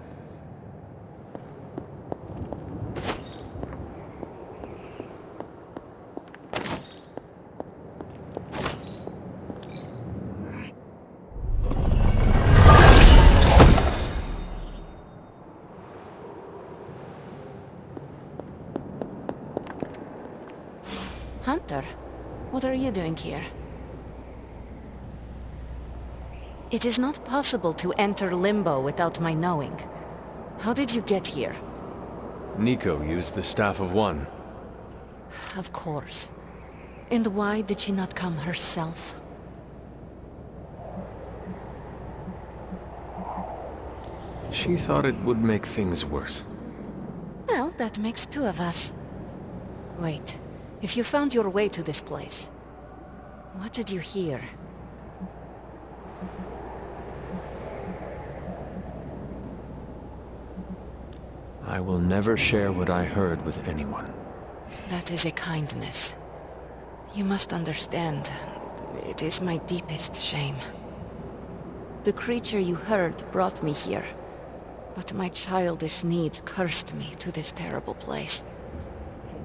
Speaker 14: Hunter, what are you doing here? It is not possible to enter Limbo without my knowing. How did you get here?
Speaker 5: Nico used the Staff of One.
Speaker 14: Of course. And why did she not come herself?
Speaker 5: She thought it would make things worse.
Speaker 14: Well, that makes two of us. Wait, if you found your way to this place, what did you hear?
Speaker 5: I will never share what I heard with anyone.
Speaker 14: That is a kindness. You must understand, it is my deepest shame. The creature you heard brought me here, but my childish need cursed me to this terrible place.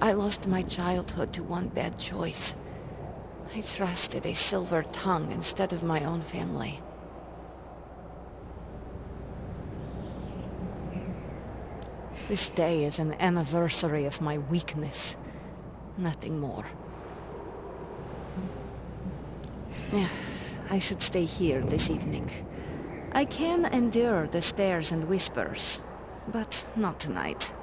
Speaker 14: I lost my childhood to one bad choice. I trusted a silver tongue instead of my own family. This day is an anniversary of my weakness. Nothing more. I should stay here this evening. I can endure the stares and whispers, but not tonight.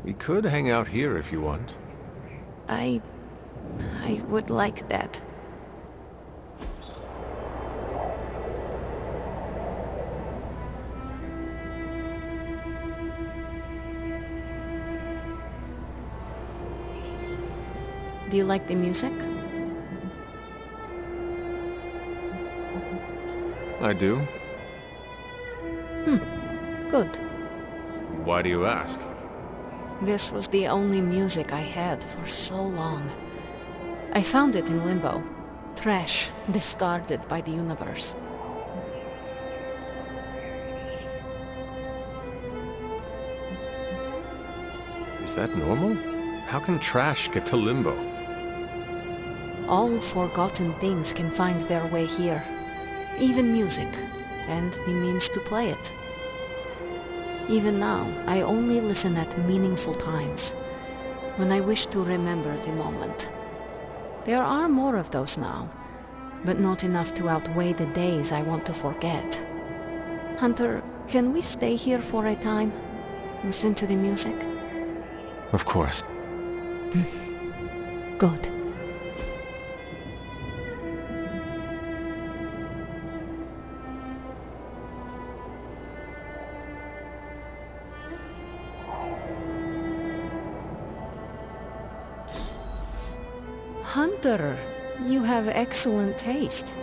Speaker 5: We could hang out here if you want.
Speaker 14: I would like that. Do you like the music?
Speaker 5: I do.
Speaker 14: Good.
Speaker 5: Why do you ask?
Speaker 14: This was the only music I had for so long. I found it in Limbo. Trash, discarded by the universe.
Speaker 5: Is that normal? How can trash get to Limbo?
Speaker 14: All forgotten things can find their way here. Even music, and the means to play it. Even now, I only listen at meaningful times, when I wish to remember the moment. There are more of those now, but not enough to outweigh the days I want to forget. Hunter, can we stay here for a time? Listen to the music?
Speaker 5: Of course.
Speaker 14: Good. Hunter, you have excellent taste.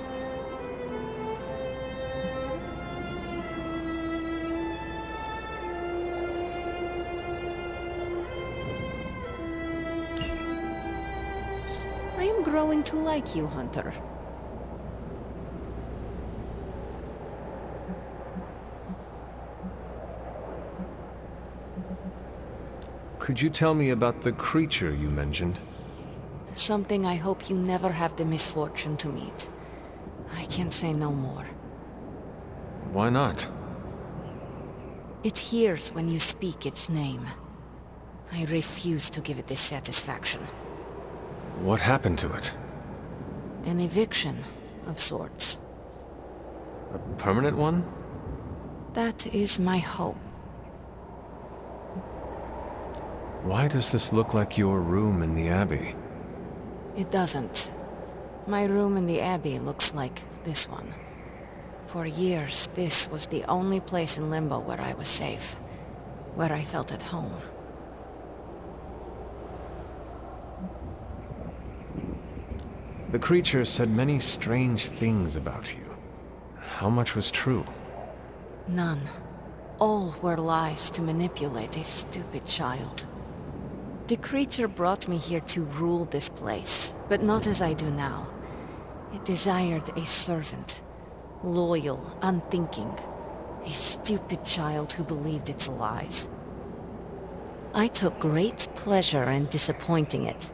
Speaker 14: growing to like you, Hunter.
Speaker 5: Could you tell me about the creature you mentioned?
Speaker 14: Something I hope you never have the misfortune to meet. I can say no more.
Speaker 5: Why not?
Speaker 14: It hears when you speak its name. I refuse to give it this satisfaction.
Speaker 5: What happened to it?
Speaker 14: An eviction of sorts.
Speaker 5: A permanent one?
Speaker 14: That is my hope.
Speaker 5: Why does this look like your room in the Abbey?
Speaker 14: It doesn't. My room in the Abbey looks like this one. For years, this was the only place in Limbo where I was safe. Where I felt at home.
Speaker 5: The creature said many strange things about you. How much was true?
Speaker 14: None. All were lies to manipulate a stupid child. The creature brought me here to rule this place, but not as I do now. It desired a servant. Loyal, unthinking. A stupid child who believed its lies. I took great pleasure in disappointing it.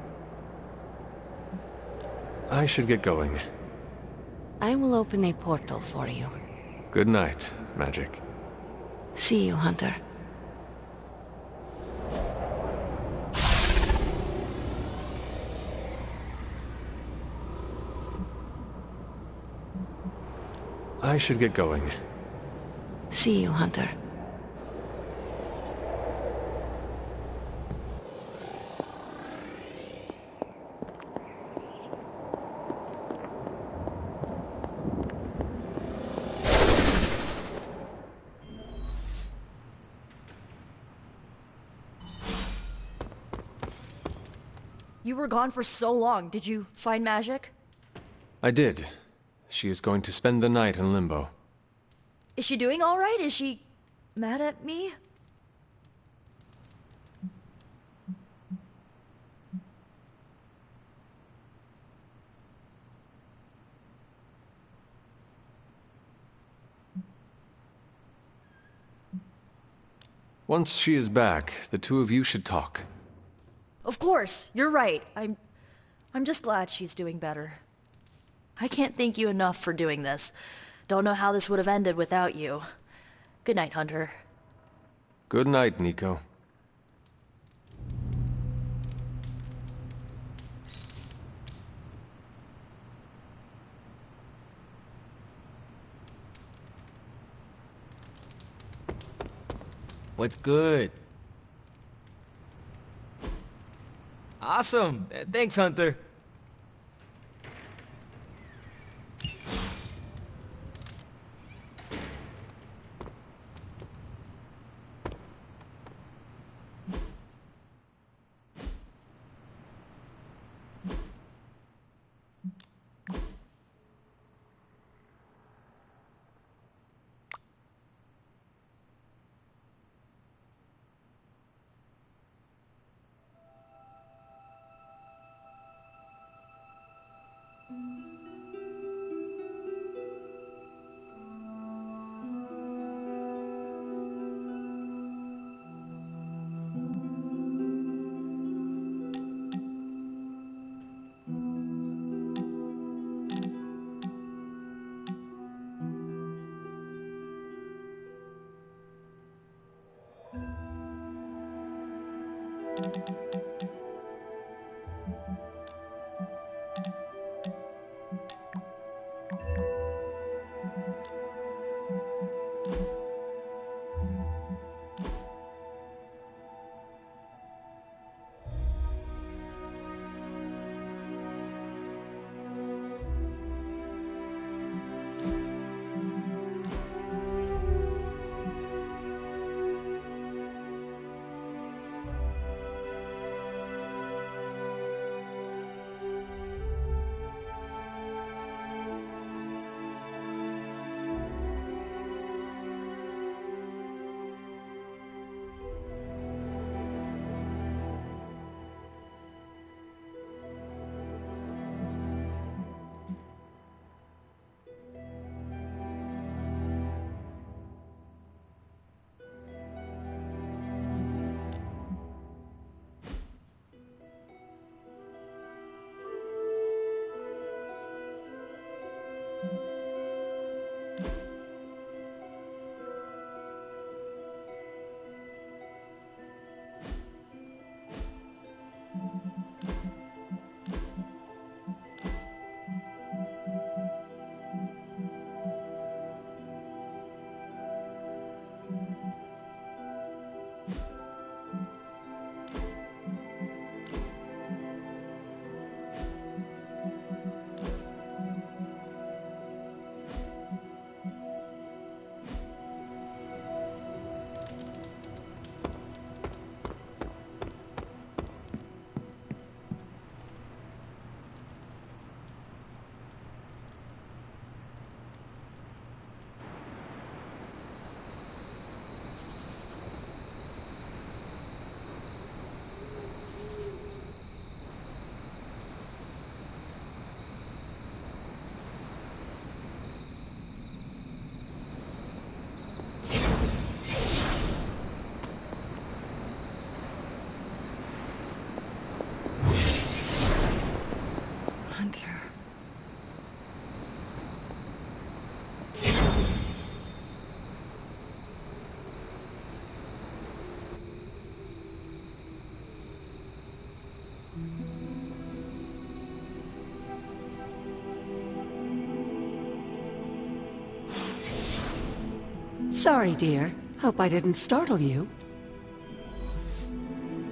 Speaker 5: I should get going.
Speaker 14: I will open a portal for you.
Speaker 5: Good night, Magic.
Speaker 14: See you, Hunter.
Speaker 5: I should get going.
Speaker 14: See you, Hunter.
Speaker 18: You were gone for so long. Did you find Magic?
Speaker 5: I did. She is going to spend the night in Limbo.
Speaker 18: Is she doing all right? Is she mad at me?
Speaker 5: Once she is back, the two of you should talk.
Speaker 18: Of course, you're right. I'm just glad she's doing better. I can't thank you enough for doing this. Don't know how this would have ended without you. Good night, Hunter.
Speaker 5: Good night, Nico.
Speaker 19: What's good? Awesome. Thanks, Hunter.
Speaker 17: Sorry, dear. Hope I didn't startle you.